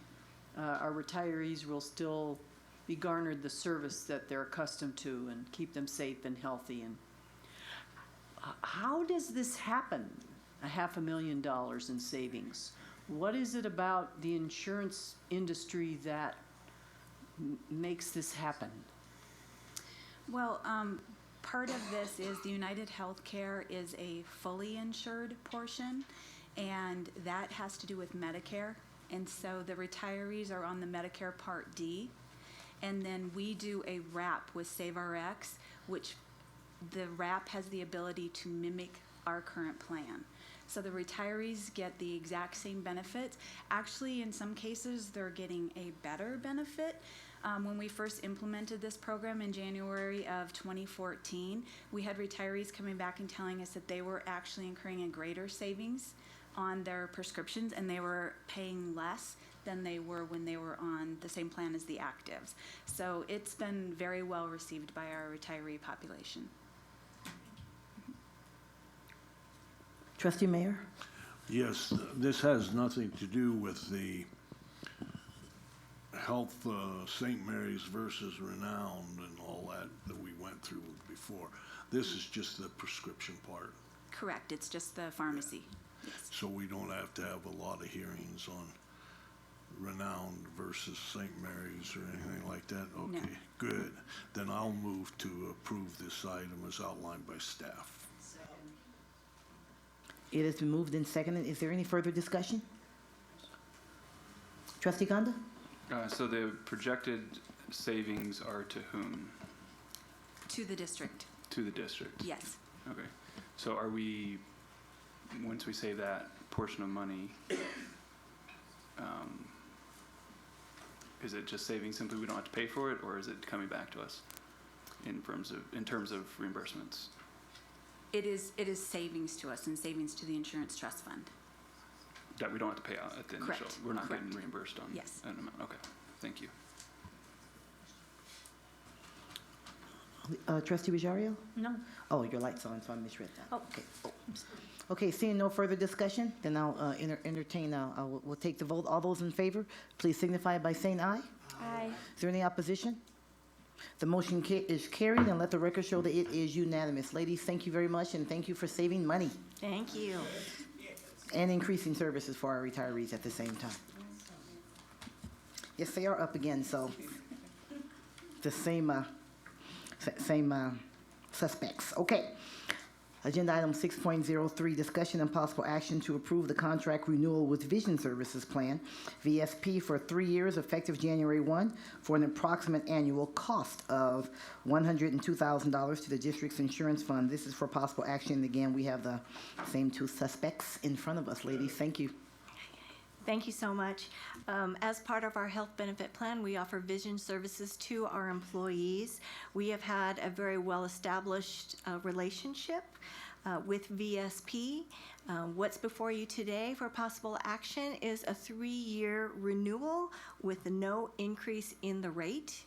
our retirees will still be garnered the service that they're accustomed to and keep them safe and healthy. And how does this happen? $500,000 in savings. What is it about the insurance industry that makes this happen? Well, part of this is the United Healthcare is a fully insured portion, and that has to do with Medicare. And so the retirees are on the Medicare Part D, and then we do a wrap with SaveRx, which the wrap has the ability to mimic our current plan. So the retirees get the exact same benefits. Actually, in some cases, they're getting a better benefit. When we first implemented this program in January of 2014, we had retirees coming back and telling us that they were actually incurring a greater savings on their prescriptions, and they were paying less than they were when they were on the same plan as the actives. So it's been very well received by our retiree population. Trustee Mayor? Yes, this has nothing to do with the health, St. Mary's versus Renowned and all that we went through before. This is just the prescription part. Correct, it's just the pharmacy. So we don't have to have a lot of hearings on Renowned versus St. Mary's or anything like that? Okay, No. good. Then I'll move to approve this item as outlined by staff. It has been moved and seconded. Is there any further discussion? Trustee Gonda? So the projected savings are to whom? To the district, To the district? yes. Okay. So are we, once we save that portion of money, is it just saving simply we don't have to pay for it, or is it coming back to us in terms of reimbursements? It is savings to us and savings to the insurance trust fund. That we don't have to pay out at the initial? Correct. We're not Correct. getting reimbursed on Yes. an amount? Okay, thank you. Trustee Rosario? No. Oh, your light's on, so I misread that. Oh. Okay. Okay, seeing no further discussion, then I'll entertain, we'll take the vote. All those in favor, please signify by saying aye. Aye. Is there any opposition? The motion is carried, and let the record show that it is unanimous. Ladies, thank you very much, and thank you for saving money Thank you. and increasing services for our retirees at the same time. Yes, they are up again, so the same suspects. Okay. Agenda item 6.03, discussion and possible action to approve the contract renewal with Vision Services Plan, VSP, for 3 years effective January 1 for an approximate annual cost of $102,000 to the district's insurance fund. This is for possible action. Again, we have the same two suspects in front of us, ladies. Thank you. Thank you so much. As part of our health benefit plan, we offer vision services to our employees. We have had a very well-established relationship with VSP. What's before you today for possible action is a 3-year renewal with no increase in the rate,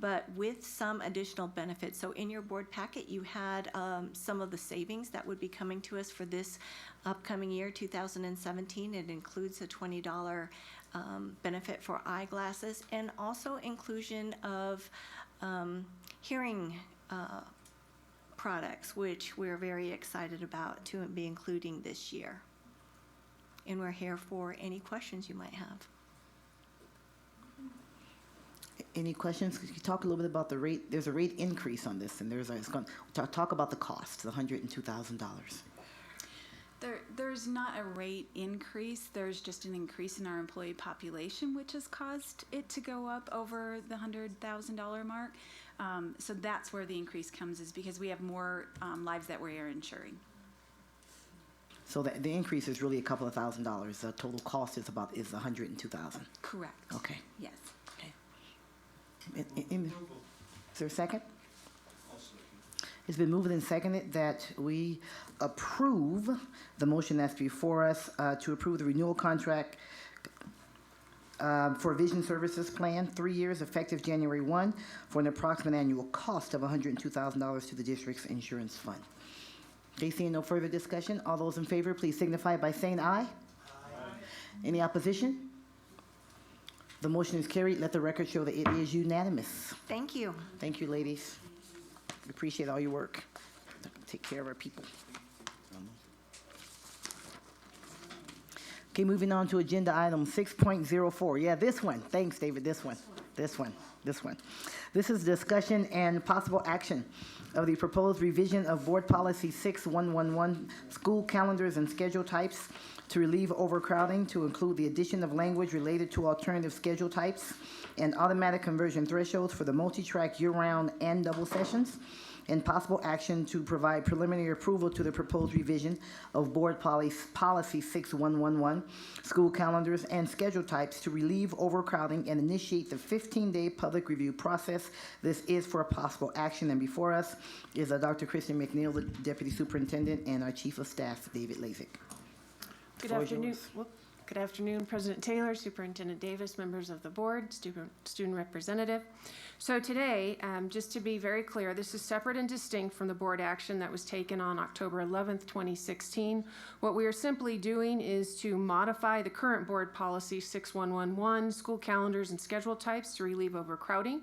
but with some additional benefits. So in your board packet, you had some of the savings that would be coming to us for this upcoming year, 2017. It includes a $20 benefit for eyeglasses and also inclusion of hearing products, which we're very excited about to be including this year. And we're here for any questions you might have. Any questions? Could you talk a little bit about the rate? There's a rate increase on this, and talk about the cost, the $102,000. There's not a rate increase, there's just an increase in our employee population, which has caused it to go up over the $100,000 mark. So that's where the increase comes, is because we have more lives that we are insuring. So the increase is really a couple of $1,000. The total cost is $102,000. Correct. Okay. Yes. Is there a second? It's been moved and seconded that we approve the motion that's before us to approve the renewal contract for Vision Services Plan, 3 years effective January 1 for an approximate annual cost of $102,000 to the district's insurance fund. Okay, seeing no further discussion, all those in favor, please signify by saying aye. Aye. Any opposition? The motion is carried. Let the record show that it is unanimous. Thank you. Thank you, ladies. We appreciate all your work. Take care of our people. Okay, moving on to agenda item 6.04. Yeah, this one. Thanks, David. This one. This is discussion and possible action of the proposed revision of Board Policy 6111, school calendars and schedule types, to relieve overcrowding, to include the addition of language related to alternative schedule types and automatic conversion thresholds for the multi-track year-round and double sessions, and possible action to provide preliminary approval to the proposed revision of Board Policy 6111, school calendars and schedule types, to relieve overcrowding and initiate the 15-day public review process. This is for a possible action, and before us is Dr. Kristen McNeil, the Deputy Superintendent, and our Chief of Staff, David Lazick. Good afternoon. Good afternoon, President Taylor, Superintendent Davis, members of the board, student representative. So today, just to be very clear, this is separate and distinct from the board action that was taken on October 11th, 2016. What we are simply doing is to modify the current board policy 6111, school calendars and schedule types to relieve overcrowding.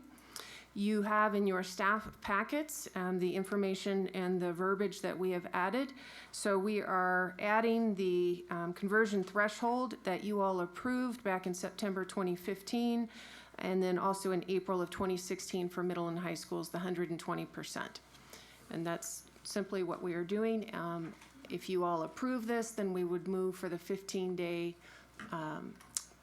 You have in your staff packets the information and the verbiage that we have added. So we are adding the conversion threshold that you all approved back in September 2015, and then also in April of 2016 for middle and high schools, the 120%. And that's simply what we are doing. If you all approve this, then we would move for the 15-day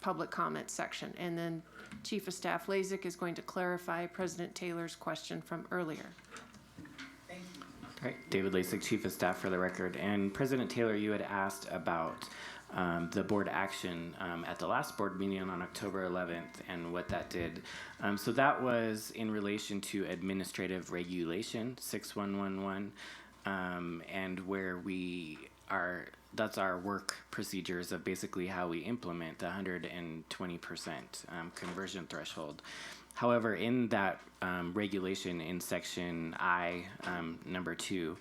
public comment section. And then Chief of Staff Lasik is going to clarify President Taylor's question from earlier. All right, David Lasik, Chief of Staff for the record. And President Taylor, you had asked about the board action at the last board meeting on October 11th and what that did. So that was in relation to administrative regulation 6111 and where we are, that's our work procedures of basically how we implement the 120% conversion threshold. However, in that regulation in section I, number 2,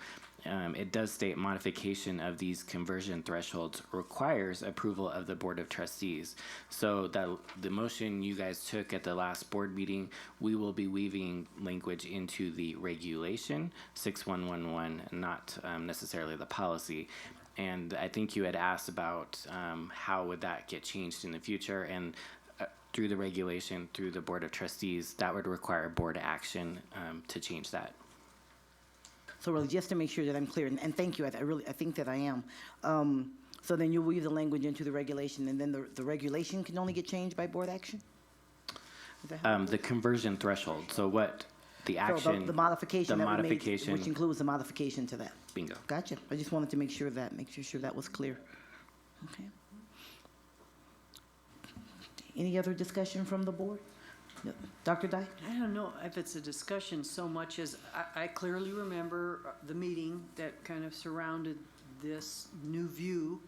it does state modification of these conversion thresholds requires approval of the Board of Trustees. So that the motion you guys took at the last board meeting, we will be weaving language into the regulation 6111, not necessarily the policy. And I think you had asked about how would that get changed in the future, and through the regulation, through the Board of Trustees, that would require board action to change that. So really, just to make sure that I'm clear, and thank you, I think that I am. So then you'll weave the language into the regulation, and then the regulation can only get changed by board action? The conversion threshold, so what the action. So the modification the that we made, modification, which includes the modification to that. Bingo. Gotcha. I just wanted to make sure that was clear. Okay. Any other discussion from the board? No. Dr. Dye? I don't know if it's a discussion so much as I clearly remember the meeting that kind of surrounded this new view.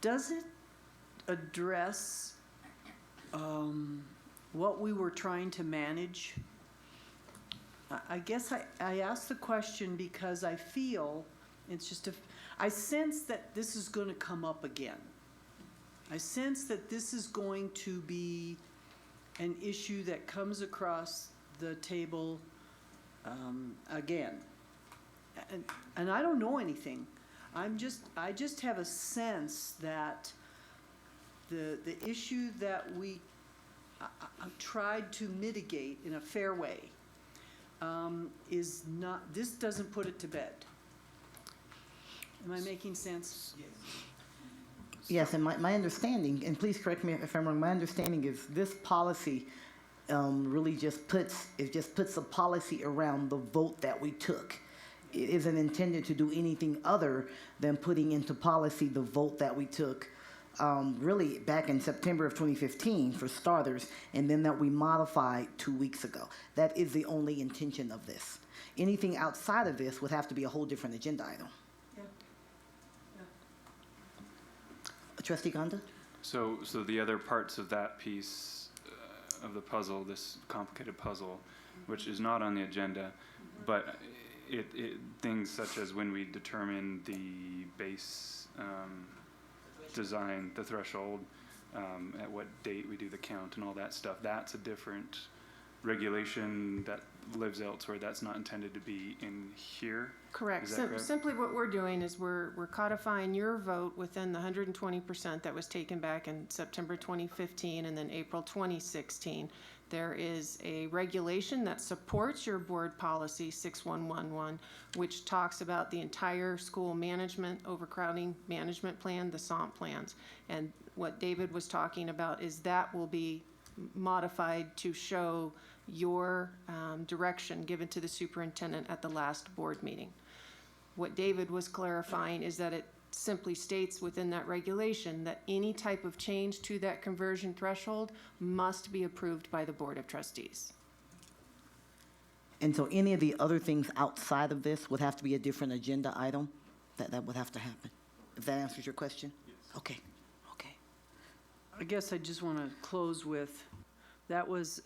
Does it address what we were trying to manage? I guess I asked the question because I feel it's just I sense that this is going to come up again. I sense that this is going to be an issue that comes across the table again. And I don't know anything. I just have a sense that the issue that we tried to mitigate in a fair way is not, this doesn't put it to bed. Am I making sense? Yes. Yes, and my understanding, and please correct me if I'm wrong, my understanding is this policy really just puts a policy around the vote that we took. It isn't intended to do anything other than putting into policy the vote that we took really back in September of 2015 for starters, and then that we modified 2 weeks ago. That is the only intention of this. Anything outside of this would have to be a whole different agenda item. Trustee Gonda? So the other parts of that piece of the puzzle, this complicated puzzle, which is not on the agenda, but things such as when we determine the base design, the threshold, at what date we do the count and all that stuff, that's a different regulation that lives elsewhere. That's not intended to be in here. Correct. Is that So correct? simply what we're doing is we're codifying your vote within the 120% that was taken back in September 2015 and then April 2016. There is a regulation that supports your board policy 6111, which talks about the entire school management, overcrowding management plan, the SOMP plans. And what David was talking about is that will be modified to show your direction given to the superintendent at the last board meeting. What David was clarifying is that it simply states within that regulation that any type of change to that conversion threshold must be approved by the Board of Trustees. And so any of the other things outside of this would have to be a different agenda item? That would have to happen, if that answers your question? Yes. Okay, okay. I guess I just want to close with, that was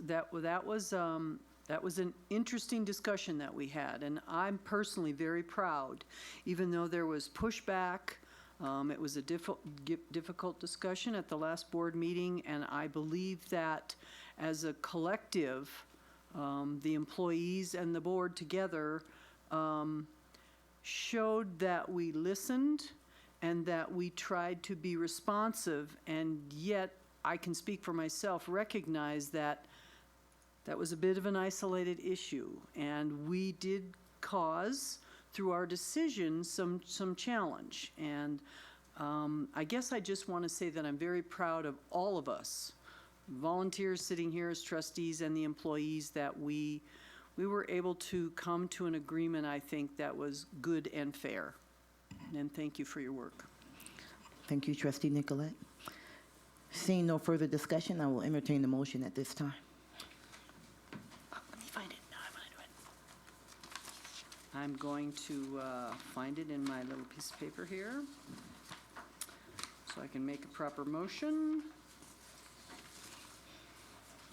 an interesting discussion that we had, and I'm personally very proud, even though there was pushback. It was a difficult discussion at the last board meeting, and I believe that as a collective, the employees and the board together showed that we listened and that we tried to be responsive, and yet I can speak for myself, recognize that that was a bit of an isolated issue, and we did cause, through our decisions, some challenge. And I guess I just want to say that I'm very proud of all of us, volunteers sitting here as trustees and the employees, that we were able to come to an agreement, I think, that was good and fair. And thank you for your work. Thank you, Trustee Nicolette. Seeing no further discussion, I will entertain the motion at this time. Let me find it. No, I want to do it. I'm going to find it in my little piece of paper here so I can make a proper motion.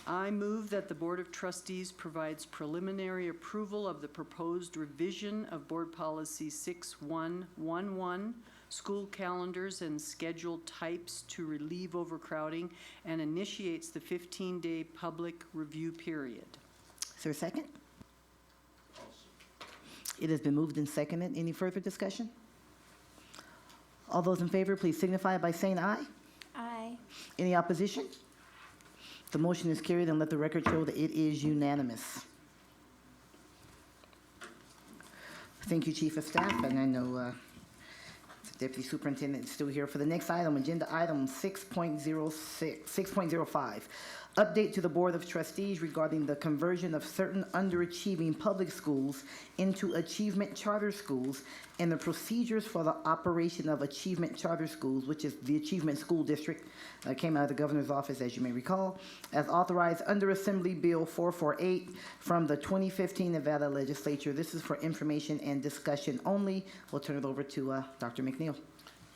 I move that the Board of Trustees provides preliminary approval of the proposed revision of Board Policy 6111, school calendars and schedule types to relieve overcrowding, and initiates the 15-day public review period. Is there a second? It has been moved and seconded. Any further discussion? All those in favor, please signify by saying aye. Aye. Any opposition? The motion is carried, and let the record show that it is unanimous. Thank you, Chief of Staff, and I know the Deputy Superintendent is still here for the next item, agenda item 6.05. Update to the Board of Trustees regarding the conversion of certain underachieving public schools into achievement charter schools and the procedures for the operation of achievement charter schools, which is the Achievement School District, came out of the Governor's office, as you may recall, as authorized under Assembly Bill 448 from the 2015 Nevada Legislature. This is for information and discussion only. We'll turn it over to Dr. McNeil.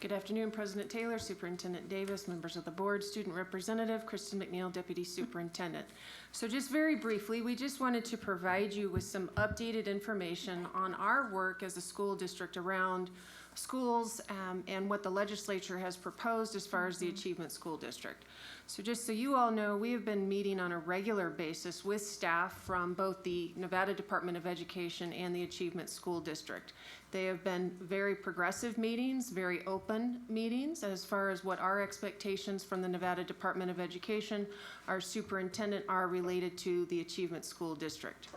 Good afternoon, President Taylor, Superintendent Davis, members of the board, student representative, Kristen McNeil, Deputy Superintendent. So just very briefly, we just wanted to provide you with some updated information on our work as a school district around schools and what the legislature has proposed as far as the Achievement School District. So just so you all know, we have been meeting on a regular basis with staff from both the Nevada Department of Education and the Achievement School District. They have been very progressive meetings, very open meetings as far as what our expectations from the Nevada Department of Education, our superintendent, are related to the Achievement School District.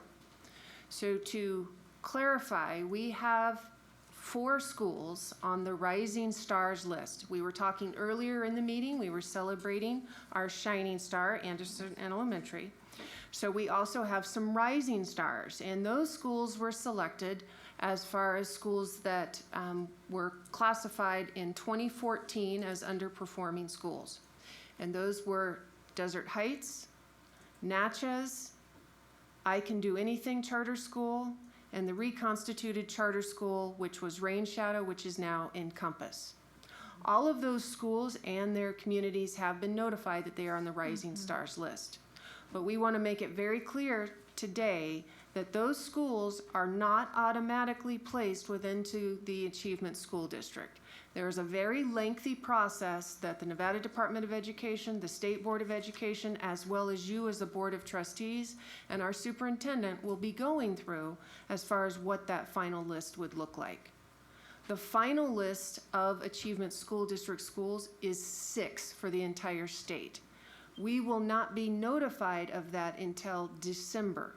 So to clarify, we have 4 schools on the Rising Stars list. We were talking earlier in the meeting, we were celebrating our Shining Star, Anderson Elementary. So we also have some Rising Stars, and those schools were selected as far as schools that were classified in 2014 as underperforming schools. And those were Desert Heights, Natchez, I Can Do Anything Charter School, and the reconstituted charter school, which was Rain Shadow, which is now Encompass. All of those schools and their communities have been notified that they are on the Rising Stars list. But we want to make it very clear today that those schools are not automatically placed within the Achievement School District. There is a very lengthy process that the Nevada Department of Education, the State Board of Education, as well as you as the Board of Trustees and our superintendent will be going through as far as what that final list would look like. The final list of Achievement School District schools is 6 for the entire state. We will not be notified of that until December.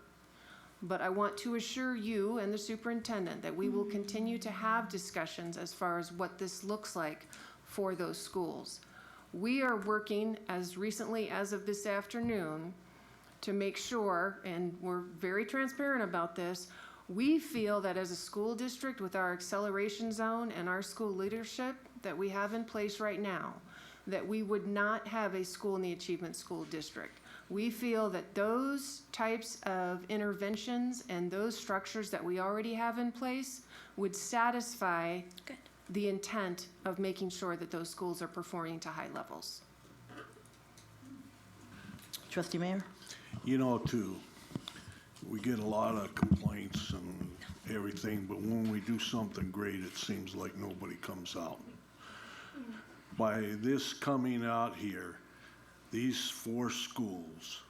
But I want to assure you and the superintendent that we will continue to have discussions as far as what this looks like for those schools. We are working as recently as of this afternoon to make sure, and we're very transparent about this, we feel that as a school district with our acceleration zone and our school leadership that we have in place right now, that we would not have a school in the Achievement School District. We feel that those types of interventions and those structures that we already have in place would satisfy the intent of making sure that those schools are performing to high levels. Trustee Mayor? You know, we get a lot of complaints and everything, but when we do something great, it seems like nobody comes out. By this coming out here, these 4 schools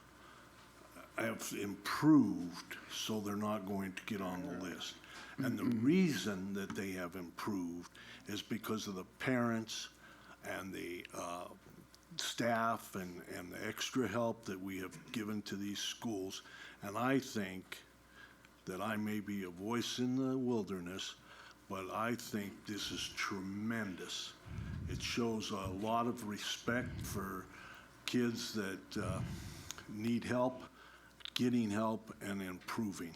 have improved, so they're not going to get on the list. And the reason that they have improved is because of the parents and the staff and the extra help that we have given to these schools. And I think that I may be a voice in the wilderness, but I think this is tremendous. It shows a lot of respect for kids that need help, getting help, and improving.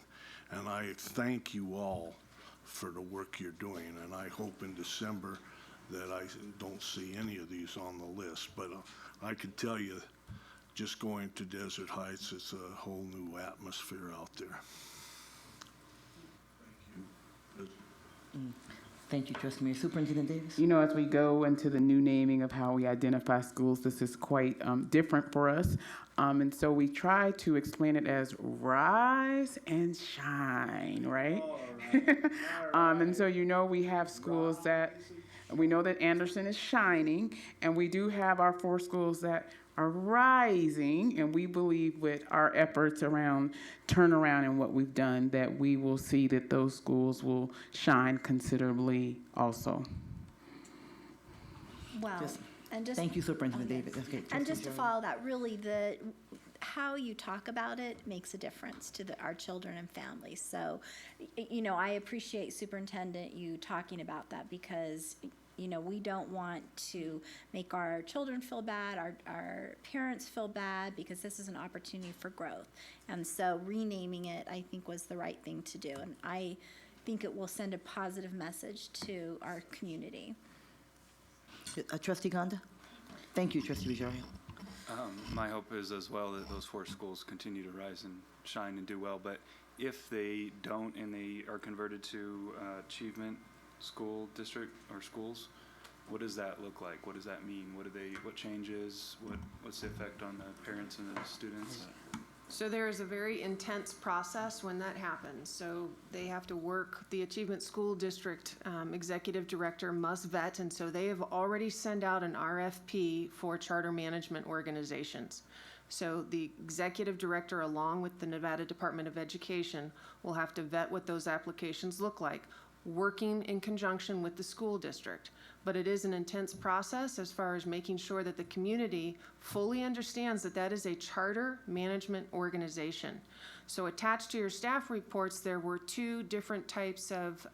And I thank you all for the work you're doing. And I hope in December that I don't see any of these on the list. But I can tell you, just going to Desert Heights, it's a whole new atmosphere out there. Thank you, Trustee Mayor. Superintendent Davis? You know, as we go into the new naming of how we identify schools, this is quite different for us. And so we try to explain it as rise and shine, right? And so, you know, we have schools that, we know that Anderson is shining, and we do have our 4 schools that are rising, and we believe with our efforts around turnaround and what we've done that we will see that those schools will shine considerably also. Well, and just Thank you, Superintendent Davis. That's great. and Trustee just to Jones? follow that, really how you talk about it makes a difference to our children and families. So, you know, I appreciate Superintendent you talking about that because, you know, we don't want to make our children feel bad, our parents feel bad, because this is an opportunity for growth. And so renaming it, I think, was the right thing to do. And I think it will send a positive message to our community. Trustee Gonda? Thank you, Trustee Vijaria. My hope is as well that those 4 schools continue to rise and shine and do well. But if they don't and they are converted to achievement school district or schools, what does that look like? What does that mean? What changes? What's the effect on the parents and the students? So there is a very intense process when that happens. So they have to work, the Achievement School District Executive Director must vet, and so they have already sent out an RFP for charter management organizations. So the Executive Director, along with the Nevada Department of Education, will have to vet what those applications look like, working in conjunction with the school district. But it is an intense process as far as making sure that the community fully understands that that is a charter management organization. So attached to your staff reports, there were 2 different types of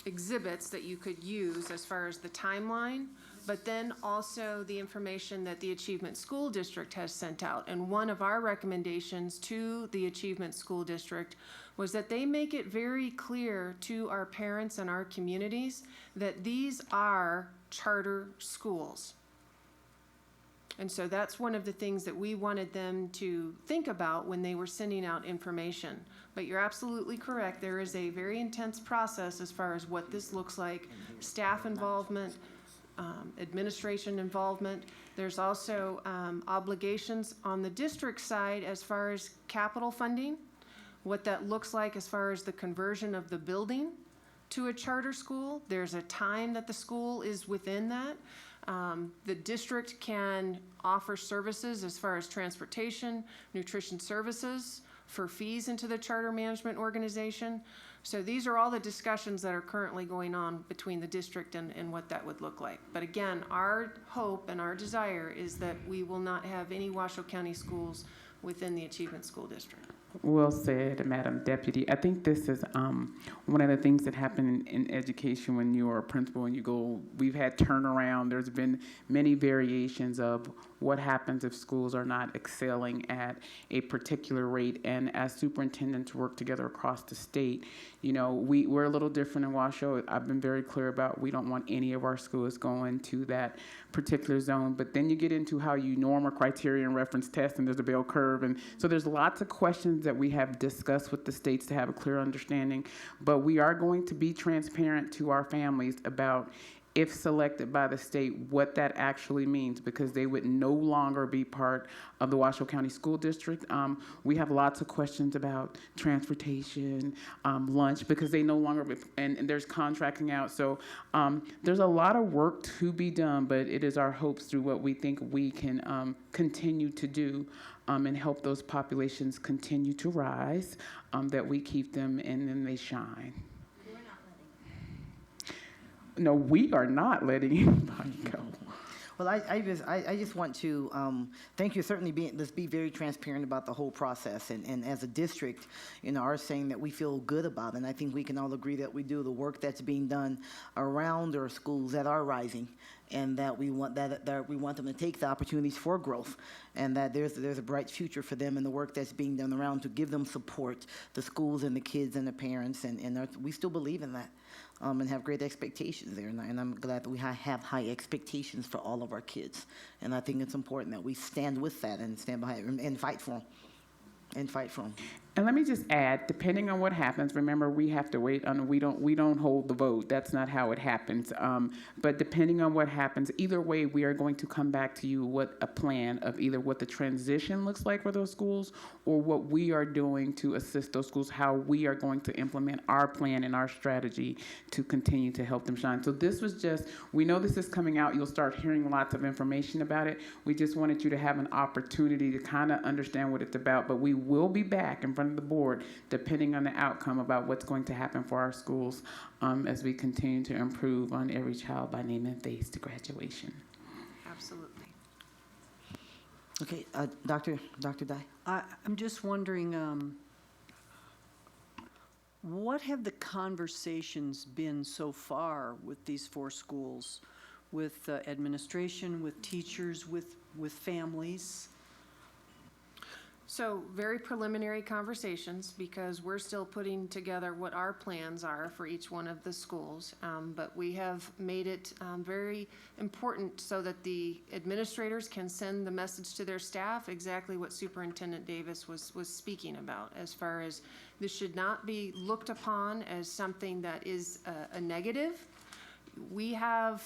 exhibits that you could use as far as the timeline, but then also the information that the Achievement School District has sent out. And one of our recommendations to the Achievement School District was that they make it very clear to our parents and our communities that these are charter schools. And so that's one of the things that we wanted them to think about when they were sending out information. But you're absolutely correct. There is a very intense process as far as what this looks like, staff involvement, administration involvement. There's also obligations on the district side as far as capital funding, what that looks like as far as the conversion of the building to a charter school. There's a time that the school is within that. The district can offer services as far as transportation, nutrition services for fees into the charter management organization. So these are all the discussions that are currently going on between the district and what that would look like. But again, our hope and our desire is that we will not have any Washoe County schools within the Achievement School District. Well said, Madam Deputy. I think this is one of the things that happen in education when you are a principal and you go, we've had turnaround. There's been many variations of what happens if schools are not excelling at a particular rate. And as superintendents work together across the state, you know, we're a little different in Washoe. I've been very clear about we don't want any of our schools going to that particular zone. But then you get into how you norm or criteria and reference test, and there's a bell curve. serve. And so there's lots of questions that we have discussed with the states to have a clear understanding. But we are going to be transparent to our families about, if selected by the state, what that actually means, because they would no longer be part of the Washoe County School District. We have lots of questions about transportation, lunch, because they no longer, and there's contracting out. So there's a lot of work to be done, but it is our hopes through what we think we can continue to do and help those populations continue to rise, that we keep them and then they shine. No, we are not letting anybody go. Well, I just want to thank you. Certainly, let's be very transparent about the whole process. And as a district, are saying that we feel good about, and I think we can all agree that we do the work that's being done around our schools that are rising, and that we want that we want them to take the opportunities for growth, and that there's a bright future for them in the work that's being done around to give them support, the schools and the kids and the parents, and we still believe in that. And have great expectations there. And I'm glad that we have high expectations for all of our kids. And I think it's important that we stand with that and stand behind it and fight for them. And let me just add, depending on what happens, remember we have to wait on, we don't hold the vote. That's not how it happens. But depending on what happens, either way, we are going to come back to you with a plan of either what the transition looks like for those schools, or what we are doing to assist those schools, how we are going to implement our plan and our strategy to continue to help them shine. So this was just, we know this is coming out. You'll start hearing lots of information about it. We just wanted you to have an opportunity to kind of understand what it's about, but we will be back in front of the board depending on the outcome about what's going to happen for our schools as we continue to improve on every child by name and face to graduation. Absolutely. Okay, Dr. Dye. I'm just wondering, what have the conversations been so far with these 4 schools, with administration, with teachers, with families? So very preliminary conversations, because we're still putting together what our plans are for each one of the schools. But we have made it very important so that the administrators can send the message to their staff exactly what Superintendent Davis was speaking about, as far as this should not be looked upon as something that is a negative. We have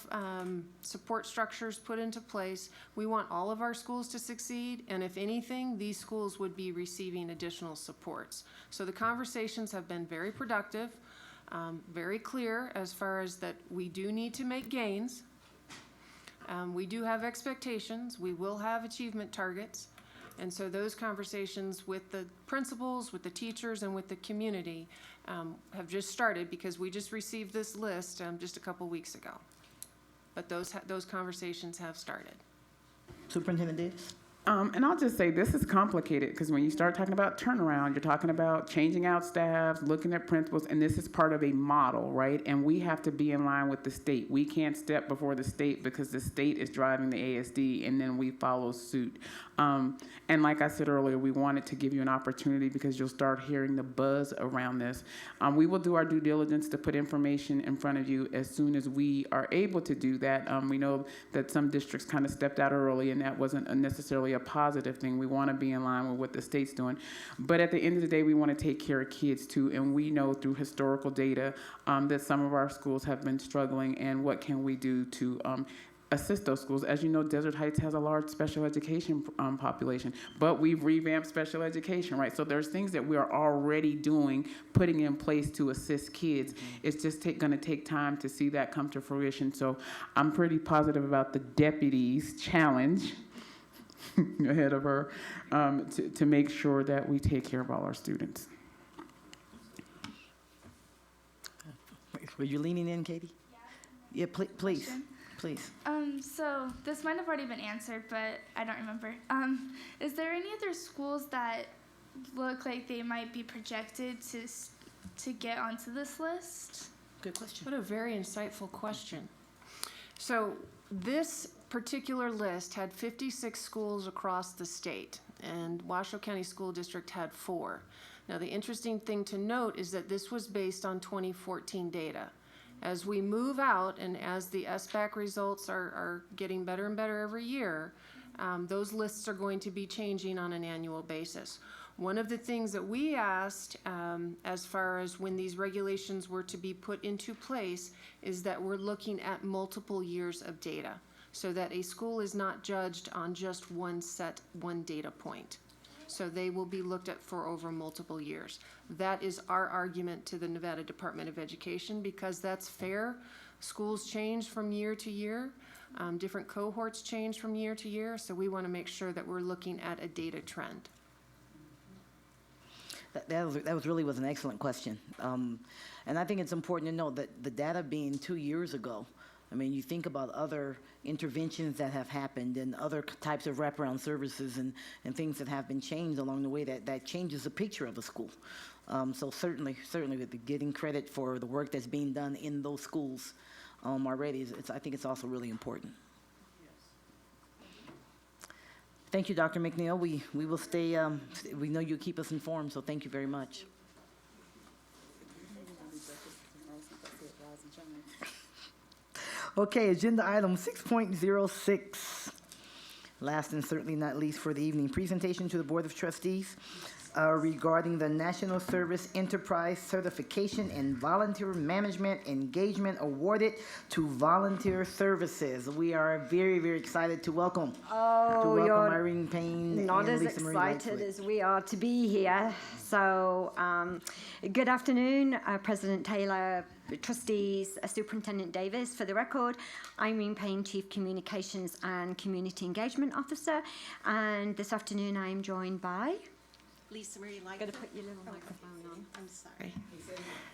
support structures put into place. We want all of our schools to succeed, and if anything, these schools would be receiving additional supports. So the conversations have been very productive, very clear as far as that we do need to make gains. We do have expectations. We will have achievement targets. And so those conversations with the principals, with the teachers, and with the community have just started, because we just received this list just a couple weeks ago. But those conversations have started. Superintendent Davis? And I'll just say this is complicated, because when you start talking about turnaround, you're talking about changing out staff, looking at principals, and this is part of a model, right? And we have to be in line with the state. We can't step before the state because the state is driving the ASD, and then we follow suit. And like I said earlier, we wanted to give you an opportunity because you'll start hearing the buzz around this. We will do our due diligence to put information in front of you as soon as we are able to do that. We know that some districts kind of stepped out early, and that wasn't necessarily a positive thing. We want to be in line with what the state's doing. But at the end of the day, we want to take care of kids too, and we know through historical data that some of our schools have been struggling, and what can we do to assist those schools. As you know, Desert Heights has a large special education population, but we've revamped special education, right? So there's things that we are already doing, putting in place to assist kids. It's just going to take time to see that come to fruition. So I'm pretty positive about the deputy's challenge ahead of her to make sure that we take care of all our students. Were you leaning in, Katie? Yeah, please. So this might have already been answered, but I don't remember. Is there any other schools that look like they might be projected to get onto this list? Good question. What a very insightful question. So this particular list had 56 schools across the state, and Washoe County School District had 4. Now, the interesting thing to note is that this was based on 2014 data. As we move out and as the SBAC results are getting better and better every year, Those lists are going to be changing on an annual basis. One of the things that we asked, as far as when these regulations were to be put into place, is that we're looking at multiple years of data, so that a school is not judged on just one data point. So they will be looked at for over multiple years. That is our argument to the Nevada Department of Education, because that's fair. Schools change from year to year. Different cohorts change from year to year, so we want to make sure that we're looking at a data trend. That really was an excellent question. And I think it's important to note that the data being 2 years ago, I mean, you think about other interventions that have happened and other types of wraparound services and things that have been changed along the way that changes the picture of the school. So certainly with getting credit for the work that's being done in those schools already, I think it's also really important. Thank you, Dr. McNeil. We will stay, we know you keep us informed, so thank you very much. Okay, agenda item 6.06. Last and certainly not least for the evening, presentation to the Board of Trustees regarding the National Service Enterprise Certification and Volunteer Management Engagement awarded to volunteer services. We are very, very excited to welcome you're Irene Payne not and as Lisa Marie excited Lightfoot. as we are to be here. So, good afternoon, President Taylor, Trustees, Superintendent Davis. For the record, Irene Payne, Chief Communications and Community Engagement Officer. And this afternoon I am joined by Lisa Marie Lightfoot. Got to put your little microphone on. I'm sorry.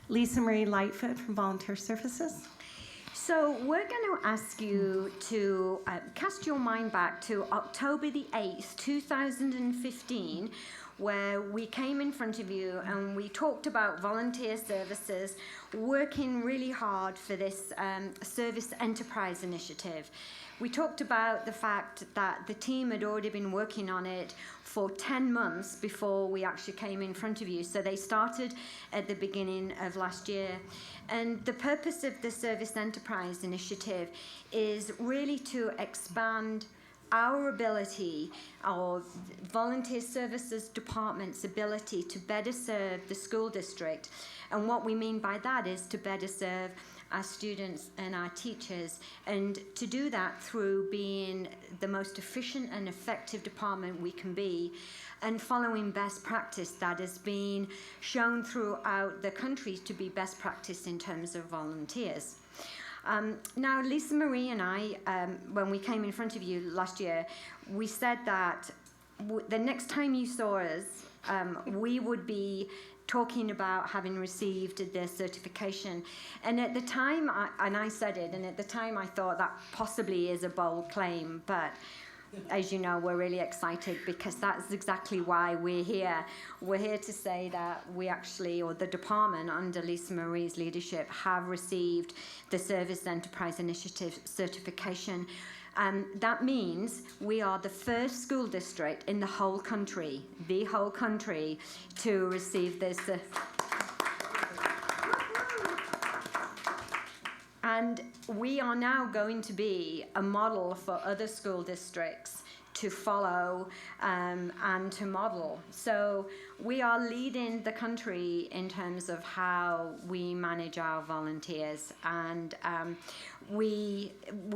Lisa Marie Lightfoot from Volunteer Services. So we're going to ask you to cast your mind back to October the 8th, 2015, where we came in front of you and we talked about volunteer services working really hard for this service enterprise initiative. We talked about the fact that the team had already been working on it for 10 months before we actually came in front of you. So they started at the beginning of last year. And the purpose of the Service Enterprise Initiative is really to expand our ability, our volunteer services department's ability to better serve the school district. And what we mean by that is to better serve our students and our teachers, and to do that through being the most efficient and effective department we can be, and following best practice that has been shown throughout the country to be best practice in terms of volunteers. Now, Lisa Marie and I, when we came in front of you last year, we said that the next time you saw us, we would be talking about having received the certification. And at the time, I said it, and at the time I thought that possibly is a bold claim, but as you know, we're really excited because that's exactly why we're here. We're here to say that we actually, or the department under Lisa Marie's leadership, have received the Service Enterprise Initiative certification. That means we are the first school district in the whole country, to receive this. And we are now going to be a model for other school districts to follow and to model. So we are leading the country in terms of how we manage our volunteers. And we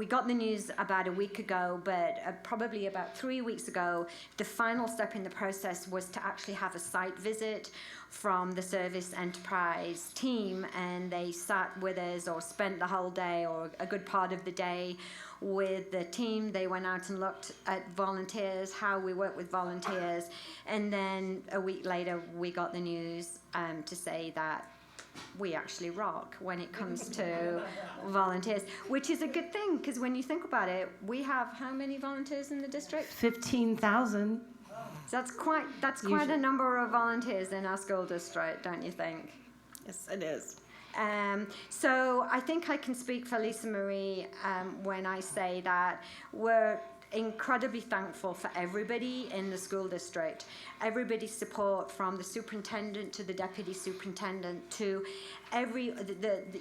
got the news about a week ago, but probably about 3 weeks ago, the final step in the process was to actually have a site visit from the Service Enterprise team, and they sat with us or spent the whole day or a good part of the day with the team. They went out and looked at volunteers, how we work with volunteers, and then a week later we got the news to say that we actually rock when it comes to volunteers, which is a good thing, because when you think about it, we have how many volunteers in the district? 15,000. So that's quite a number of volunteers in our school district, don't you think? Yes, it is. So I think I can speak for Lisa Marie when I say that we're incredibly thankful for everybody in the school district, everybody's support from the superintendent to the deputy superintendent to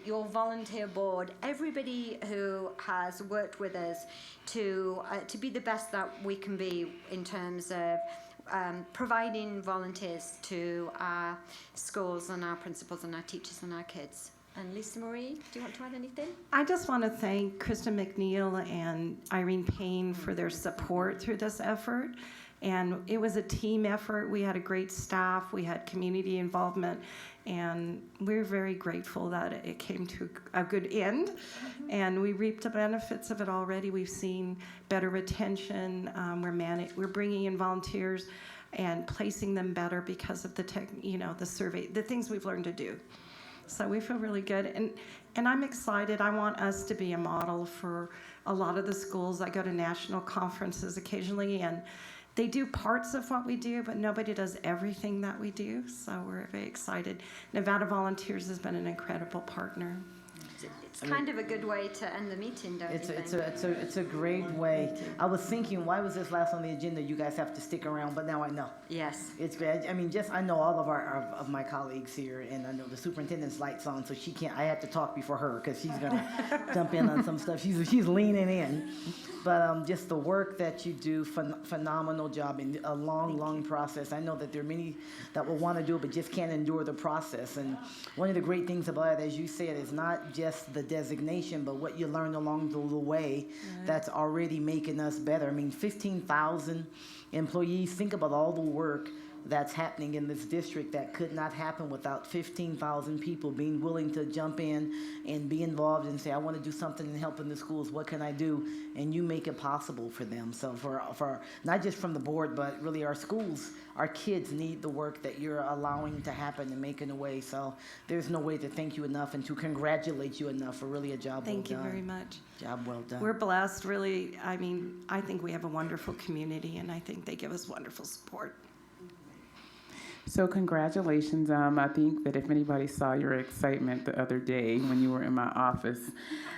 your volunteer board, everybody who has worked with us to be the best that we can be in terms of providing volunteers to our schools and our principals and our teachers and our kids. And Lisa Marie, do you want to add anything? I just want to thank Krista McNeil and Irene Payne for their support through this effort. And it was a team effort. We had a great staff. We had community involvement. And we're very grateful that it came to a good end. And we reaped the benefits of it already. We've seen better retention. We're bringing in volunteers and placing them better because of the survey, the things we've learned to do. So we feel really good. And I'm excited. I want us to be a model for a lot of the schools. I go to national conferences occasionally, and they do parts of what we do, but nobody does everything that we do. So we're very excited. Nevada Volunteers has been an incredible partner. It's kind of a good way to end the meeting, don't you think? It's a great way. I was thinking, why was this last on the agenda? You guys have to stick around, but now I know. Yes. It's great. I mean, I know all of my colleagues here, and I know the superintendent's lights on, so she can't. I have to talk before her because she's gonna jump in on some stuff. She's leaning in, but just the work that you do, phenomenal job, and a long process. I know that there are many that will want to do it, but just can't endure the process. And one of the great things about it, as you said, is not just the designation, but what you learn along the way that's already making us better. I mean, 15,000 employees. Think about all the work that's happening in this district that could not happen without 15,000 people being willing to jump in and be involved and say, I want to do something and help in the schools. What can I do? And you make it possible for them. So for not just from the board, but really our schools, our kids need the work that you're allowing to happen and making a way. So there's no way to thank you enough and to congratulate you enough for really a job well done. Thank you very much. Job well done. We're blessed, really. I mean, I think we have a wonderful community, and I think they give us wonderful support. So congratulations. I think that if anybody saw your excitement the other day when you were in my office,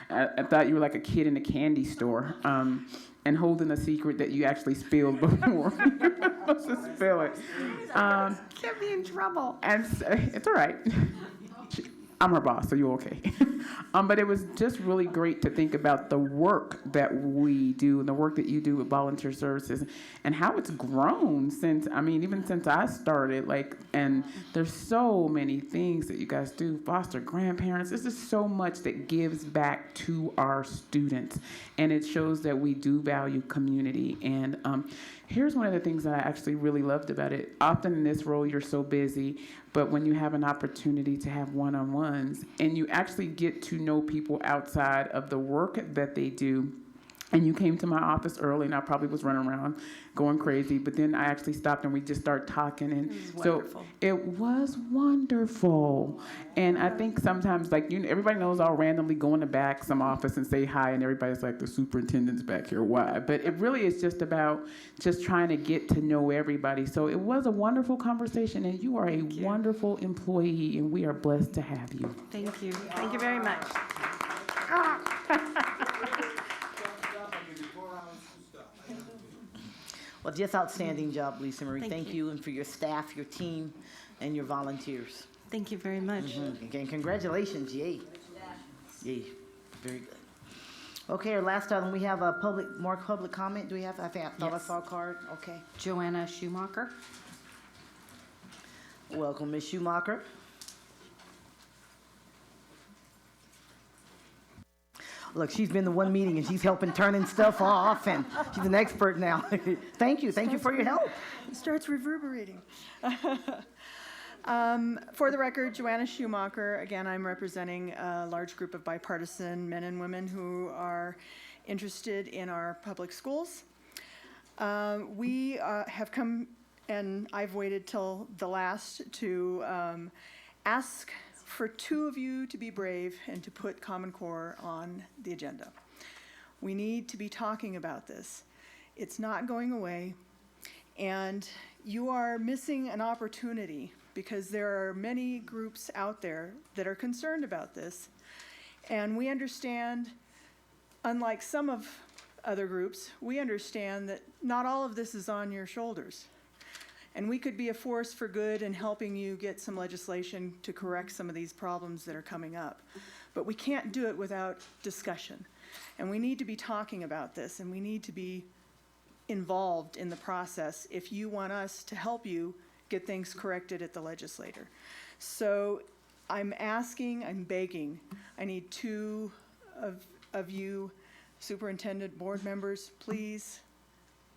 I thought you were like a kid in a candy store and holding a secret that you actually spilled before. You were supposed to spill it. Get me in trouble. And it's all right. I'm her boss, so you're okay. But it was just really great to think about the work that we do and the work that you do with volunteer services and how it's grown since, even since I started, and there's so many things that you guys do, foster grandparents. This is so much that gives back to our students, and it shows that we do value community. And here's one of the things that I actually really loved about it. Often in this role, you're so busy, but when you have an opportunity to have one-on-ones and you actually get to know people outside of the work that they do, and you came to my office early, and I probably was running around going crazy, but then I actually stopped and we just started talking, and it was wonderful. And I think sometimes, everybody knows I'll randomly go in the back some office and say hi, and everybody's like, the superintendent's back here, why? But it really is just about just trying to get to know everybody. So it was a wonderful conversation, and you are a wonderful employee, and we are blessed to have you. Thank you. Thank you very much. Well, just outstanding job, Lisa Marie. Thank you, and for your staff, your team, and your volunteers. Thank you very much. Again, congratulations. Yay. Yay. Very good. Okay, our last item, we have more public comment. Do we have, I thought I saw a card. Okay. Joanna Schumacher. Welcome, Ms. Schumacher. Look, she's been to one meeting and she's helping turning stuff off, and she's an expert now. Thank you for your help. It starts reverberating. For the record, Joanna Schumacher. Again, I'm representing a large group of bipartisan men and women who are interested in our public schools. We have come, and I've waited till the last to ask for two of you to be brave and to put Common Core on the agenda. We need to be talking about this. It's not going away, and you are missing an opportunity because there are many groups out there that are concerned about this, and we understand, unlike some of other groups, we understand that not all of this is on your shoulders. And we could be a force for good in helping you get some legislation to correct some of these problems that are coming up. But we can't do it without discussion. And we need to be talking about this, and we need to be involved in the process if you want us to help you get things corrected at the legislature. So I'm asking, I'm begging, I need two of you, superintendent, board members, please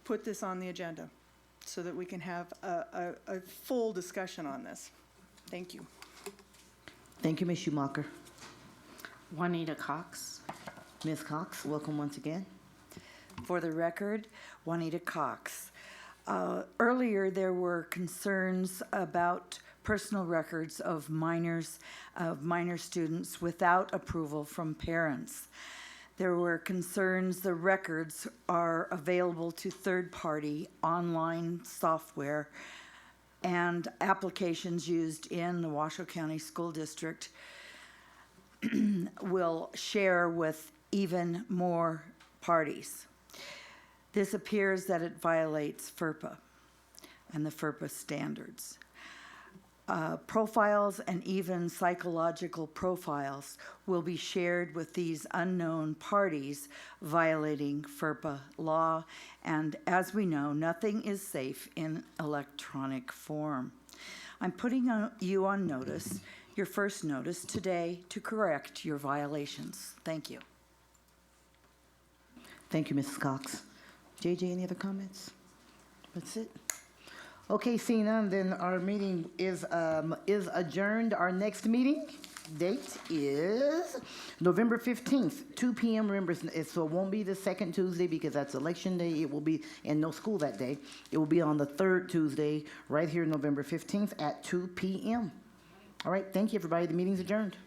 put this on the agenda so that we can have a full discussion on this. Thank you. Thank you, Ms. Schumacher. Juanita Cox. Ms. Cox, welcome once again. For the record, Juanita Cox. Earlier, there were concerns about personal records of minor students without approval from parents. There were concerns the records are available to third-party online software and applications used in the Washoe County School District will share with even more parties. This appears that it violates FERPA and the FERPA standards. Profiles and even psychological profiles will be shared with these unknown parties violating FERPA law, and as we know, nothing is safe in electronic form. I'm putting you on notice, your first notice today, to correct your violations. Thank you. Thank you, Mrs. Cox. JJ, any other comments? That's it. Okay, seeing none, then our meeting is adjourned. Our next meeting date is November 15th, 2 p.m. Remember, so it won't be the second Tuesday because that's election day. It will be, and no school that day. It will be on the third Tuesday, right here, November 15th at 2 p.m. All right, thank you, everybody. The meeting's adjourned.